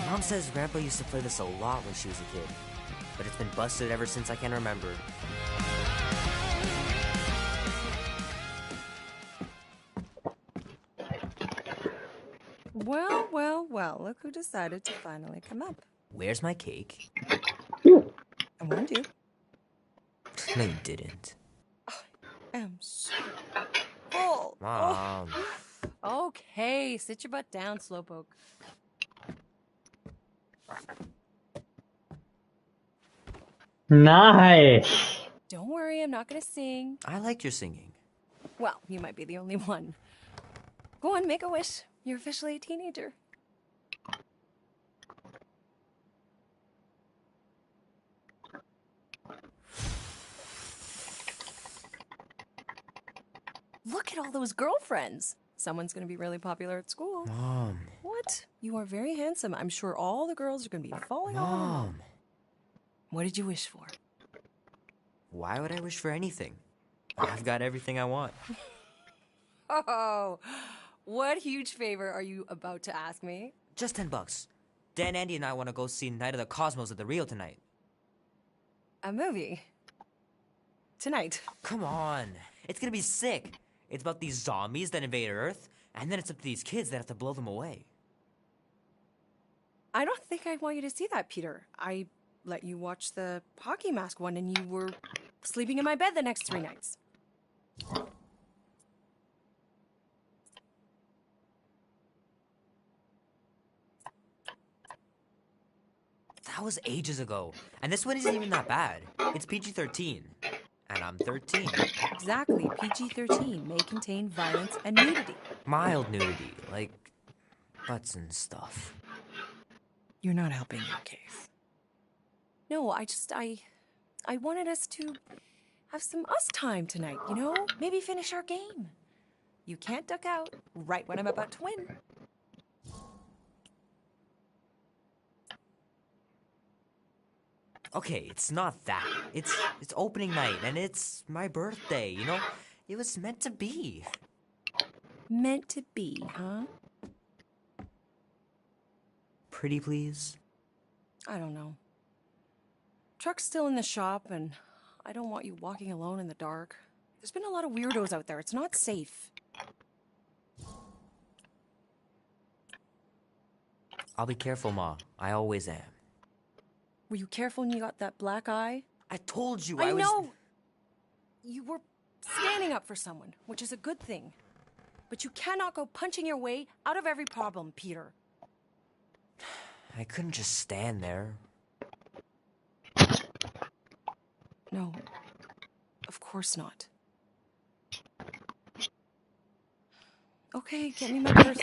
Mom says Grandpa used to play this a lot when she was a kid, but it's been busted ever since I can remember. Well, well, well, look who decided to finally come up. Where's my cake? I warned you. No, you didn't. I am so full. Mom. Oh. Okay, sit your butt down, Slowpoke. Nice. Don't worry, I'm not gonna sing. I liked your singing. Well, you might be the only one. Go on, make a wish. You're officially a teenager. Look at all those girlfriends. Someone's gonna be really popular at school. Mom. What? You are very handsome. I'm sure all the girls are gonna be falling all over you. Mom. What did you wish for? Why would I wish for anything? I've got everything I want. Oh, what huge favor are you about to ask me? Just $10. Dan, Andy, and I want to go see Night of the Cosmos at the Rio tonight. A movie? Tonight? Come on. It's gonna be sick. It's about these zombies that invade Earth, and then it's up to these kids that have to blow them away. I don't think I want you to see that, Peter. I let you watch the hockey mask one and you were sleeping in my bed the next 3 nights. That was ages ago. And this one isn't even that bad. It's PG-13. And I'm 13. Exactly. PG-13 may contain violence and nudity. Mild nudity, like butts and stuff. You're not helping your case. No, I wanted us to have some us time tonight, you know? Maybe finish our game. You can't duck out right when I'm about to win. Okay, it's not that. It's opening night, and it's my birthday, you know? It was meant to be. Meant to be, huh? Pretty please? I don't know. Truck's still in the shop, and I don't want you walking alone in the dark. There's been a lot of weirdos out there. It's not safe. I'll be careful, Ma. I always am. Were you careful when you got that black eye? I told you I was... know! You were standing up for someone, which is a good thing. But you cannot go punching your way out of every problem, Peter. I couldn't just stand there. No. Of course not. Okay, get me my purse.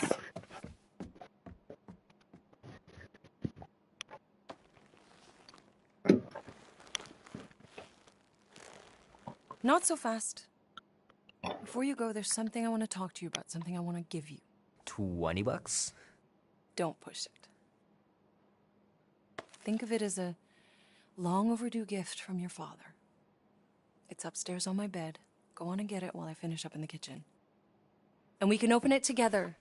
Not so fast. Before you go, there's something I want to talk to you about, something I want to give you. $20? Don't push it. Think of it as a long overdue gift from your father. It's upstairs on my bed. Go on and get it while I finish up in the kitchen. And we can open it together.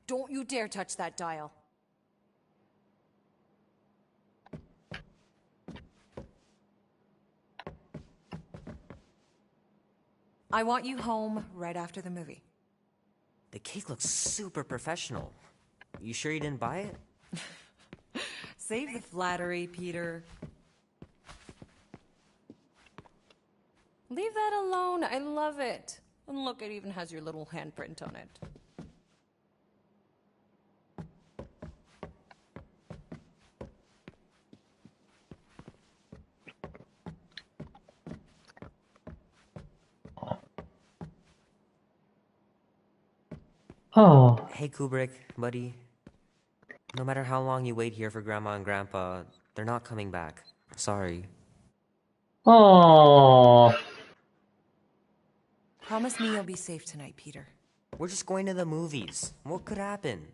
Don't you dare touch that dial. I want you home right after the movie. The cake looks super professional. You sure you didn't buy it? Save the flattery, Peter. Leave that alone. I love it. And look, it even has your little handprint on it. Oh. Hey, Kubrick, buddy. No matter how long you wait here for Grandma and Grandpa, they're not coming back. Sorry. Oh. Promise me you'll be safe tonight, Peter. We're just going to the movies. What could happen?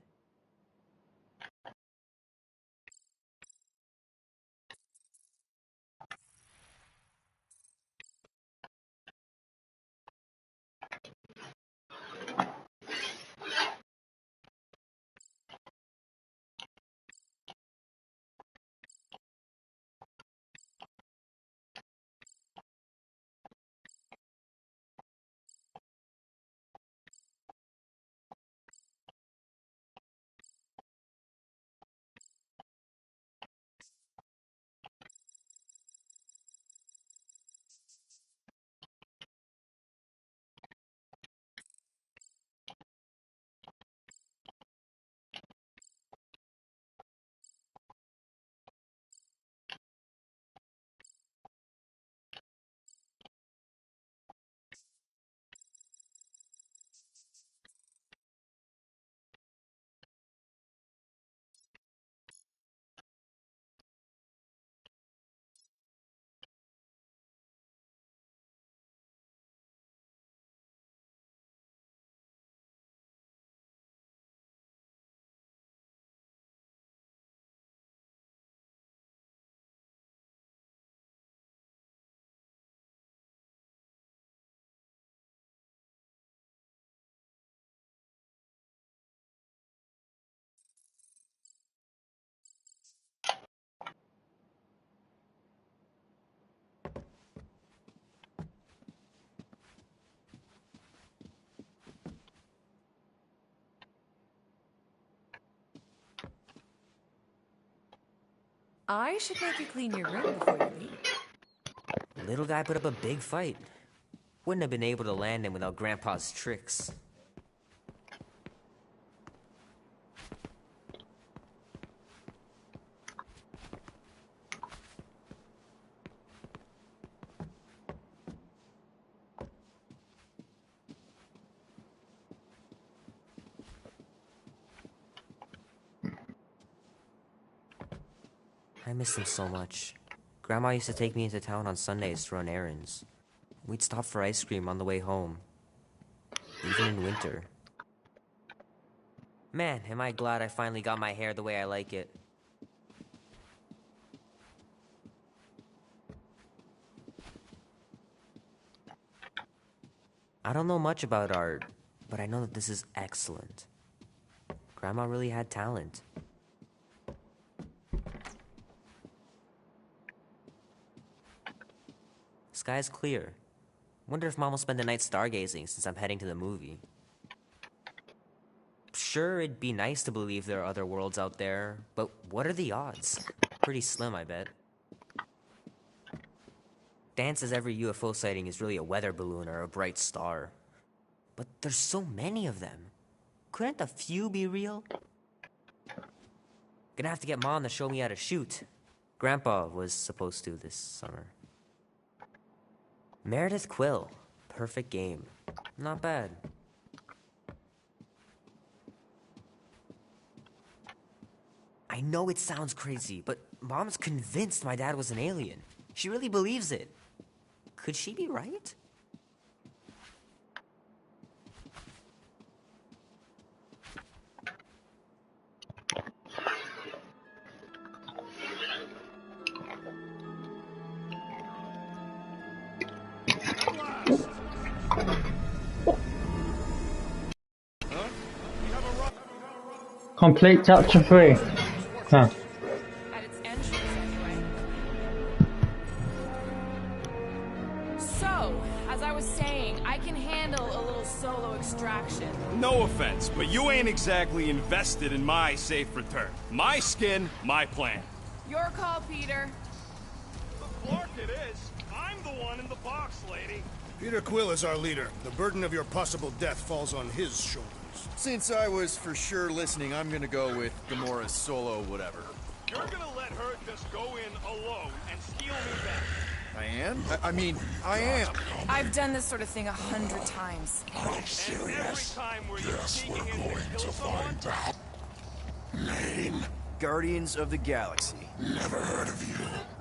I should make you clean your room before you leave. Little guy put up a big fight. Wouldn't have been able to land him without Grandpa's tricks. I miss him so much. Grandma used to take me into town on Sundays to run errands. We'd stop for ice cream on the way home. Even in winter. Man, am I glad I finally got my hair the way I like it. I don't know much about art, but I know that this is excellent. Grandma really had talent. Sky's clear. Wonder if Mom will spend the night stargazing since I'm heading to the movie. Sure, it'd be nice to believe there are other worlds out there, but what are the odds? Pretty slim, I bet. Dan says every UFO sighting is really a weather balloon or a bright star. But there's so many of them. Couldn't a few be real? Gonna have to get Mom to show me how to shoot. Grandpa was supposed to this summer. Meredith Quill. Perfect game. Not bad. I know it sounds crazy, but Mom's convinced my dad was an alien. She really believes it. Could she be right? Complete chapter 3. Huh. At its entrance, anyway. So, as I was saying, I can handle a little solo extraction. No offense, but you ain't exactly invested in my safe return. My skin, my plan. Your call, Peter. Clark it is. I'm the one in the box, lady. Peter Quill is our leader. The burden of your possible death falls on his shoulders. Since I was for sure listening, I'm gonna go with Gamora's solo whatever. You're gonna let her just go in alone and steal me back. I am? I mean, I am. I've done this sort of thing 100 times. And every time where you're sneaking in to kill someone? Name? Guardians of the Galaxy. Never heard of you.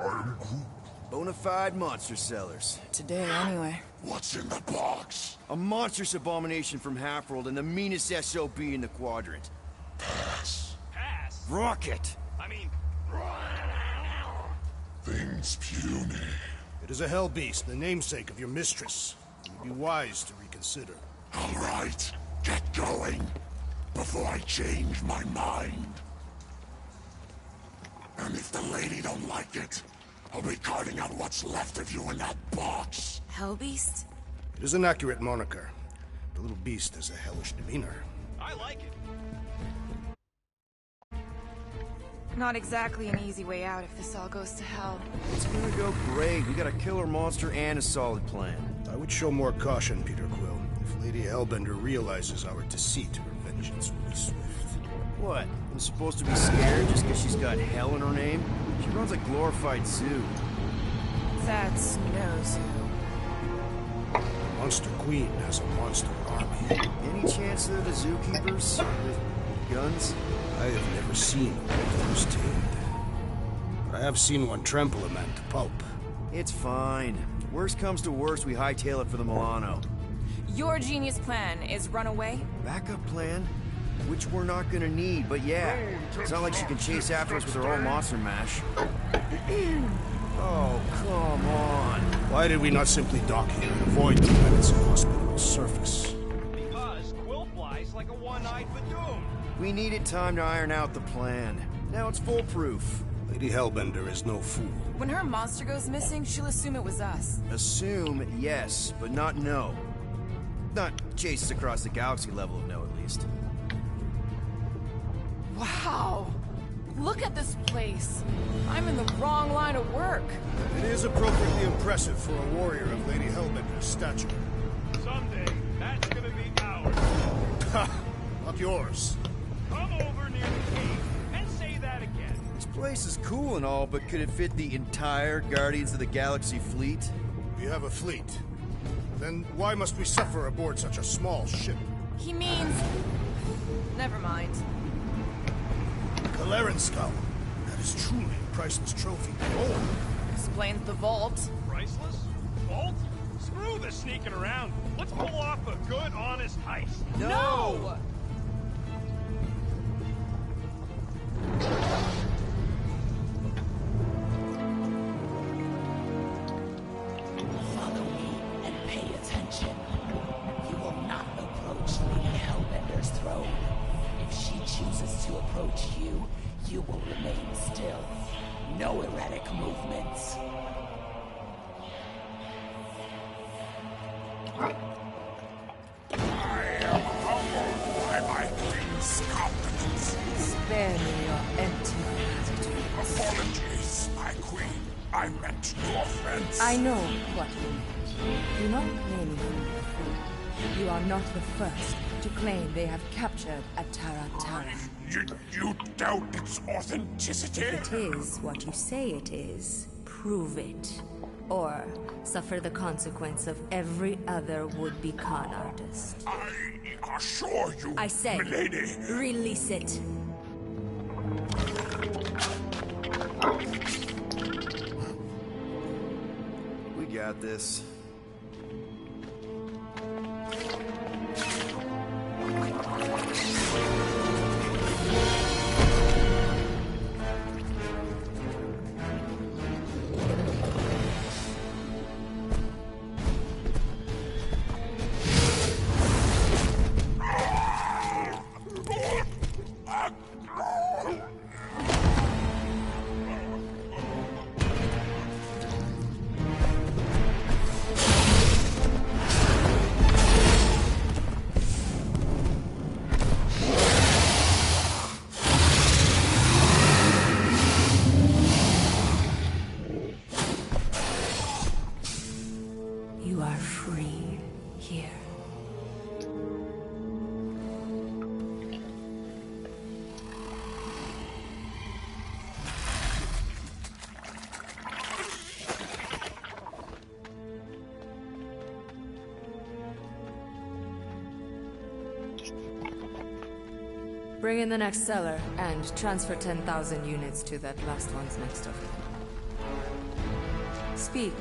I'm Groot. Bonafide monster sellers. Today, anyway. What's in the box? A monstrous abomination from Half-World and the meanest SOB in the quadrant. Pass. Pass? Rocket! I mean... Things puny. It is a hell beast, the namesake of your mistress. It would be wise to reconsider. All right, get going. Before I change my mind. And if the lady don't like it, I'll be carting out what's left of you in that box. Hellbeast? It is an accurate moniker. The little beast has a hellish demeanor. I like it. Not exactly an easy way out if this all goes to hell. It's gonna go great. We got a killer monster and a solid plan. I would show more caution, Peter Quill. If Lady Hellbender realizes our deceit, her vengeance will be swift. What? I'm supposed to be scared just because she's got hell in her name? She runs a glorified zoo. That's no zoo. Monster Queen has a monster army. Any chance they're the zookeepers? With guns? I have never seen one firsthand. But I have seen one trample a man to pulp. It's fine. Worst comes to worst, we hightail it for the Milano. Your genius plan is run away? Backup plan? Which we're not gonna need, but yeah. It's not like she can chase after us with her own monster mash. Oh, come on. Why did we not simply dock here and avoid the planet's inhospitable surface? Because Quill flies like a one-eyed Badoon. We needed time to iron out the plan. Now it's foolproof. Lady Hellbender is no fool. When her monster goes missing, she'll assume it was us. Assume, yes, but not know. Not chases across the galaxy level of know, at least. Wow! Look at this place! I'm in the wrong line of work. It is appropriately impressive for a warrior of Lady Hellbender's stature. Someday, that's gonna be ours. Ha! Not yours. Come over near the cave and say that again. This place is cool and all, but could it fit the entire Guardians of the Galaxy fleet? We have a fleet. Then why must we suffer aboard such a small ship? He means... Never mind. Kaleran skull. That is truly a priceless trophy. Oh! Explains the vault. Priceless? Vault? Screw the sneaking around. Let's pull off a good, honest heist. No! Follow me and pay attention. You will not approach Lady Hellbender's throne. If she chooses to approach you, you will remain still. No erratic movements. I am humbled by my queen's competencies. Spare me your empty gratitude. Apologies, my queen. I meant no offense. I know what you meant. Do not play me for a fool. You are not the first to claim they have captured a Tara. You doubt its authenticity? If it is what you say it is, prove it. Or suffer the consequence of every other would-be con artist. I assure you, I say, milady. Release it. We got this. You are free here. Bring in the next seller and transfer 10,000 units to that last one's next of it. Speak.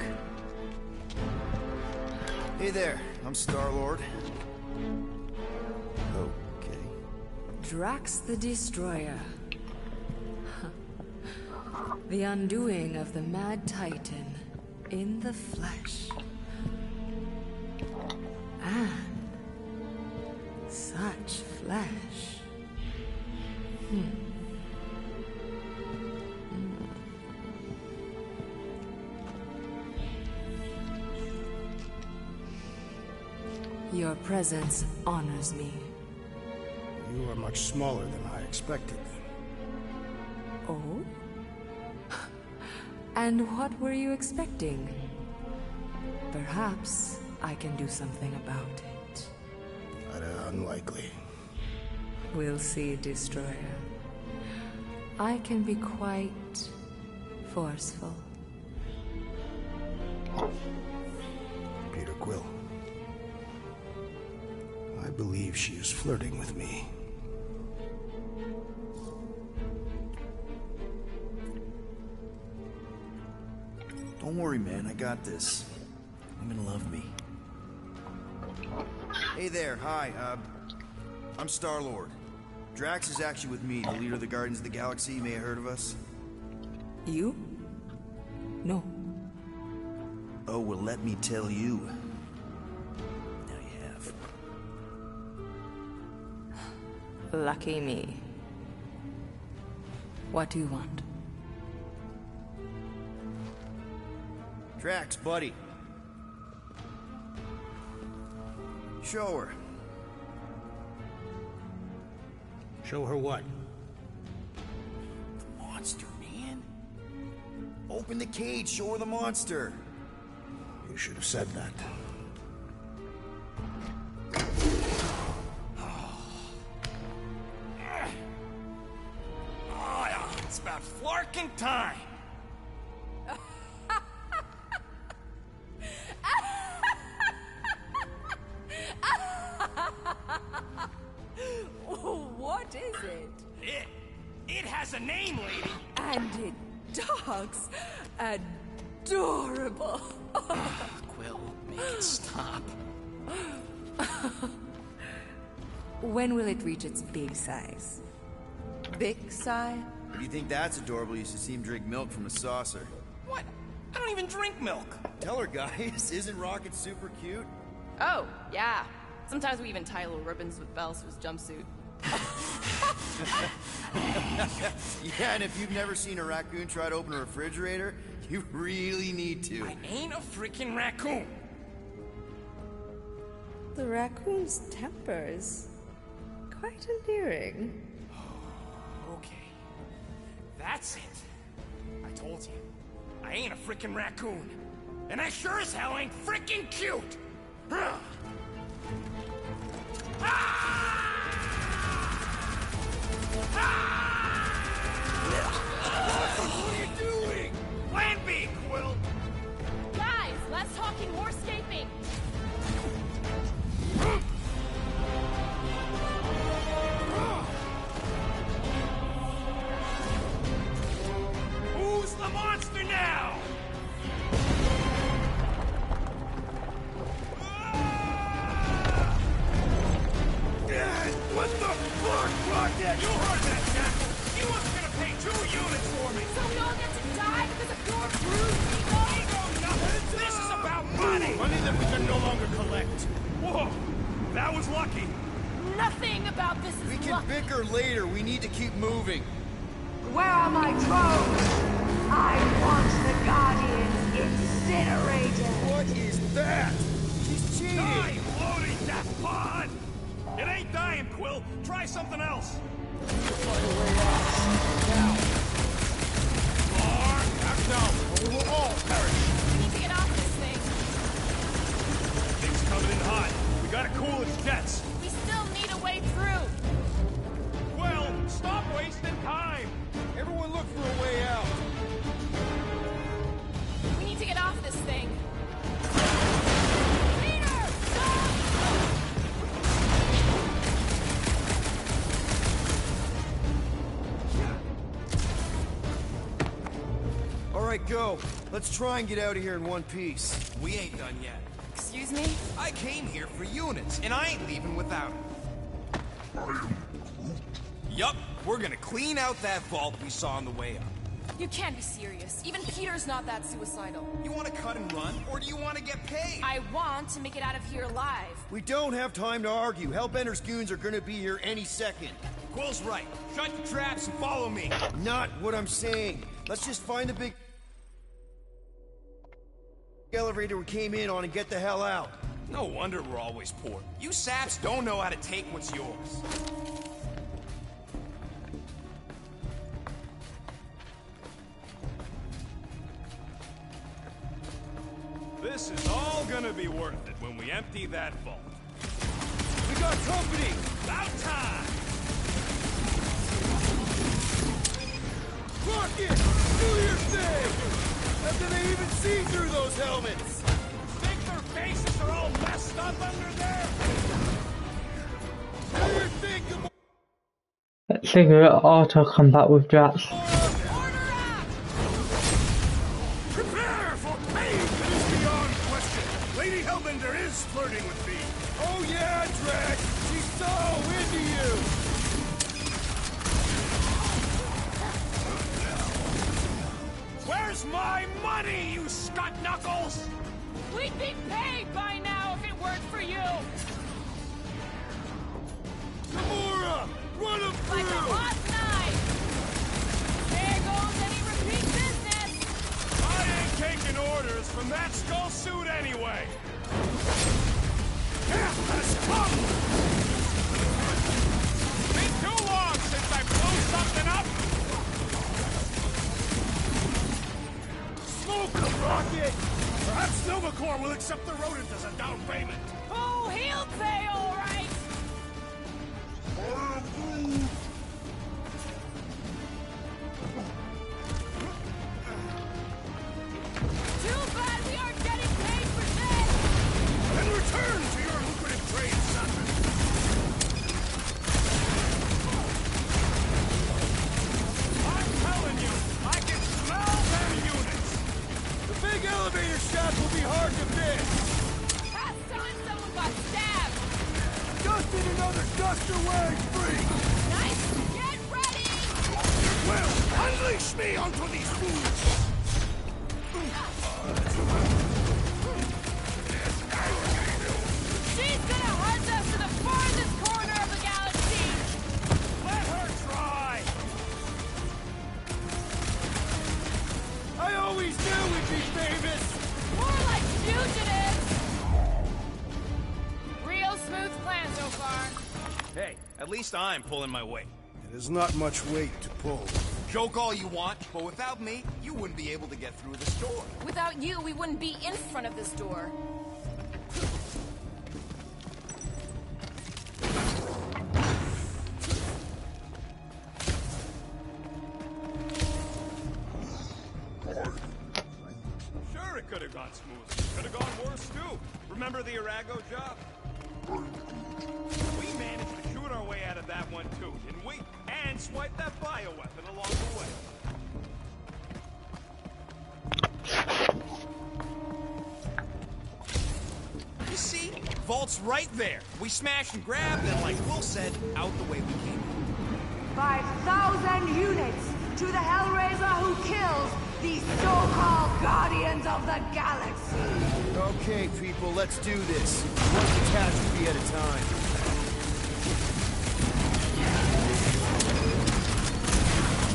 Hey there, I'm Star-Lord. Okay. Drax the Destroyer. The undoing of the Mad Titan in the flesh. And such flesh. Your presence honors me. You are much smaller than I expected. Oh? And what were you expecting? Perhaps I can do something about it. Unlikely. We'll see, Destroyer. I can be quite forceful. Peter Quill. I believe she is flirting with me. Don't worry, man. I got this. Women love me. Hey there. Hi. I'm Star-Lord. Drax is actually with me, the leader of the Guardians of the Galaxy. You may have heard of us. You? No. Oh, well, let me tell you. Now you have. Lucky me. What do you want? Drax, buddy. Show her. Show her what? The monster, man. Open the cage, show her the monster. You should have said that. Oh, it's about flarking time. What is it? It has a name, lady. And it talks adorable. Quill, make it stop. When will it reach its big size? Big size? If you think that's adorable, you should see him drink milk from a saucer. What? I don't even drink milk. Tell her, guys. Isn't Rocket super cute? Oh, yeah. Sometimes we even tie little ribbons with bells to his jumpsuit. Yeah, and if you've never seen a raccoon try to open a refrigerator, you really need to. I ain't a freaking raccoon. The raccoon's tempers. Quite endearing. Okay. That's it. I told you. I ain't a freaking raccoon. And I sure as hell ain't freaking cute. What are you doing? Plan B, Quill. Guys, less talking, more escaping. Who's the monster now? What the fuck, Rocket? You heard that, Jack. bunker later. We need to keep moving. Where are my drones? I want the Guardians incinerated. What is that? She's cheating! Die loading that pod! It ain't dying, Quill. Try something else. Find a way out. Now. Act now, or we will all perish. We need to get off this thing. Thing's coming in hot. We gotta cool its jets. We still need a way through. Well, stop wasting time. Everyone look for a way out. We need to get off this thing. All right, go. Let's try and get out of here in one piece. We ain't done yet. Excuse me? I came here for units, and I ain't leaving without them. Yup, we're gonna clean out that vault we saw on the way up. You can't be serious. Even Peter's not that suicidal. You wanna cut and run, or do you wanna get paid? I want to make it out of here alive. We don't have time to argue. Hellbender's goons are gonna be here any second. Quill's right. Shut your traps and follow me. Not what I'm saying. Let's just find the big elevator we came in on and get the hell out. No wonder we're always poor. You saps don't know how to take what's yours. This is all gonna be worth it when we empty that vault. We got company! About time! Rocket! Do your thing! After they even see through those helmets! Think their faces are all messed up under there? Do your thing, come on! Cigarette auto combat with Drax. Prepare for pain that is beyond question! Lady Hellbender is flirting with me. Oh yeah, Drax! She's so into you! Where's my money, you scut knuckles? We'd be paid by now if it weren't for you. Gamora! Run him through! Like a hot knife. There goes any repeat business. I ain't taking orders from that skull suit anyway. Yeah, let's come! Been too long since I blew something up. Smoke the rocket! Perhaps Novacore will accept the rodent as a down payment. Oh, he'll pay all right. Too bad we aren't getting paid for this. Then return to your lucrative trade, son. I'm telling you, I can smell them units. The big elevator shaft will be hard to miss! Last time someone got stabbed. Just in another duster wearing freak! Nice. Get ready. Well, unleash me onto these fools. She's gonna hunt us to the farthest corner of the galaxy. Let her try. I always knew we'd be famous! More like fugitives. Real smooth plan so far. Hey, at least I'm pulling my weight. It is not much weight to pull. Joke all you want, but without me, you wouldn't be able to get through this door. Without you, we wouldn't be in front of this door. Sure, it could have gone smooth. Could have gone worse, too. Remember the Arago job? We managed to shoot our way out of that one, too, didn't we? And swipe that bioweapon along the way. You see? Vault's right there. We smash and grab, then like Will said, out the way we came. 5,000 units to the Hellraiser who kills these so-called Guardians of the Galaxy. Okay, people, let's do this. One catastrophe at a time.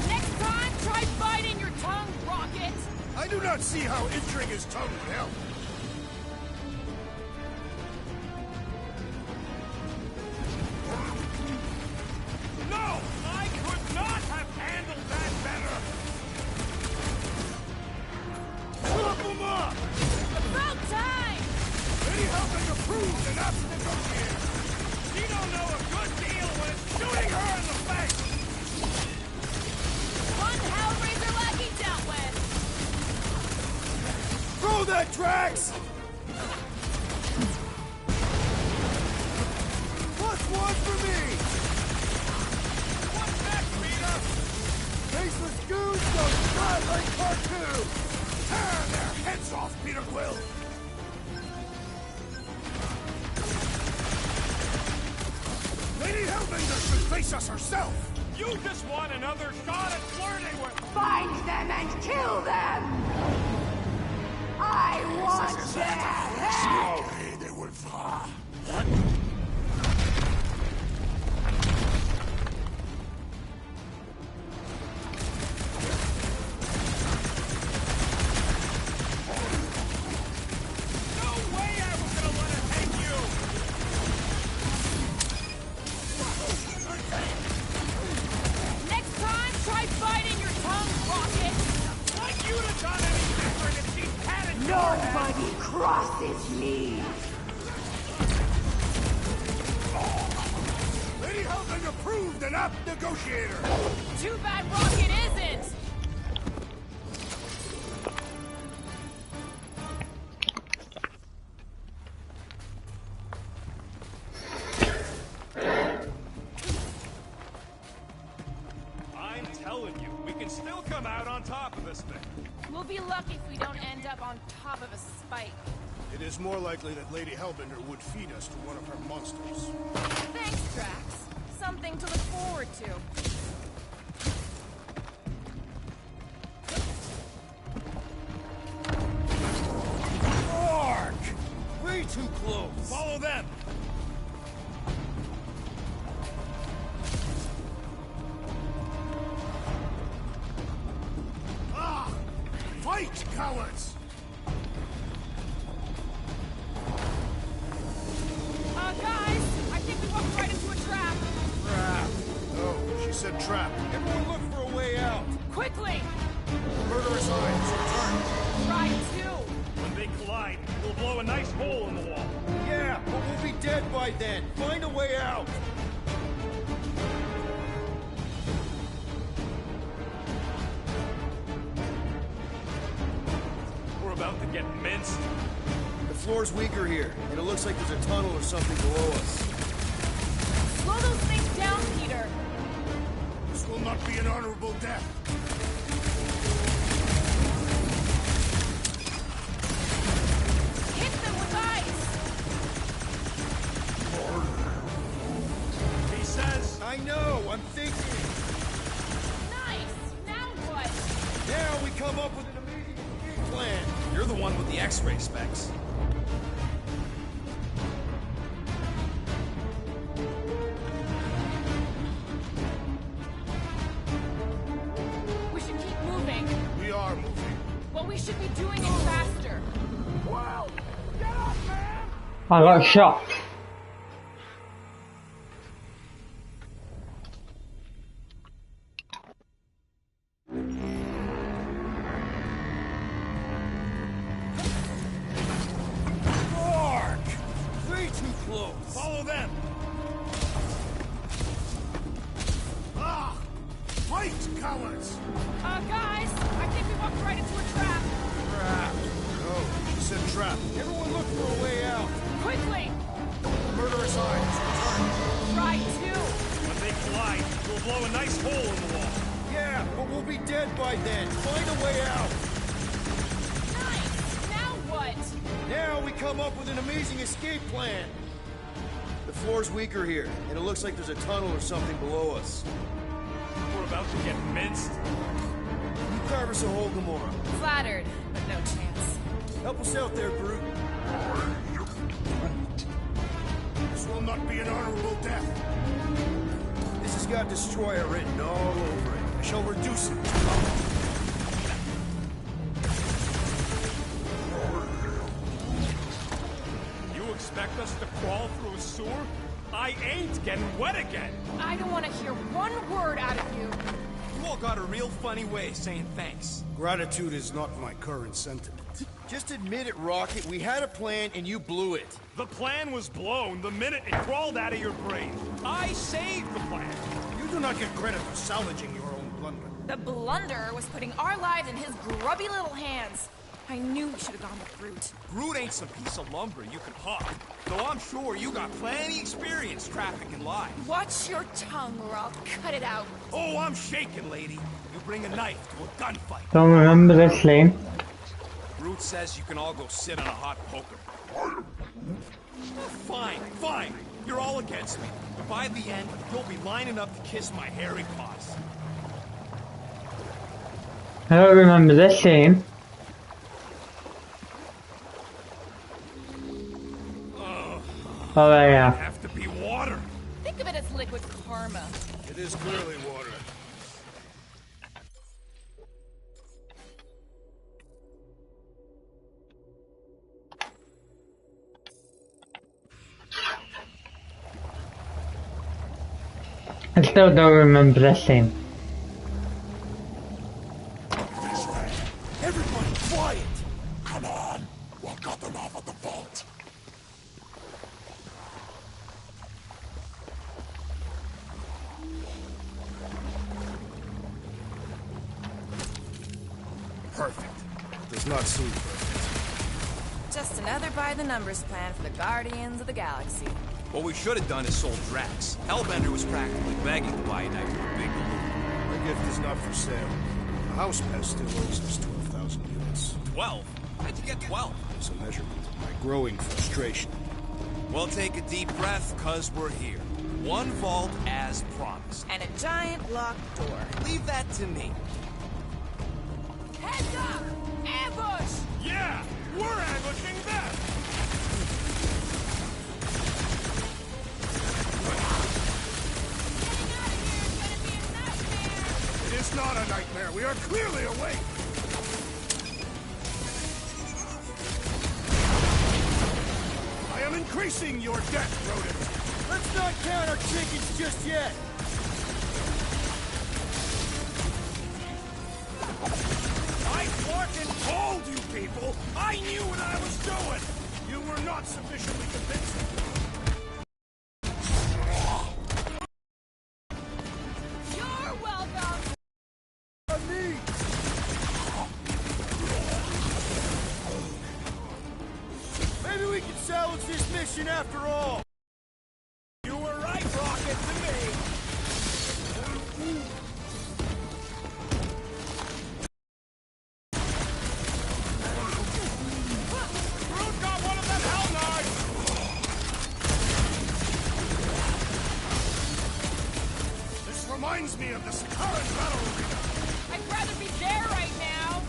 Next time, try biting your tongue, Rocket! I do not see how injuring his tongue would help. No! I could not have handled that better! Chop him up! About time! Lady Hellbent approved an absent negotiator! You don't know a good deal when it's shooting her in the face! One Hellraiser lackey dealt with! Throw that, Drax! Plus one for me! What's next, Peter? Faceless goons go flat like cartoons! Tear their heads off, Peter Quill! Lady Hellbender should face us herself! You just want another shot at flirting with... Find them and kill them! I want their head! They will fly. No way I was gonna let it take you! Next time, try biting your tongue, Rocket! Like you'd have done any different if she hadn't your head! Nobody crosses me! Lady Hellbender approved an apt negotiator! Too bad Rocket isn't! I'm telling you, we can still come out on top of this thing. We'll be lucky if we don't end up on top of a spike. It is more likely that Lady Hellbender would feed us to one of her monsters. Thanks, Drax. Something to look forward to. Ark! Way too close! Follow them! Ah! Fight, cowards! Guys, I think we walked right into a trap. Trap! No, she said trap. Everyone look for a way out! Quickly! Murderous eyes, return! Try two! When they collide, we'll blow a nice hole in the wall. Yeah, but we'll be dead by then. Find a way out! We're about to get minced. The floor's weaker here, and it looks like there's a tunnel or something below us. Slow those things down, Peter! This will not be an honorable death. Hit them with ice! He says... I know, I'm thinking. Nice! Now what? Now we come up with an amazing escape plan. You're the one with the X-ray specs. We should keep moving. We are moving. But we should be doing it faster. Wow! Get up, man! I got shot. Ark! Way too close. Follow them! Ah! Fight, cowards! Guys, I think we walked right into a trap. Trap. No, she said trap. Everyone look for a way out. Quickly! Murderous eyes, return. Try two! When they collide, we'll blow a nice hole in the wall. Yeah, but we'll be dead by then. Find a way out. Nice! Now what? Now we come up with an amazing escape plan. The floor's weaker here, and it looks like there's a tunnel or something below us. We're about to get minced. You carve us a hole, Gamora. Flattered, but no chance. Help us out there, Groot. This will not be an honorable death. This place has got destroyer written all over it. I shall reduce it. You expect us to crawl through a sewer? I ain't getting wet again. I don't want to hear one word out of you. You all got a real funny way of saying thanks. Gratitude is not my current sentiment. Just admit it, Rocket. We had a plan and you blew it. The plan was blown the minute it crawled out of your brain. I saved the plan. You do not get credit for salvaging your own blunder. The blunder was putting our lives in his grubby little hands. I knew we should have gone with Groot. Groot ain't some piece of lumber you can hawk. Though I'm sure you got plenty experience trafficking lives. Watch your tongue or I'll cut it out. Oh, I'm shaking, lady. You bring a knife to a gunfight. Don't remember this lane. Groot says you can all go sit on a hot poker. Fine, fine. You're all against me. But by the end, you'll be lining up to kiss my hairy paws. I don't remember this scene. Oh yeah. Have to be water. Think of it as liquid karma. It is clearly water. I still don't remember this scene. Everyone, quiet! Come on, we'll cut them off at the vault. Perfect. Does not seem perfect. Just another by-the-numbers plan for the Guardians of the Galaxy. What we should have done is sold Drax. Hellbender was practically begging to buy a knife for a big balloon. My gift is not for sale. The house pest still owes us 12,000 units. 12? How'd you get 12? It's a measurement of my growing frustration. Well, take a deep breath, cause we're here. One vault as promised. And a giant locked door. Leave that to me. Heads up! Ambush! Yeah, we're ambushing them! It is not a nightmare. We are clearly awake. I am increasing your debt, rodent. Let's not count our chickens just yet. I fucking told you people! I knew what I was doing! You were not sufficiently convincing. You're welcome! Me. Maybe we can salvage this mission after all. You were right, Rocket, to me! Groot got one of them hell knives! This reminds me of the Sakaran battle arena. I'd rather be there right now.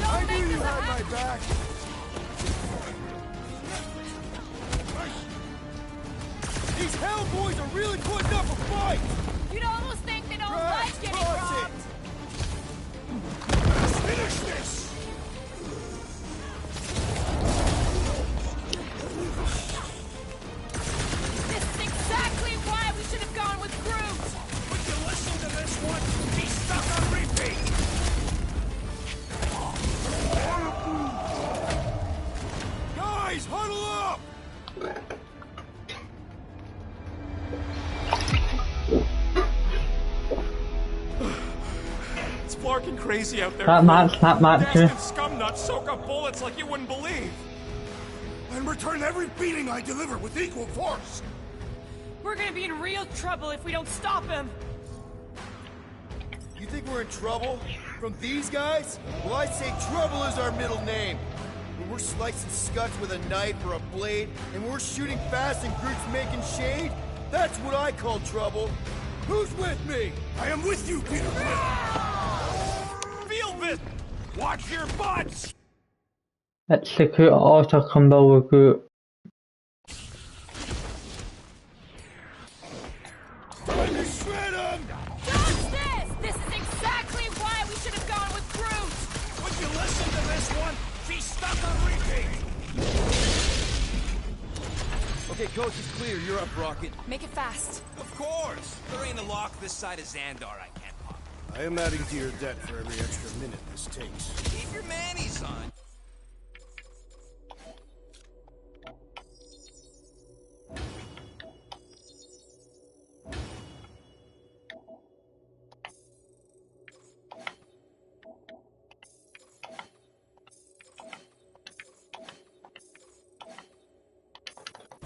I Don't knew make you this a had my habit. back. These Hellboys are really putting up a fight. You'd almost think they don't Drax, like getting toss robbed. Finish this! This is exactly why we should have gone with Groot. Would you listen to this one? He's stuck on repeat! Guys, huddle up. It's fucking crazy out there. That match. Destined scumnuts soak up bullets like you wouldn't believe. And return every beating I deliver with equal force. We're gonna be in real trouble if we don't stop him. You think we're in trouble? From these guys? Well, I'd say trouble is our middle name. When we're slicing scuds with a knife or a blade, and we're shooting fast and Groot's making shade, that's what I call trouble. Who's with me? I am with you, Peter Quill. Feel this! Watch your butts! Execute auto combo with Groot. Shred him! Dodge this! This is exactly why we should have gone with Groot! Would you listen to this one? She's stuck on repeat! Okay, coach is clear. You're up, Rocket. Make it fast. Of course! There ain't a lock this side of Xandar I can't pop. I am adding to your debt for every extra minute this takes. Keep your manis on.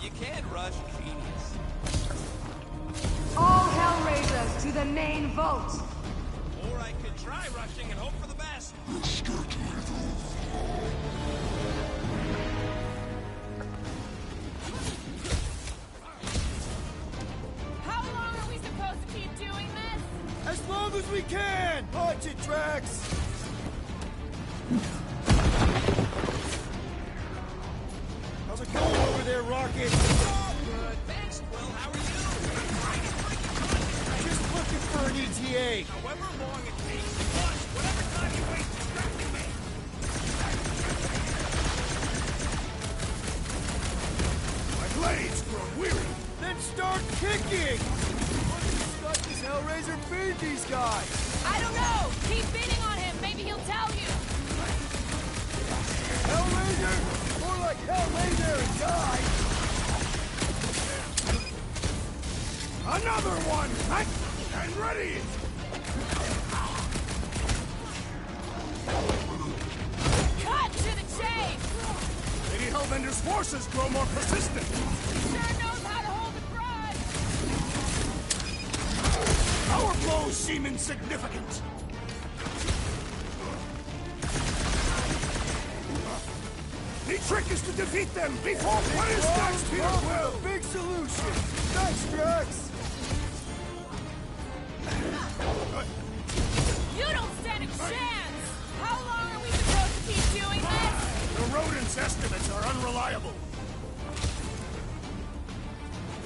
You can't rush genius. All Hellraisers to the main vault! Or I could try rushing and hope for the best. How long are we supposed to keep doing this? As long as we can! Watch it, Drax! How's it going over there, Rocket? Good. Thanks, Quill. How are you? Just looking for an ETA. However long it takes. Watch, whatever time you waste distracting me. My blades grow weary. Then start kicking! What does this Hellraiser feed these guys? I don't know! Keep beating on him! Maybe he'll tell you! Hellraiser? More like Hellraiser and die! Another one! Hot and ready! Cut to the chase! Lady Hellbender's forces grow more persistent! Sure knows how to hold a grudge! Our blows seem insignificant! The trick is to defeat them before... What is next, Peter Quill? Big solution! Thanks, Drax! You don't stand a chance! How long are we supposed to keep doing this? The rodent's estimates are unreliable.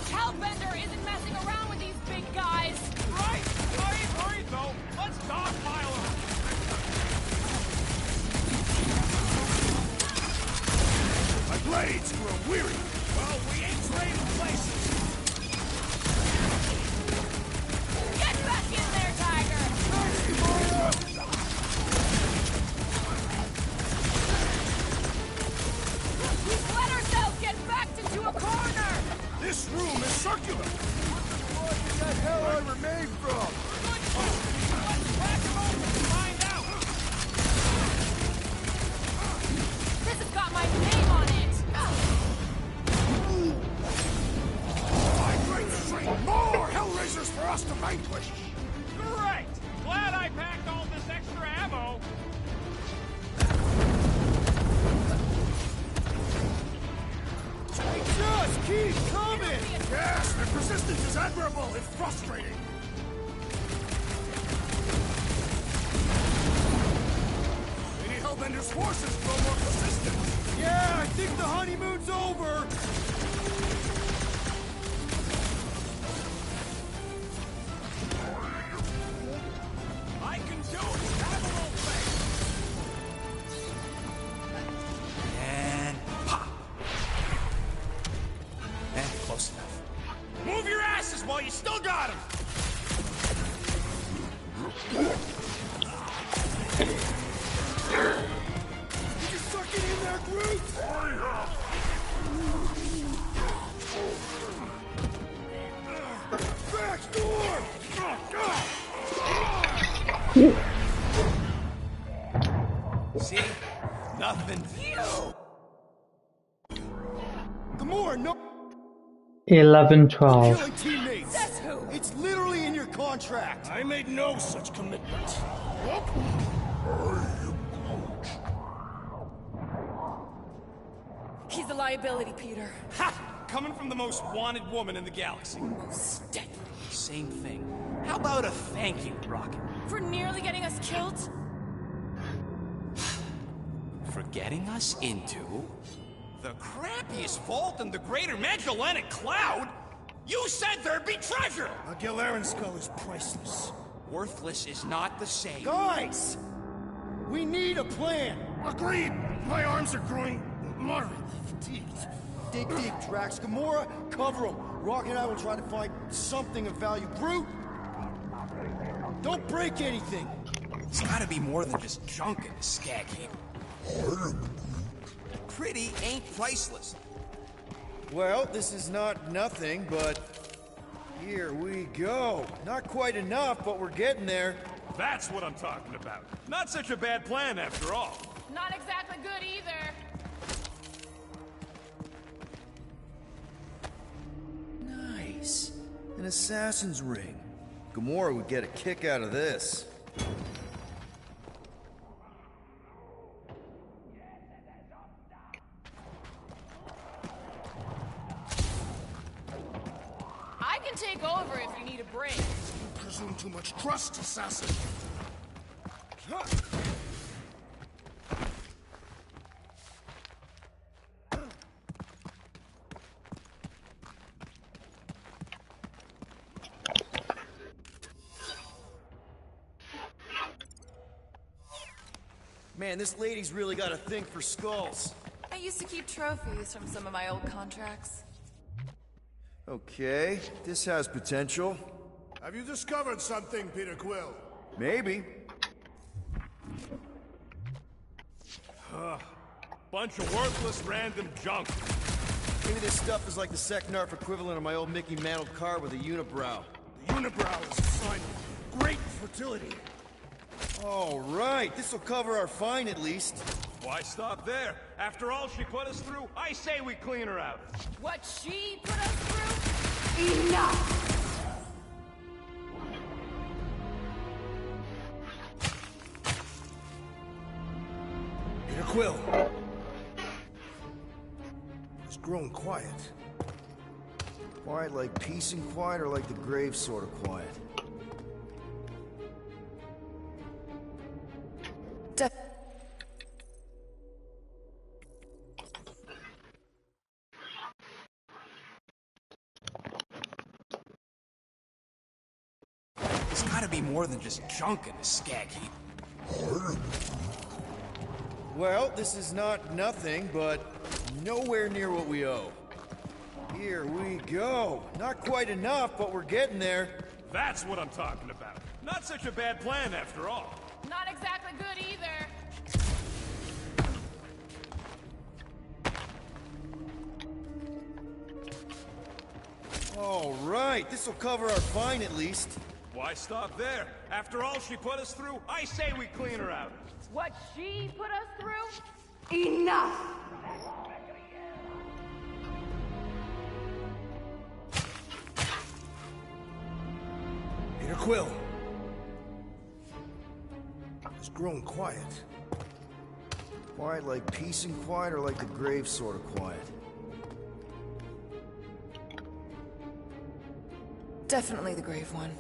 Hellbender isn't messing around with these big guys! Right! I ain't worried, though. Let's dogpile them. My blades grow weary. Well, we ain't trading places. Get back in there, Tiger! We've let ourselves get backed into a corner! This room is circular. What the hell I remain from? Let's crack them open and find out. This has got my name on it! My great strength. More Hellraisers for us to vanquish. Great! Glad I packed all this extra ammo. They just keep coming! Yes, their persistence is admirable. It's frustrating. Lady Hellbender's forces grow more persistent. Yeah, I think the honeymoon's over! I can do it. Have a little faith. And pop. Close enough. Move your asses while you still got them. Did you suck it in there, Groot? Back door! See? Nothing. Gamora, no 11-12. killing teammates! Says who? It's literally in your contract! I made no such commitment. He's a liability, Peter. Ha! Coming from the most wanted woman in the galaxy. Most deadly. Same thing. How about a thank you, Rocket? For nearly getting us killed? For getting us into the crappiest vault in the greater Magellanic Cloud? You said there'd be treasure! A Galeran skull is priceless. Worthless is not the same. Guys! We need a plan! Agreed! My arms are growing moderately fatigued. Dig deep, Drax. Gamora, cover him. Rock and I will try to find something of value. Brute! Don't break anything! It's gotta be more than just junk in the skag heap. Pretty ain't priceless. Well, this is not nothing, but... here we go. Not quite enough, but we're getting there. That's what I'm talking about. Not such a bad plan after all. Not exactly good either. Nice. An assassin's ring. Gamora would get a kick out of this. I can take over if you need a break. You presume too much trust, assassin. Man, this lady's really got a thing for skulls. I used to keep trophies from some of my old contracts. Okay, this has potential. Have you discovered something, Peter Quill? Maybe. Bunch of worthless random junk. Maybe this stuff is like the Seknarf equivalent of my old Mickey Mantle car with a unibrow. The unibrow is a sign of great fertility. All right, this'll cover our fine at least. Why stop there? After all she put us through, I say we clean her out. What she put us through? Enough! Peter Quill. It's grown quiet. Quiet like peace and quiet, or like the grave sort of quiet? It's gotta be more than just junk in the skag heap. Well, this is not nothing, but nowhere near what we owe. Here we go. Not quite enough, but we're getting there. That's what I'm talking about. Not such a bad plan after all. Not exactly good either. All right, this'll cover our fine at least. Why stop there? After all she put us through, I say we clean her out. What she put us through? Enough! Peter Quill. It's grown quiet. Quiet like peace and quiet, or like the grave sort of quiet? Definitely the grave one.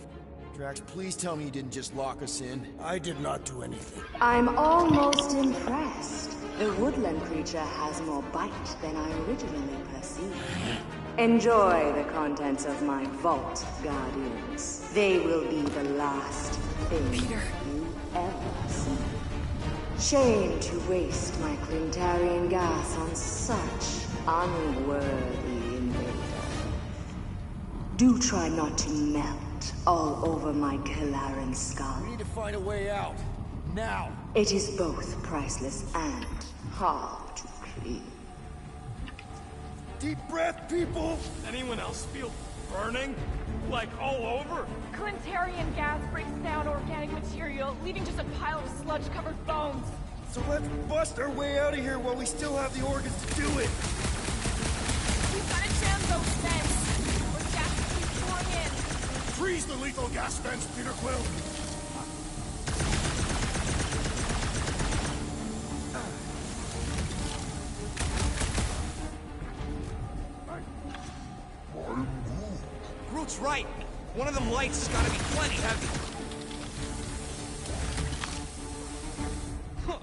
Drax, please tell me you didn't just lock us in. I did not do anything. I'm almost impressed. The woodland creature has more bite than I originally perceived. Enjoy the contents of my vault, Guardians. They will be the last thing you ever see. Shame to waste my Clintarian gas on such unworthy invader. Do try not to melt all over my Galeran skull. We need to find a way out. Now! It is both priceless and hard to clean. Deep breath, people! Anyone else feel burning? Like all over? Clintarian gas breaks down organic material, leaving just a pile of sludge-covered bones. So let's bust our way out of here while we still have the organs to do it! We've got to jam those vents, or gas will keep pouring in. Freeze the lethal gas vents, Peter Quill! Groot's right. One of them lights has gotta be plenty heavy. Huh.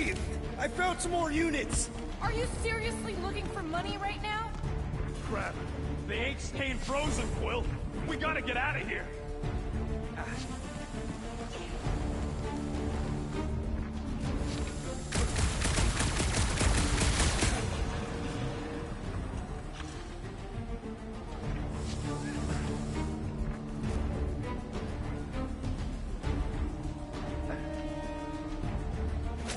breathe! I found some more units! Are you seriously looking for money right now? Crap. They ain't staying frozen, Quill. We gotta get out of here.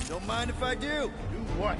Don't mind if I do. Do what?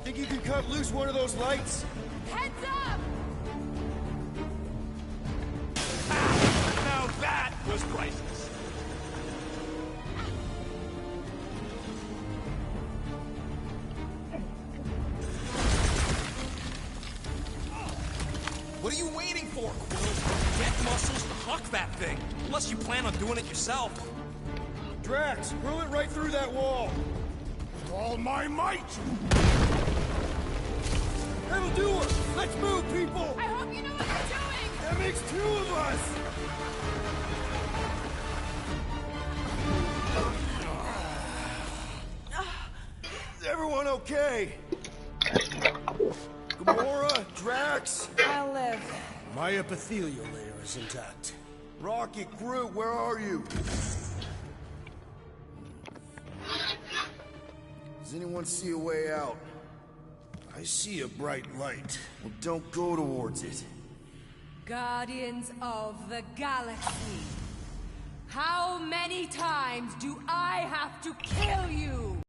Think you can cut loose one of those lights? Heads up! Now that was priceless. What are you waiting for, Quill? Get muscles to huck that thing. Unless you plan on doing it yourself. Drax, hurl it right through that wall. With all my might! That'll do it! Let's move, people! I hope you know what you're doing! That makes two of us! Is everyone okay? Gamora, Drax? I'll live. My epithelial layer is intact. Rocket, Groot, where are you? Does anyone see a way out? I see a bright light. Well, don't go towards it. Guardians of the Galaxy. How many times do I have to kill you?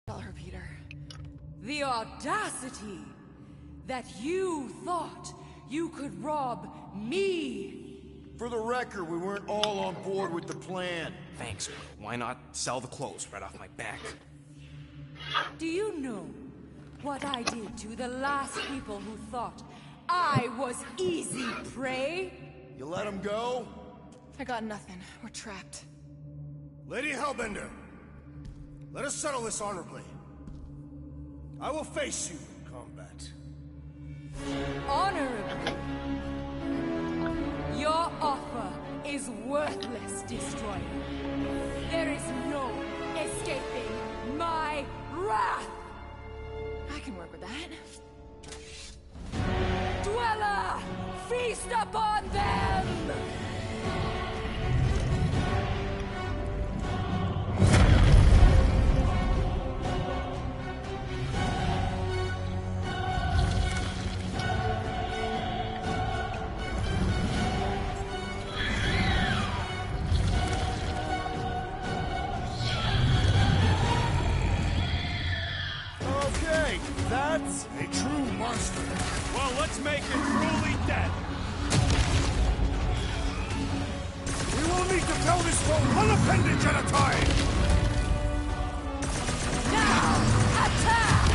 Tell her, Peter. The audacity that you thought you could rob me. For the record, we weren't all on board with the plan. Thanks, Will. Why not sell the clothes right off my back? Do you know what I did to the last people who thought I was easy prey? You let him go? I got nothing. We're trapped. Lady Hellbender, let us settle this honorably. I will face you in combat. Honorably? Your offer is worthless, Destroyer. There is no escaping my wrath! I can work with that. Dweller! Feast upon them! Okay, that's A true monster. Well, let's make it truly dead. We will need to tell this foe one appendage at a time! Now, attack!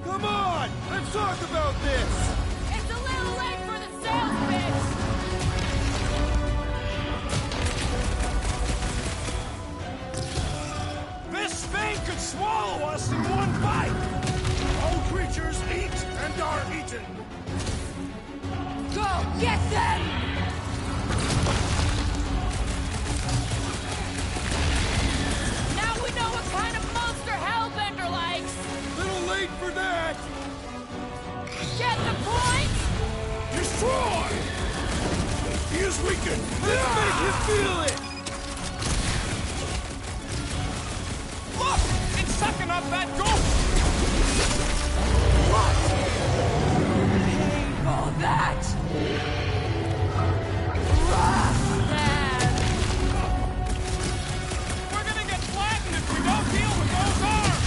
Come on! Let's talk about this! It's a little late for the sales pitch! This thing could swallow us in one bite! All creatures eat and are eaten! Go get them! Now we know what kind of monster Hellbender likes! Little late for that! Get the point? Destroy! He is weakened! Let's make him feel it! Look! It's sucking up that ghost! All that! Rough them! We're gonna get flattened if we don't deal with those arms!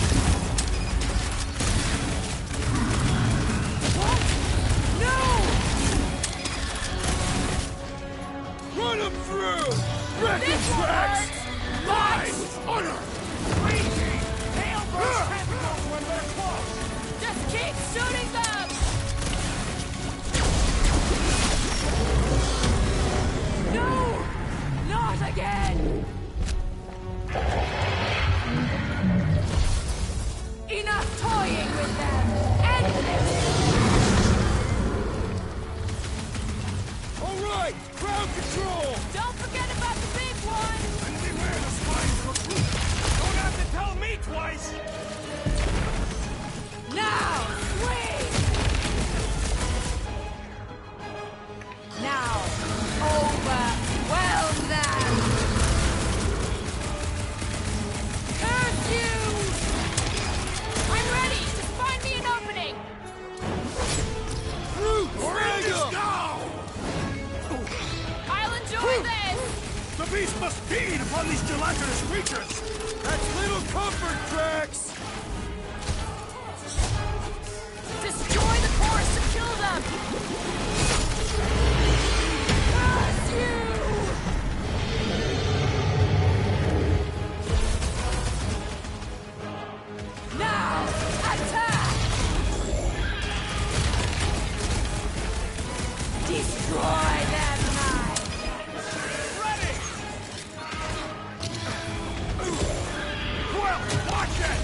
What? No! Run him through! Wreck his This one tracks! hurts! Die with honor! Tail burst tentacles when they're close! Just keep shooting them! No! Not again! Enough toying with them! End this! All right! Ground control! Don't forget about the big one! And beware the spies recruit! Don't have to tell me twice! Now, swing! Now, overwhelm them! Curse you! I'm ready! Just find me an opening! Groot! Snag him! Now! I'll enjoy this! The beast must feed upon these gelatinous creatures! That's little comfort, Drax! Destroy the forest to kill them! Curse you! Now, attack! Destroy them, Knight! Ready! Quill, watch it!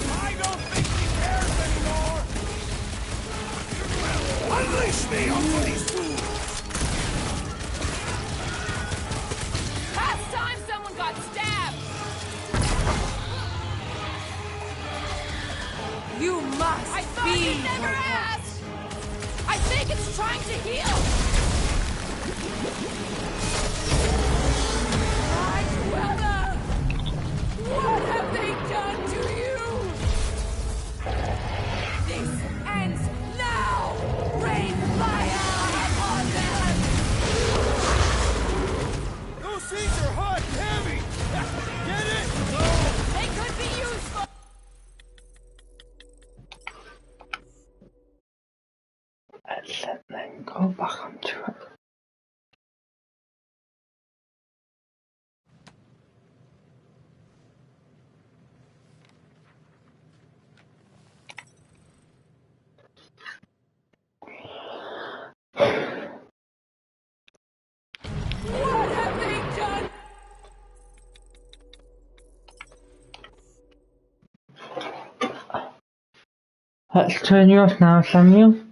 I don't think he cares anymore! Unleash me onto these fools! I thought you never asked! I think it's trying to heal! Cruella! What have they done to you? This ends now! Rain fire upon them! Those things are hot and heavy! Get it? They could be useful! Let's then go back onto it. What have they done? Let's turn you off now, Samuel.